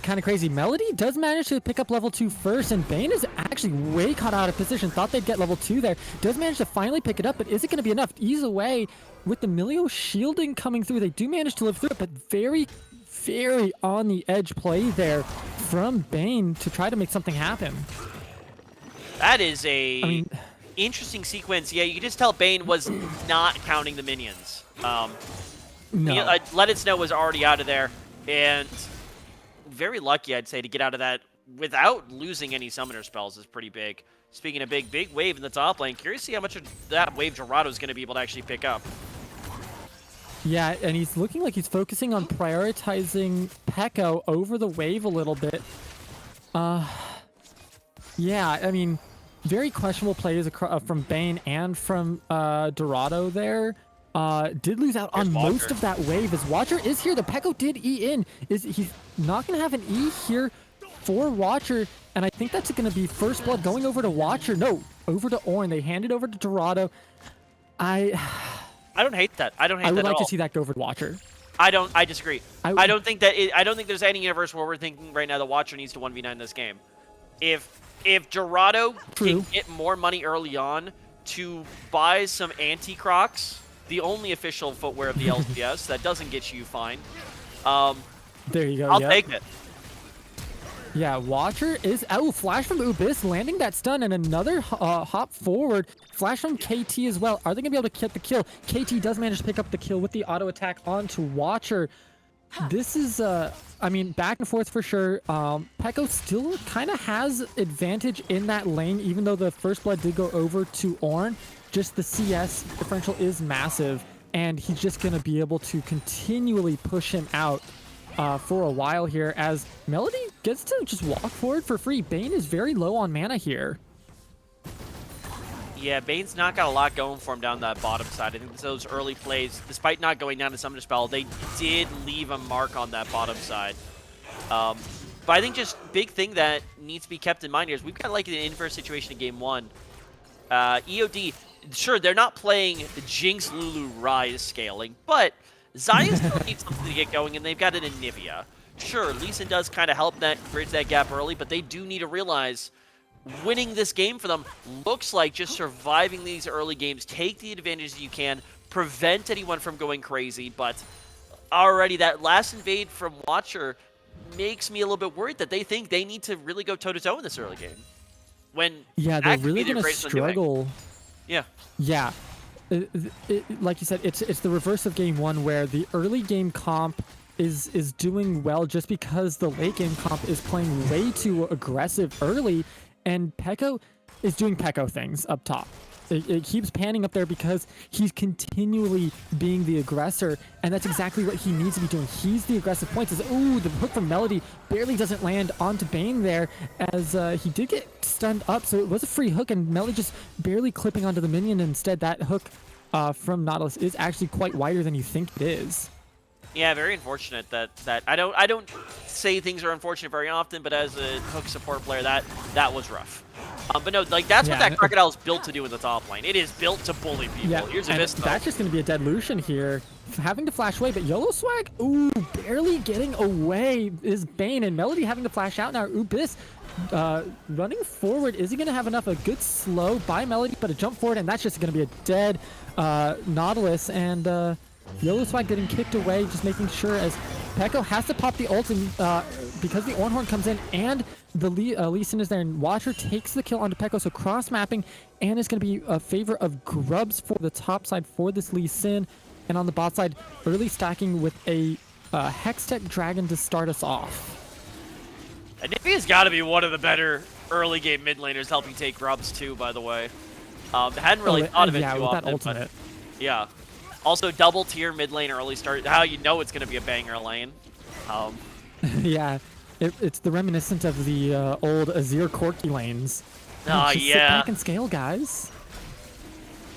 kind of crazy. Melody does manage to pick up level 2 first, and Bane is actually way caught out of position. Thought they'd get level 2 there. Does manage to finally pick it up, but is it going to be enough? Ease away with the Milio shielding coming through. They do manage to live through it, but very, very on the edge play there from Bane to try to make something happen. That is a interesting sequence. Yeah, you can just tell Bane was not counting the minions. No. Let It Snow was already out of there, and... very lucky, I'd say, to get out of that without losing any summoner spells is pretty big. Speaking of big wave in the top lane, curious to see how much of that wave Dorado is going to be able to actually pick up. Yeah, and he's looking like he's focusing on prioritizing Pekko over the wave a little bit. Yeah, I mean, very questionable plays from Bane and from Dorado there. Did lose out on most of that wave as Watcher is here. The Pekko did E in. He's not going to have an E here for Watcher, and I think that's going to be first blood going over to Watcher. No, over to Ornn. They hand it over to Dorado. I don't hate that. I don't hate that I would at like all. to see that go over to Watcher. I disagree. I don't think there's any universe where we're thinking right now the Watcher needs to 1v9 this game. If Dorado can get more money early on to buy some anti-Crocs, the only official footwear of the LCS that doesn't get you fined. There you go. I'll take it. Yeah, Watcher is... Oh, flash from Ubiss, landing that stun, and another hop forward. Flash from KT as well. Are they going to be able to get the kill? KT does manage to pick up the kill with the auto attack onto Watcher. This is, I mean, back and forth for sure. Pekko still kind of has advantage in that lane, even though the first blood did go over to Ornn. Just the CS differential is massive, and he's just going to be able to continually push him out for a while here as Melody gets to just walk forward for free. Bane is very low on mana here. Yeah, Bane's not got a lot going for him down that bottom side. I think those early plays, despite not going down to Summoner Spell, they did leave a mark on that bottom side. But I think just big thing that needs to be kept in mind here is we've got like an inverse situation in Game 1. EOD, sure, they're not playing Jinx, Lulu, Rise scaling, but Xayah still needs something to get going, and they've got an Anivia. Sure, Lee Sin does kind of help that bridge that gap early, but they do need to realize winning this game for them looks like just surviving these early games. Take the advantages you can, prevent anyone from going crazy, but already that last invade from Watcher makes me a little bit worried that they think they need to really go toe-to-toe in this early game. When yeah, they're really going to struggle. Yeah. Yeah. Like you said, it's the reverse of Game 1 where the early game comp is doing well just because the late game comp is playing way too aggressive early, and Pekko is doing Pekko things up top. it keeps panning up there because he's continually being the aggressor, and that's exactly what he needs to be doing. He's the aggressive points. Ooh, the hook from Melody barely doesn't land onto Bane there, as he did get stunned up, so it was a free hook, and Melody just barely clipping onto the minion. Instead, that hook from Nautilus is actually quite wider than you think it is. Yeah, very unfortunate that I don't say things are unfortunate very often, but as a hook support player, that was rough. But no, like that's what that Crocodile is built to do in the top lane. It is built to bully people. Yeah, Here's a Vista. That's just going to be a dead Lucian here, having to flash away, but YOLO Swag, ooh, barely getting away is Bane, and Melody having to flash out now. Ubis running forward. Is he going to have enough? A good slow by Melody, but a jump forward, and that's just going to be a dead Nautilus, and YOLO Swag getting kicked away, just making sure as Peko has to pop the ult, and because the Ornhorn comes in and the Lee Sin is there, and Watcher takes the kill onto Peko, so cross-mapping, and it's going to be a favor of Grubs for the top side for this Lee Sin, and on the bot side, early stacking with a Hextech Dragon to start us off. And Nippy has got to be one of the better early game mid laners, helping take Grubs too, by the way. Hadn't really thought of it too often, that ultimate. But yeah. Also, double tier mid lane early start. How you know it's going to be a banger lane. Yeah, it's the reminiscent of the old Azir Corki lanes. Oh, Just sit back and scale, guys.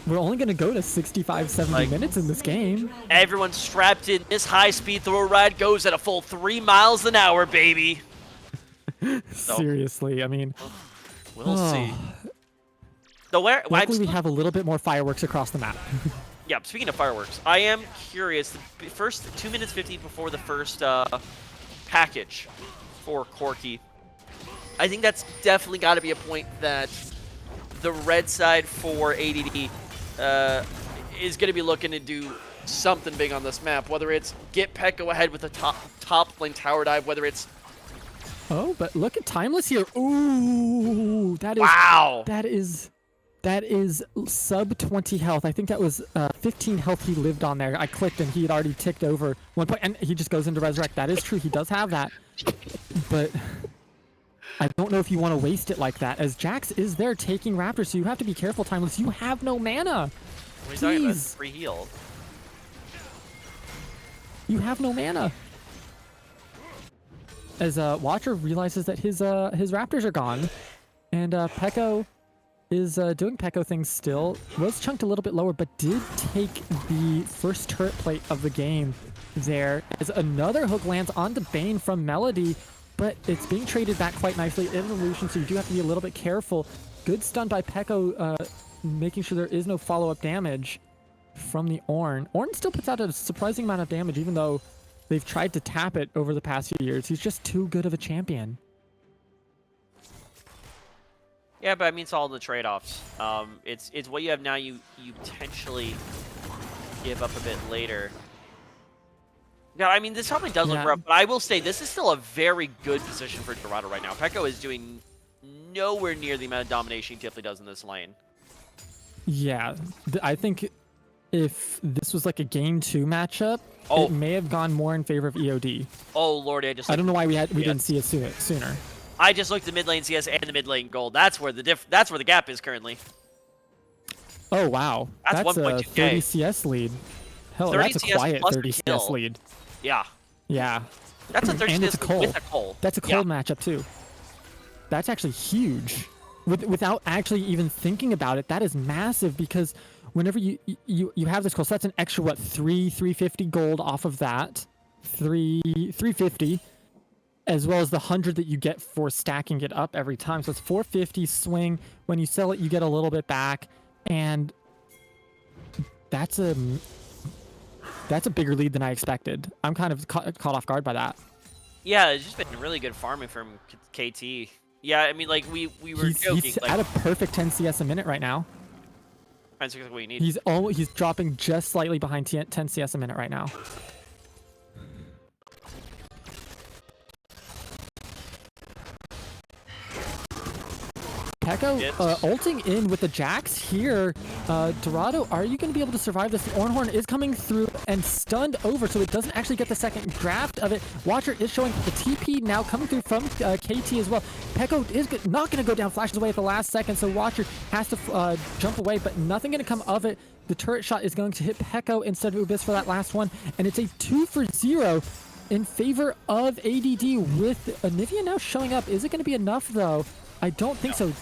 We're only going to go to 65, 70 minutes in this game. Everyone's strapped in. This high-speed throw ride goes at a full 3 miles an hour, baby. Seriously, I mean... We'll see. So luckily, we have a little bit more fireworks across the map. Yeah, speaking of fireworks, I am curious. The first 2 minutes 15 before the first package for Corki, I think that's definitely got to be a point that the red side for ADD is going to be looking to do something big on this map. Whether it's get Peko ahead with a top lane tower dive, whether it's but look at Timeless here. Ooh, that is wow. That is sub 20 health. I think that was 15 health he lived on there. I clicked and he had already ticked over 1 point, and he just goes into Resurrect. That is true. He does have that. But I don't know if you want to waste it like that, as Jax is there taking Raptor, so you have to be careful, Timeless. You have no mana. What are you talking about? Free heal. You have no mana. As Watcher realizes that his Raptors are gone, and Peko is doing Peko things still. Was chunked a little bit lower, but did take the first turret plate of the game there, as another hook lands onto Bane from Melody, but it's being traded back quite nicely in Illusion, so you do have to be a little bit careful. Good stun by Peko, making sure there is no follow-up damage from the Ornn. Ornn still puts out a surprising amount of damage, even though they've tried to tap it over the past few years. He's just too good of a champion. Yeah, but I mean, it's all the trade-offs. It's what you have now. You potentially give up a bit later. Yeah, I mean, this probably does look rough, but I will say this is still a very good position for Dorado right now. Peko is doing nowhere near the amount of domination he typically does in this lane. Yeah, I think if this was like a game 2 matchup, it may have gone more in favor of EOD. Oh lordy, I don't know why we didn't see it sooner. I just looked at mid lane CS and the mid lane gold. That's where the gap is currently. Oh wow, that's a 30 CS lead. Hell, that's a quiet 30 CS lead. Yeah. Yeah. That's a 30 and CS it's a cold. with a cold. That's a cold matchup too. That's actually huge. Without actually even thinking about it, that is massive, because whenever you have this cold, so that's an extra what, 350 gold off of that. 350. As well as the 100 that you get for stacking it up every time. So it's 450 swing. When you sell it, you get a little bit back, and that's a bigger lead than I expected. I'm kind of caught off guard by that. Yeah, it's just been really good farming from KT. Yeah, I mean, like we were joking. He's like, at a perfect 10 CS a minute right now. That's exactly what you need. He's dropping just slightly behind 10 CS a minute right now. Pekko ulting in with the Jax here. Dorado, are you going to be able to survive this? The Ornhorn is coming through and stunned over, so it doesn't actually get the second draft of it. Watcher is showing the TP now coming through from KT as well. Pekko is not going to go down, flashes away at the last second, so Watcher has to jump away, but nothing going to come of it. The turret shot is going to hit Pekko instead of Ubis for that last one, and it's a 2-for-0 in favor of ADD with Anivia now showing up. Is it going to be enough, though? I don't think so.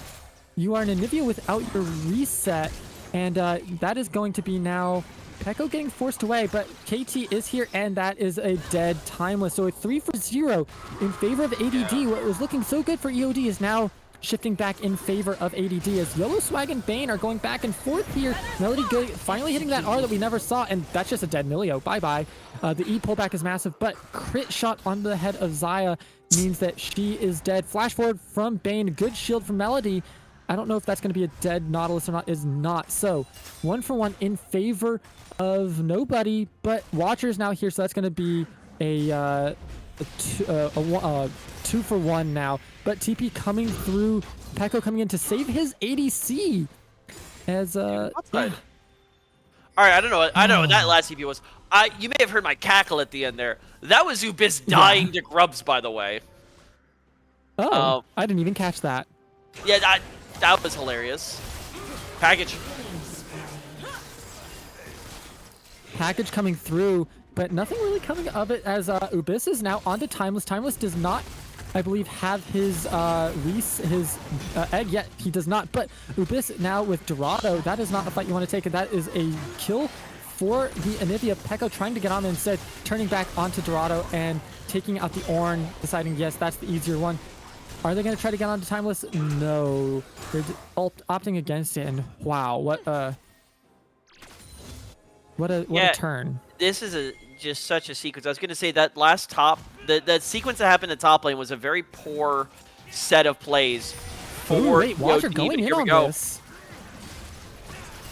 You are an Anivia without your reset, and that is going to be now Pekko getting forced away, but KT is here, and that is a dead Timeless. So a 3-for-0 in favor of ADD. What was looking so good for EOD is now shifting back in favor of ADD as Yellow Swag and Bane are going back and forth here. Melody good, finally hitting that R that we never saw, and that's just a dead Milio. Bye-bye. The E pullback is massive, but crit shot on the head of Xayah means that she is dead. Flash forward from Bane. Good shield from Melody. I don't know if that's going to be a dead Nautilus or not. Is not. So 1-for-1 in favor of nobody, but Watcher's now here, so that's going to be a 2-for-1 now. But TP coming through, Pekko coming in to save his ADC. As All right, I don't know what that last TP was. You may have heard my cackle at the end there. That was Ubis dying to grubs, by the way. Oh, I didn't even catch that. Yeah, that was hilarious. Package coming through, but nothing really coming of it as Ubis is now onto Timeless. Timeless does not, I believe, have his egg yet. He does not, but Ubis now with Dorado, that is not a fight you want to take, and that is a kill for the Anivia. Pekko trying to get on there instead, turning back onto Dorado and taking out the Ornn, deciding, yes, that's the easier one. Are they going to try to get onto Timeless? No. They're opting against it, and wow, what a turn. This is just such a sequence. I was going to say that last the sequence that happened in top lane was a very poor set of plays for Watcher EOD, going in on this.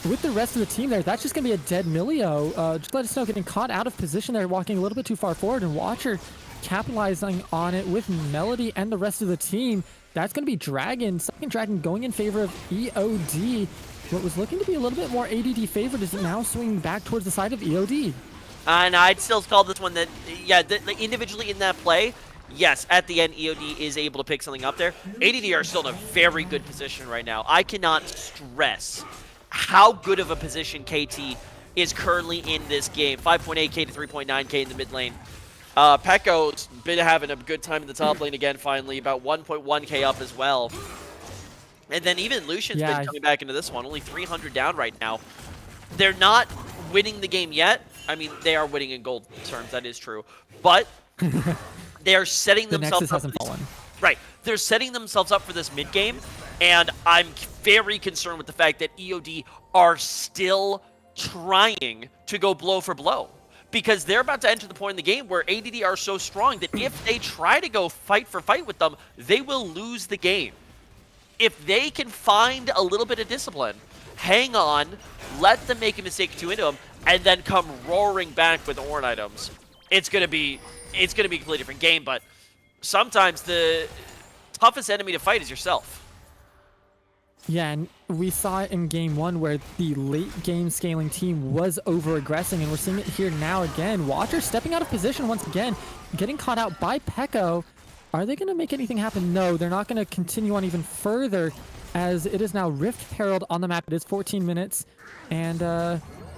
With the rest of the team there, that's just going to be a dead Milio. Just let us know, getting caught out of position there, walking a little bit too far forward, and Watcher capitalizing on it with Melody and the rest of the team. That's going to be Dragon. Second Dragon going in favor of EOD. What was looking to be a little bit more ADD favored is now swinging back towards the side of EOD. And I'd still call this one that, yeah, individually in that play, yes, at the end, EOD is able to pick something up there. ADD are still in a very good position right now. I cannot stress how good of a position KT is currently in this game. 5.8k to 3.9k in the mid lane. Pekko's been having a good time in the top lane again, finally, about 1.1k up as well. And then even Lucian's been coming back into this one, only 300 down right now. They're not winning the game yet. I mean, they are winning in gold terms, that is true. But they are setting themselves up. Right. They're setting themselves up for this mid game, and I'm very concerned with the fact that EOD are still trying to go blow for blow. Because they're about to enter the point in the game where ADD are so strong that if they try to go fight for fight with them, they will lose the game. If they can find a little bit of discipline, hang on, let them make a mistake or two into them, and then come roaring back with Ornn items, it's gonna be a completely different game. But sometimes the toughest enemy to fight is yourself. Yeah, and we saw it in game one where the late game scaling team was over-aggressing, and we're seeing it here now again. Watcher stepping out of position once again, getting caught out by Pekko. Are they going to make anything happen? No, they're not going to continue on even further, as it is now Rift Herald on the map. It is 14 minutes, and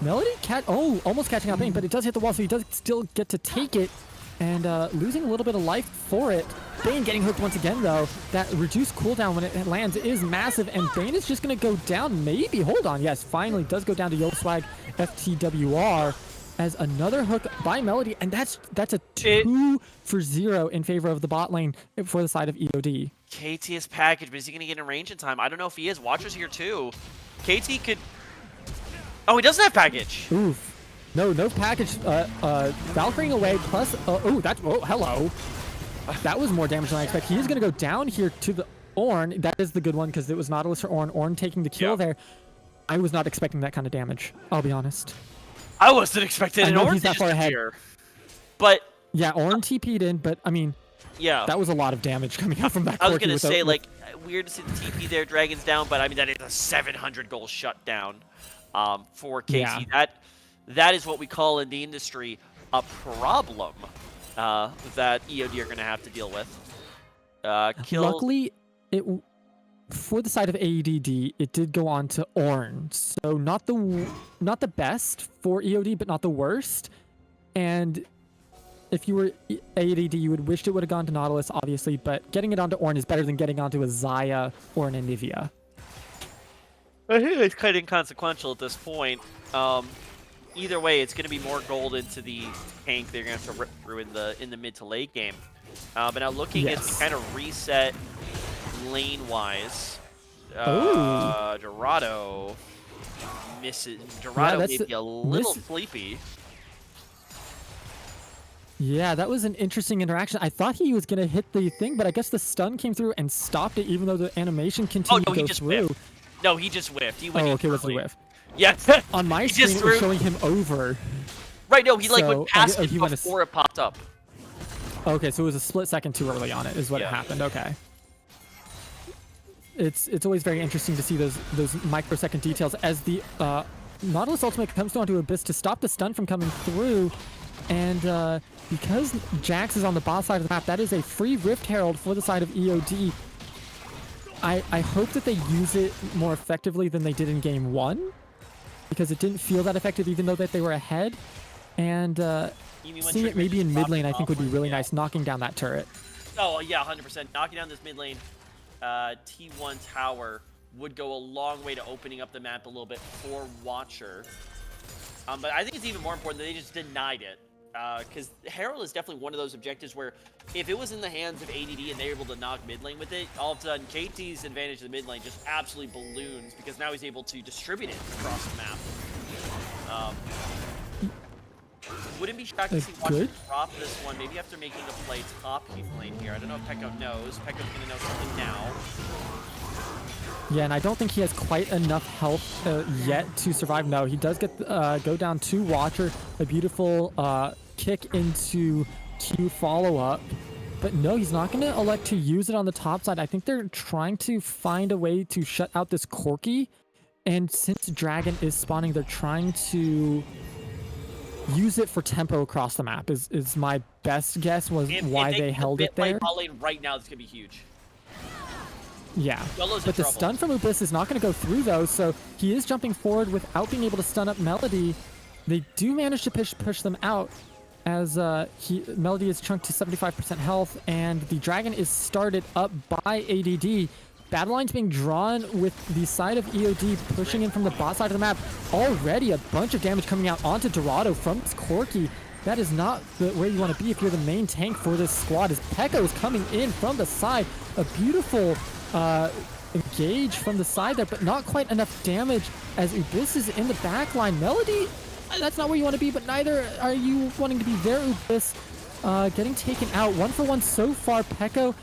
Melody almost catching out Bane, but it does hit the wall, so he does still get to take it, and losing a little bit of life for it. Bane getting hooked once again, though. That reduced cooldown when it lands is massive, and Bane is just going to go down, maybe. Hold on, yes, finally does go down to Yellow Swag FTWR as another hook by Melody, and that's a 2-for-0 in favor of the bot lane for the side of EOD. KT is packaged, but is he going to get in range in time? I don't know if he is. Watcher's here, too. KT could... Oh, he doesn't have package. Oof. No package. Valkyrie away, plus... hello. That was more damage than I expected. He is going to go down here to the Ornn. That is the good one, because it was Nautilus or Ornn. Ornn taking the kill there. I was not expecting that kind of damage, I'll be honest. I wasn't expecting an Ornn he's that far ahead. But... Yeah, Ornn TP'd in, but, I mean, Yeah. That was a lot of damage coming out from that. I was Corki gonna say, with- like, weird to see the TP there, Dragon's down, but I mean that is a 700 goal shutdown for KT. Yeah. That is what we call in the industry a problem that EOD are gonna have to deal with. Luckily, for the side of AEDD, it did go on to Ornn, so not the best for EOD, but not the worst. And if you were AEDD, you would wish it would have gone to Nautilus, obviously, but getting it onto Ornn is better than getting onto a Xayah or an Anivia. I think it's kind of inconsequential at this point. Either way, it's going to be more gold into the tank they're going to have to rip through in the mid to late game. But now looking at kind of reset lane-wise, Dorado misses. Dorado may be a little sleepy. Yeah, that was an interesting interaction. I thought he was going to hit the thing, but I guess the stun came through and stopped it, even though the animation continued to go through. Whiffed. No, he just whiffed. He went okay, what's the whiff? Yes. On my screen, it was showing him over. Right, no, he like went past it went before it popped up. Okay, so it was a split second too early on it, is what happened. Okay. It's always very interesting to see those microsecond details as the Nautilus ultimate comes down to Abyss to stop the stun from coming through, and because Jax is on the bot side of the map, that is a free Rift Herald for the side of EOD. I hope that they use it more effectively than they did in game 1, because it didn't feel that effective even though that they were ahead. And seeing it maybe in mid lane I think would be really nice, knocking down that turret. Oh yeah, 100%. Knocking down this mid lane T1 tower would go a long way to opening up the map a little bit for Watcher. But I think it's even more important that they just denied it. Because Herald is definitely one of those objectives where if it was in the hands of ADD and they were able to knock mid lane with it, all of a sudden KT's advantage of the mid lane just absolutely balloons because now he's able to distribute it across the map. Wouldn't be shocked to see Watcher drop this one, maybe after making a play top keep lane here. I don't know if Pekko knows. Pekko's going to know something now. Yeah, and I don't think he has quite enough health yet to survive. No, he does get go down to Watcher. A beautiful kick into Q follow-up. But no, he's not going to elect to use it on the top side. I think they're trying to find a way to shut out this Corki. And since Dragon is spawning, they're trying to use it for tempo across the map is my best guess was why they held it there. Lane right now, this could be huge. Yeah, but the stun from Abyss is not going to go through though, so he is jumping forward without being able to stun up Melody. They do manage to push them out as Melody is chunked to 75% health, and the Dragon is started up by ADD. Battle line's being drawn with the side of EOD pushing in from the bot side of the map. Already a bunch of damage coming out onto Dorado from this Corki. That is not where you want to be if you're the main tank for this squad, as Pekko is coming in from the side. A beautiful engage from the side there, but not quite enough damage as Abyss is in the back line. Melody, that's not where you want to be, but neither are you wanting to be there. Abyss getting taken out. 1-for-1 so far. Pekko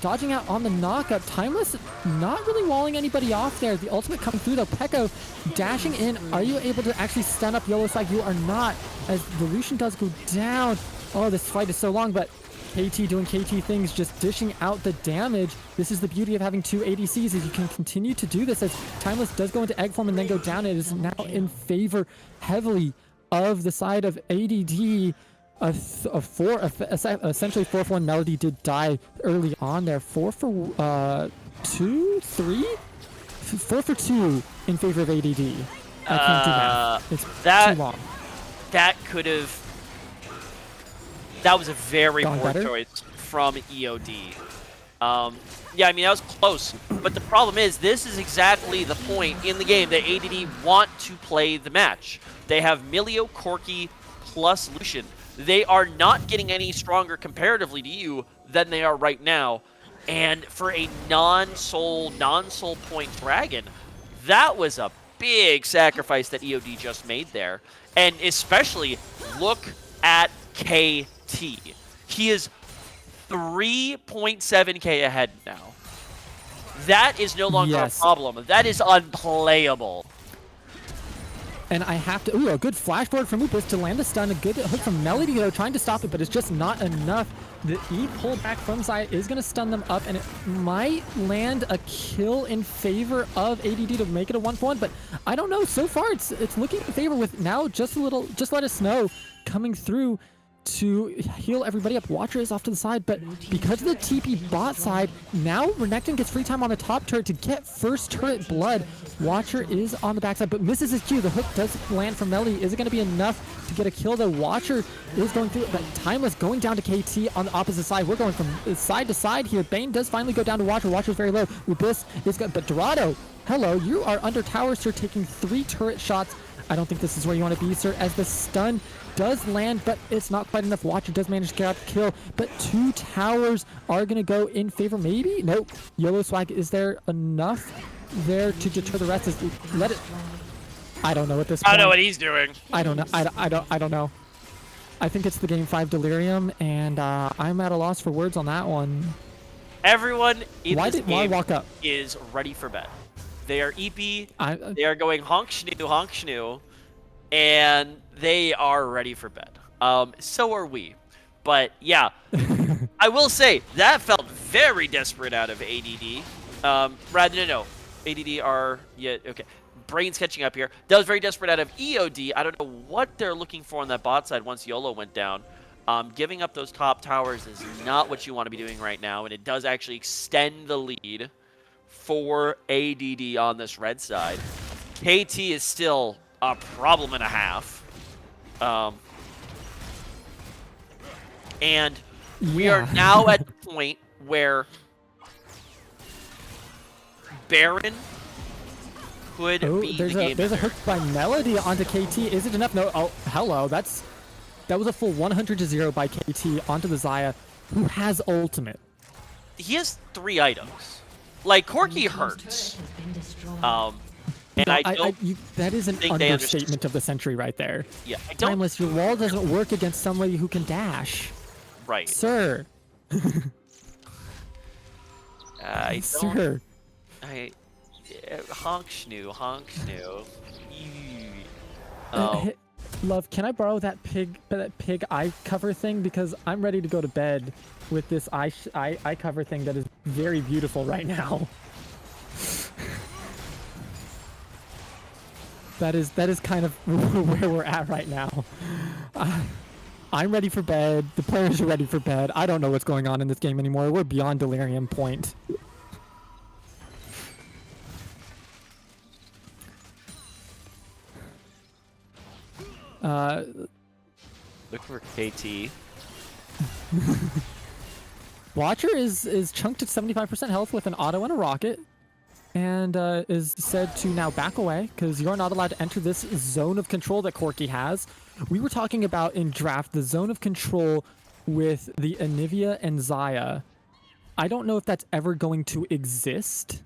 dodging out on the knockup. Timeless not really walling anybody off there. The ultimate coming through though. Pekko dashing in. Are you able to actually stun up YOLO Side? You are not, as the Lucian does go down. Oh, this fight is so long, but KT doing KT things, just dishing out the damage. This is the beauty of having two ADCs, is you can continue to do this as Timeless does go into egg form and then go down. It is now in favor heavily of the side of ADD. Essentially 4-for-1 Melody did die early on there. 4-for-2, 3? 4-for-2 in favor of ADD. I can't do math. It's too long. That could have... That was a very poor choice from EOD. Yeah, I mean, that was close. But the problem is, this is exactly the point in the game that ADD want to play the match. They have Milio, Corki, plus Lucian. They are not getting any stronger comparatively to you than they are right now. And for a non-soul point Dragon, that was a big sacrifice that EOD just made there. And especially, look at KT. He is 3.7k ahead now. That is no longer a problem. That is unplayable. And I have to, ooh, a good flashboard from Upus to land the stun. A good hook from Melody, though, trying to stop it, but it's just not enough. The E pullback from Zaya is going to stun them up, and it might land a kill in favor of ADD to make it a 1-for-1, but I don't know. So far, it's looking in favor with now just a little, just let us know, coming through to heal everybody up. Watcher is off to the side, but because of the TP bot side, now Renekton gets free time on the top turret to get first turret blood. Watcher is on the backside, but misses his Q. The hook does land from Melody. Is it going to be enough to get a kill, though? Watcher is going through it, but Timeless going down to KT on the opposite side. We're going from side to side here. Bane does finally go down to Watcher. Watcher's very low. Ubis is good, but Dorado, hello, you are under tower, sir, taking 3 turret shots. I don't think this is where you want to be, sir, as the stun does land, but it's not quite enough. Watcher does manage to get out the kill, but 2 towers are going to go in favor, maybe? Nope. Yellow Swag, is there enough there to deter the rest? Let it... I don't know at this point. I don't know what he's doing. I don't know. I don't know. I think it's the Game 5 Delirium, and I'm at a loss for words on that one. Everyone in this why game walk up? is ready for bed. They are EP, they are going honk schnoo, and they are ready for bed. So are we. But yeah, I will say that felt very desperate out of ADD. No, ADD are, yeah, okay. Brain's catching up here. That was very desperate out of EOD. I don't know what they're looking for on that bot side once YOLO went down. Giving up those top towers is not what you want to be doing right now, and it does actually extend the lead for ADD on this red side. KT is still a problem and a half. And we are now at the point where Baron could be the game. There's a hook by Melody onto KT. Is it enough? No. Oh, hello. That was a full 100-0 by KT onto the Zaya, who has ultimate. He has 3 items. Like, Corki hurts. And no, that is an understatement of the century right there. Yeah, Timeless, your wall doesn't work against somebody who can dash. Right. Sir. Sir. Honk schnoo. Love, can I borrow that pig eye cover thing? Because I'm ready to go to bed with this eye cover thing that is very beautiful right now. That is kind of where we're at right now. I'm ready for bed. The players are ready for bed. I don't know what's going on in this game anymore. We're beyond delirium point. Look for KT. Watcher is chunked at 75% health with an auto and a rocket, and is said to now back away because you're not allowed to enter this zone of control that Corki has. We were talking about in draft the zone of control with the Anivia and Zaya. I don't know if that's ever going to exist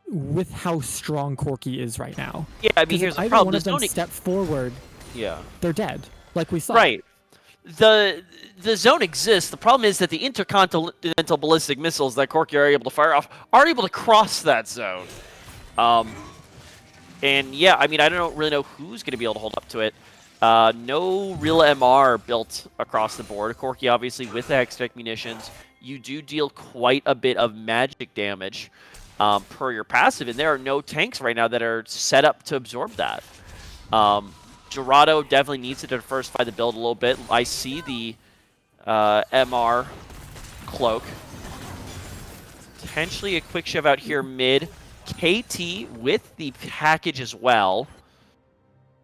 with how strong Corki is right now. Yeah, I mean, here's the problem. One of them step forward. Yeah. They're dead, like we saw. Right. The zone exists. The problem is that the intercontinental ballistic missiles that Corki are able to fire off aren't able to cross that zone. And yeah, I mean, I don't really know who's going to be able to hold up to it. No real MR built across the board. Corki, obviously, with the Hextech munitions, you do deal quite a bit of magic damage per your passive, and there are no tanks right now that are set up to absorb that. Dorado definitely needs to diversify the build a little bit. I see the MR cloak. Potentially a quick shove out here mid. KT with the package as well.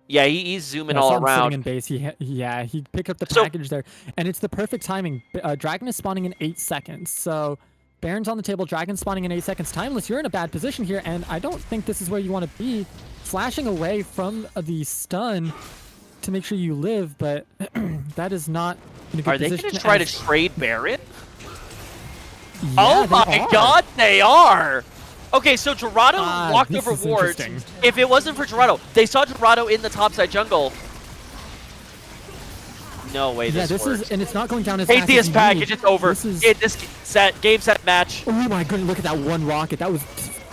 Yeah, he's zooming all around. In base. He picked up the package there, and it's the perfect timing. Dragon is spawning in 8 seconds, so Baron's on the table. Dragon spawning in 8 seconds. Timeless, you're in a bad position here, and I don't think this is where you want to be. Flashing away from the stun to make sure you live, but that is not in a good position. Are they going to try to trade Baron? Yeah, oh my god, they are! Okay, so Dorado walked over wards. If it wasn't for Dorado, they saw Dorado in the topside jungle. No way this works. And it's not going down as fast as package, it's over. Game set match. Oh my goodness, look at that one rocket. That was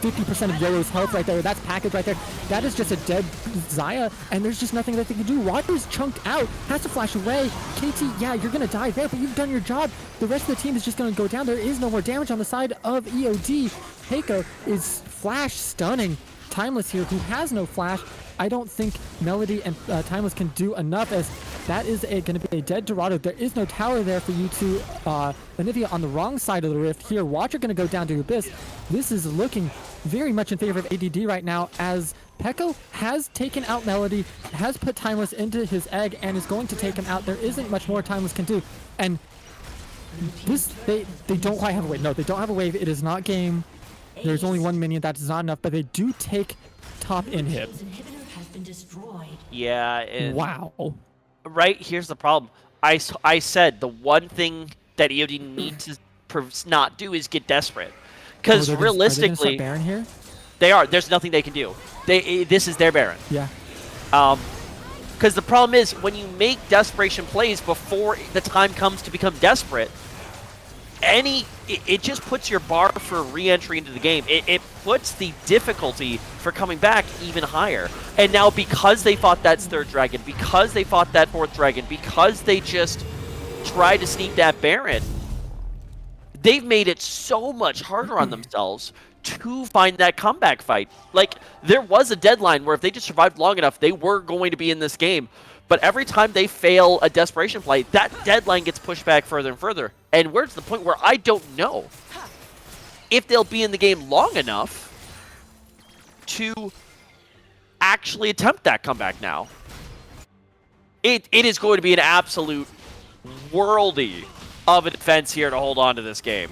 50% of YOLO's health right there. That's package right there. That is just a dead Xayah, and there's just nothing that they can do. Roger's chunked out, has to flash away. KT, yeah, you're going to die there, but you've done your job. The rest of the team is just going to go down. There is no more damage on the side of EOD. Heiko is flash stunning Timeless here, who has no flash. I don't think Melody and Timeless can do enough, as that is going to be a dead Dorado. There is no tower there for you to Anivia on the wrong side of the rift here. Watcher going to go down to Abyss. This is looking very much in favor of ADD right now, as Peko has taken out Melody, has put Timeless into his egg, and is going to take him out. There isn't much more Timeless can do. And this, they don't quite have a wave. No, they don't have a wave. It is not game. There's only one minion. That is not enough, but they do take top inhib. Yeah. And wow. Right, here's the problem. I said the one thing that EOD needs to not do is get desperate. Because realistically, are they Baron here? They are. There's nothing they can do. This is their Baron. Yeah. Because the problem is, when you make desperation plays before the time comes to become desperate, it just puts your bar for re-entry into the game. It puts the difficulty for coming back even higher. And now, because they fought that third dragon, because they fought that fourth dragon, because they just tried to sneak that Baron, they've made it so much harder on themselves to find that comeback fight. Like, there was a deadline where if they just survived long enough, they were going to be in this game. But every time they fail a desperation play, that deadline gets pushed back further and further. And we're to the point where I don't know if they'll be in the game long enough to actually attempt that comeback now. It is going to be an absolute worldy of a defense here to hold on to this game.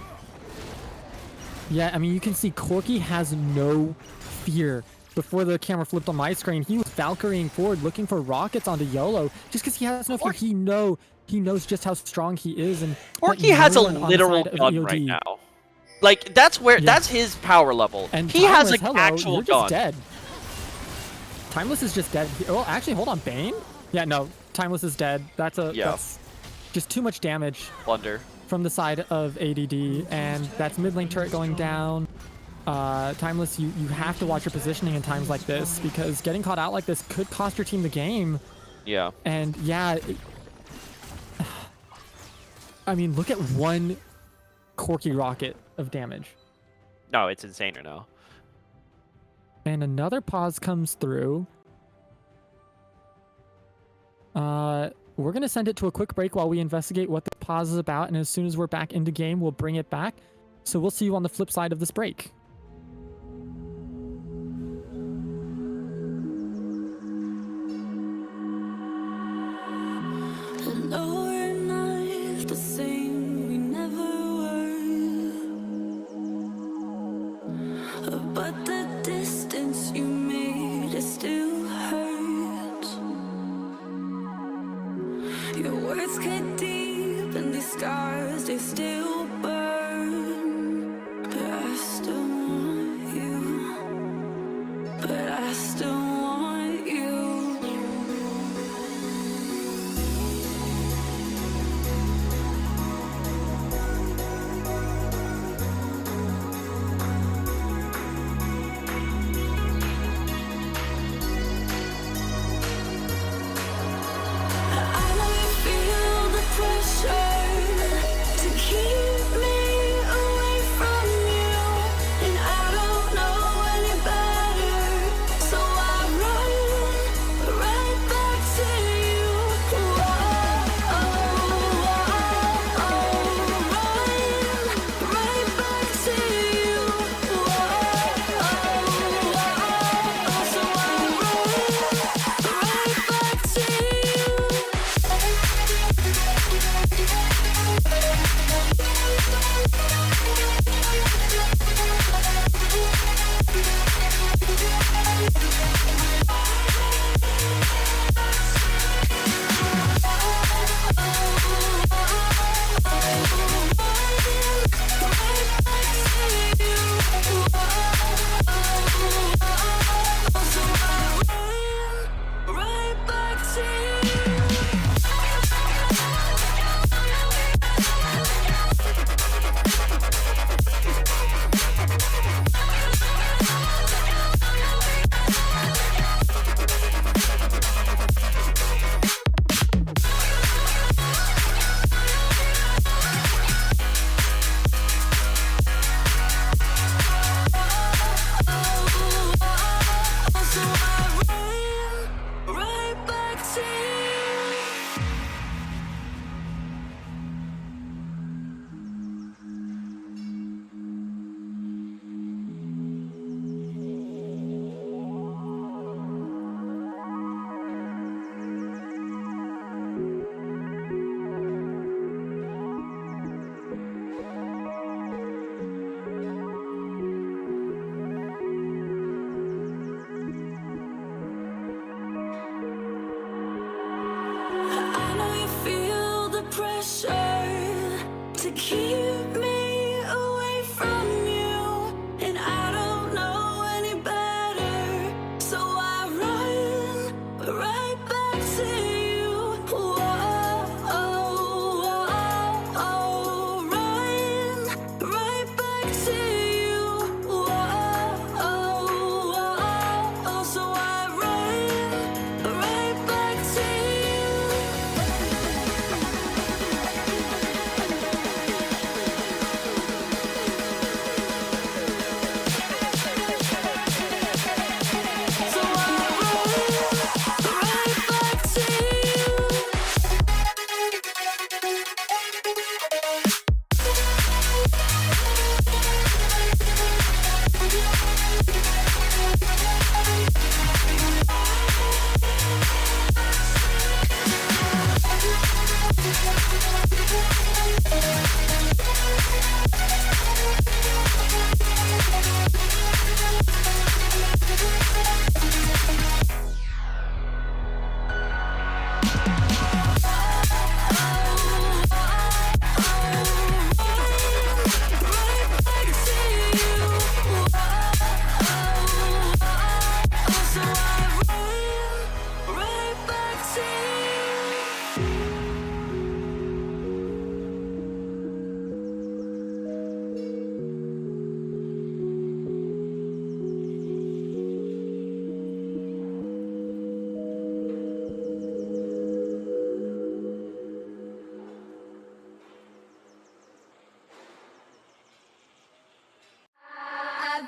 Yeah, I mean, you can see Corki has no fear. Before the camera flipped on my screen, he was Valkyrieing forward, looking for rockets onto YOLO, just because he has no fear. He knows just how strong he is, and Corki has a literal gun right now. Like, that's his power level. And he has an actual you're gun. Just dead. Timeless is just dead. Oh, actually, hold on, Bane? Yeah, no, Timeless is dead. That's just too much damage. Blunder from the side of ADD, and that's mid lane turret going down. Timeless, you have to watch your positioning in times like this, because getting caught out like this could cost your team the game. Yeah. And yeah, I mean, look at one Corki rocket of damage. No, it's insane right now. And another pause comes through. We're going to send it to a quick break while we investigate what the pause is about, and as soon as we're back into game, we'll bring it back. So we'll see you on the flip side of this break. No, we're not the same, we never were. But the distance you made, it still hurts. Your words cut deep, and these scars, they still burn. But I still want you. But I still want you. I feel the pressure to keep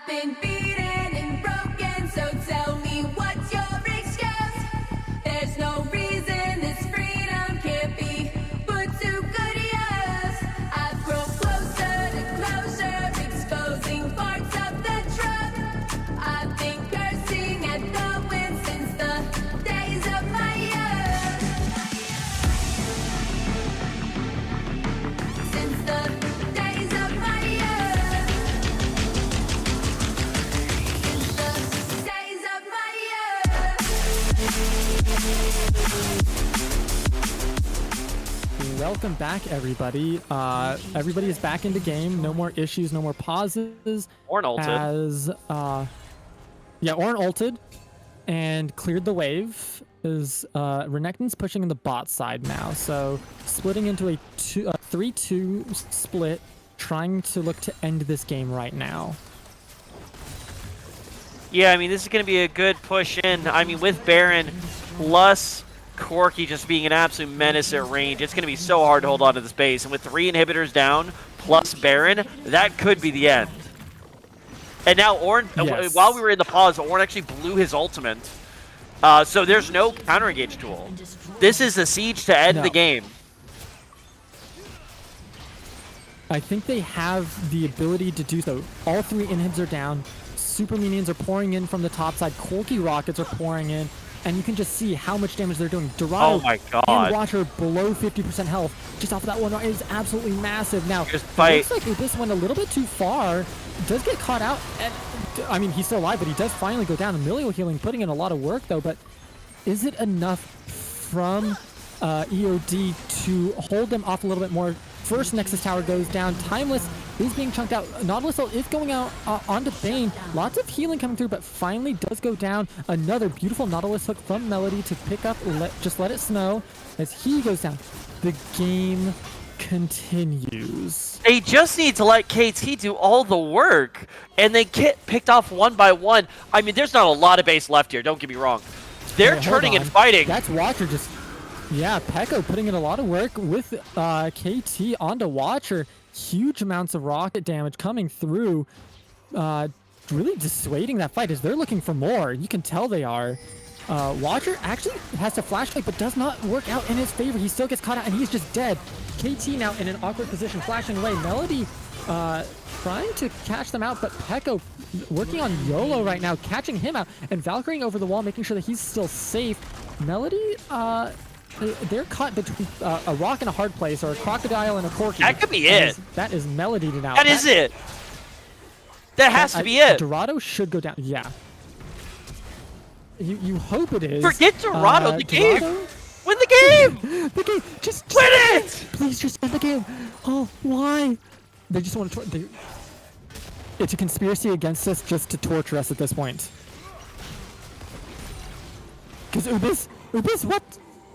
been beaten and broken, so tell me what's your excuse? There's no reason this freedom can't be put to good use. I've grown closer to closure, exposing parts of the truth. I've been cursing at the wind since the days of my youth. Since the days of my youth. Since the days of my youth. Welcome back, everybody. Everybody is back in the game. No more issues, no more pauses. Ornn ulted. As Ornn ulted and cleared the wave. Is Renekton's pushing in the bot side now, so splitting into a 3-2 split, trying to look to end this game right now. Yeah, I mean, this is going to be a good push in. I mean, with Baron plus Corki just being an absolute menace at range, it's going to be so hard to hold on to this base. And with 3 inhibitors down plus Baron, that could be the end. And now Ornn, Yes. while we were in the pause, Ornn actually blew his ultimate. So there's no counter engage tool. This is the siege to end No. the game. I think they have the ability to do so. All 3 inhibs are down. Super minions are pouring in from the top side. Corki rockets are pouring in. And you can just see how much damage they're doing. Dorado Oh my God. and Watcher below 50% health. Just off of that one is absolutely massive. Now, Just it fight. looks like this went a little bit too far. Does get caught out. And, I mean, he's still alive, but he does finally go down. Emilio healing, putting in a lot of work, though. But is it enough from EOD to hold them off a little bit more? First Nexus Tower goes down. Timeless is being chunked out. Nautilus though is going out onto Bane. Lots of healing coming through, but finally does go down. Another beautiful Nautilus hook from Melody to pick up. Just let it snow as he goes down. The game continues. They just need to let KT do all the work, and they get picked off one by one. I mean, there's not a lot of base left here, don't get me wrong. They're Hey, hold turning and on. fighting. That's Watcher just... Yeah, Pekko putting in a lot of work with KT onto Watcher. Huge amounts of rocket damage coming through. Really dissuading that fight as they're looking for more. You can tell they are. Watcher actually has to flashlight, but does not work out in his favor. He still gets caught out, and he's just dead. KT now in an awkward position, flashing away. Melody trying to catch them out, but Pekko working on YOLO right now, catching him out, and Valkyrie over the wall, making sure that he's still safe. Melody, they're caught between a rock and a hard place, or a crocodile and a Corki. That could be it. That is Melody now. That is it. That has to be it. Dorado should go down. Yeah. You hope it is. Forget Dorado, the game. Dorado- Win the game. The game. Just Win it. Please just end the game. Oh, why? They just want to. It's a conspiracy against us just to torture us at this point. Because Ubis, what?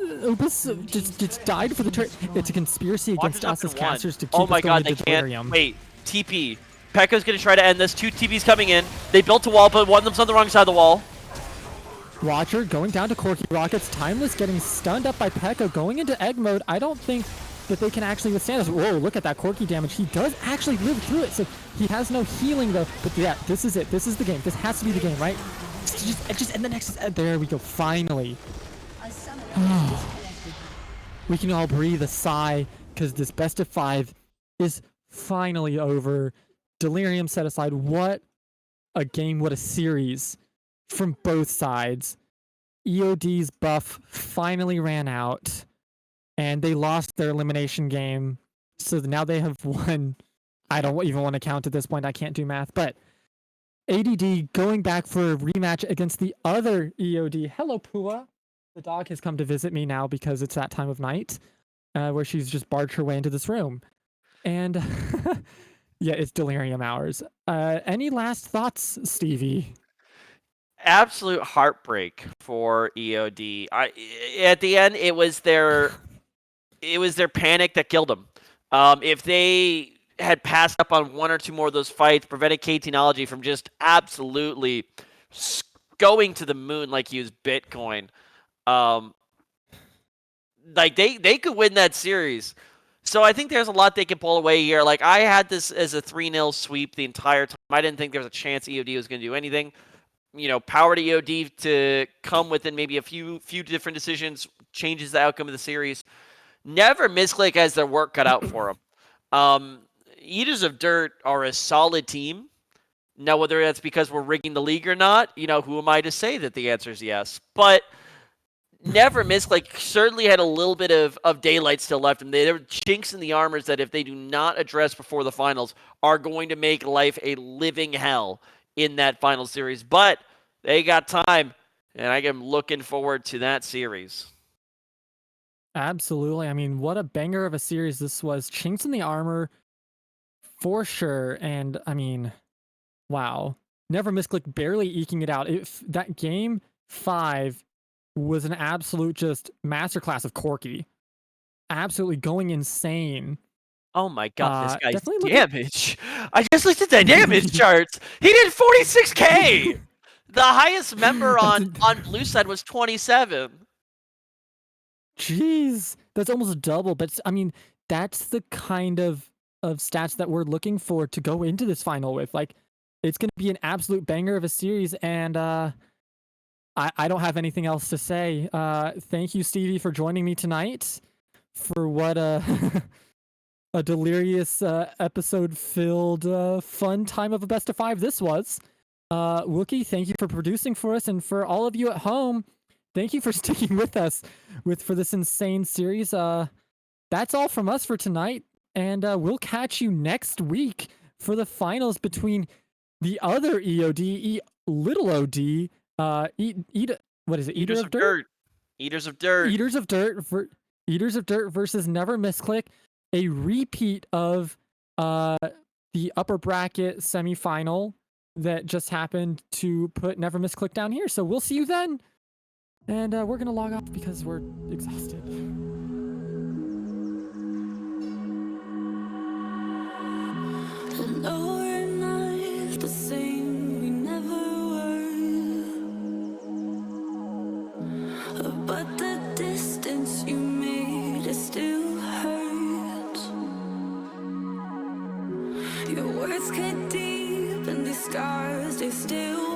Ubis just died for the turret. It's a conspiracy against us as casters to keep Oh my us going God, they into can't. delirium. Wait, TP. Pekka's gonna try to end this. 2 TPs coming in. They built a wall, but one of them's on the wrong side of the wall. Watcher going down to Corki rockets. Timeless getting stunned up by Pekka, going into egg mode. I don't think that they can actually withstand this. Whoa, look at that Corki damage. He does actually live through it, so he has no healing though. But yeah, this is it. This is the game. This has to be the game, right? Just end the next. There we go. Finally. We can all breathe a sigh because this best of 5 is finally over. Delirium set aside. What a game. What a series from both sides. EOD's buff finally ran out, and they lost their elimination game. So now they have won. I don't even want to count at this point. I can't do math. But ADD going back for a rematch against the other EOD. Hello, Pua. The dog has come to visit me now because it's that time of night where she's just barged her way into this room. And yeah, it's delirium hours. Any last thoughts, Stevie? Absolute heartbreak for EOD. At the end, it was their panic that killed them. If they had passed up on 1 or 2 more of those fights, prevented KTnology from just absolutely going to the moon like he was Bitcoin. Like they could win that series. So I think there's a lot they can pull away here. Like, I had this as a 3-0 sweep the entire time. I didn't think there was a chance EOD was going to do anything. Power to EOD to come within maybe a few different decisions changes the outcome of the series. Never Misclick has their work cut out for them. Eaters of Dirt are a solid team. Now, whether that's because we're rigging the league or not, who am I to say that the answer is yes? But Never Misclick certainly had a little bit of daylight still left, and there were chinks in the armors that if they do not address before the finals are going to make life a living hell in that final series. But they got time, and I am looking forward to that series. Absolutely. I mean, what a banger of a series this was. Chinks in the armor, for sure. And I mean, wow. Never Misclick barely eking it out. That game 5 was an absolute just masterclass of Corky. Absolutely going insane. Oh my god, this guy's definitely damage. I just looked at the damage charts. He did 46k. The highest member on blue side was 27. Jeez, that's almost double. But I mean, that's the kind of stats that we're looking for to go into this final with. Like, it's going to be an absolute banger of a series, and I don't have anything else to say. Thank you, Stevie, for joining me tonight for what a delirious episode-filled fun time of a best of 5 this was. Wookie, thank you for producing for us, and for all of you at home, thank you for sticking with us for this insane series. That's all from us for tonight, and we'll catch you next week for the finals between the other EOD, little OD, what is it? Eaters of Dirt. Eaters of Dirt. Eaters of Dirt versus Never Misclick, a repeat of the upper bracket semifinal that just happened to put Never Misclick down here. So we'll see you then. And we're going to log off because we're exhausted. No, we're not the same, we never were. But the distance you made, it still hurts. Your words cut deep and the scars, they still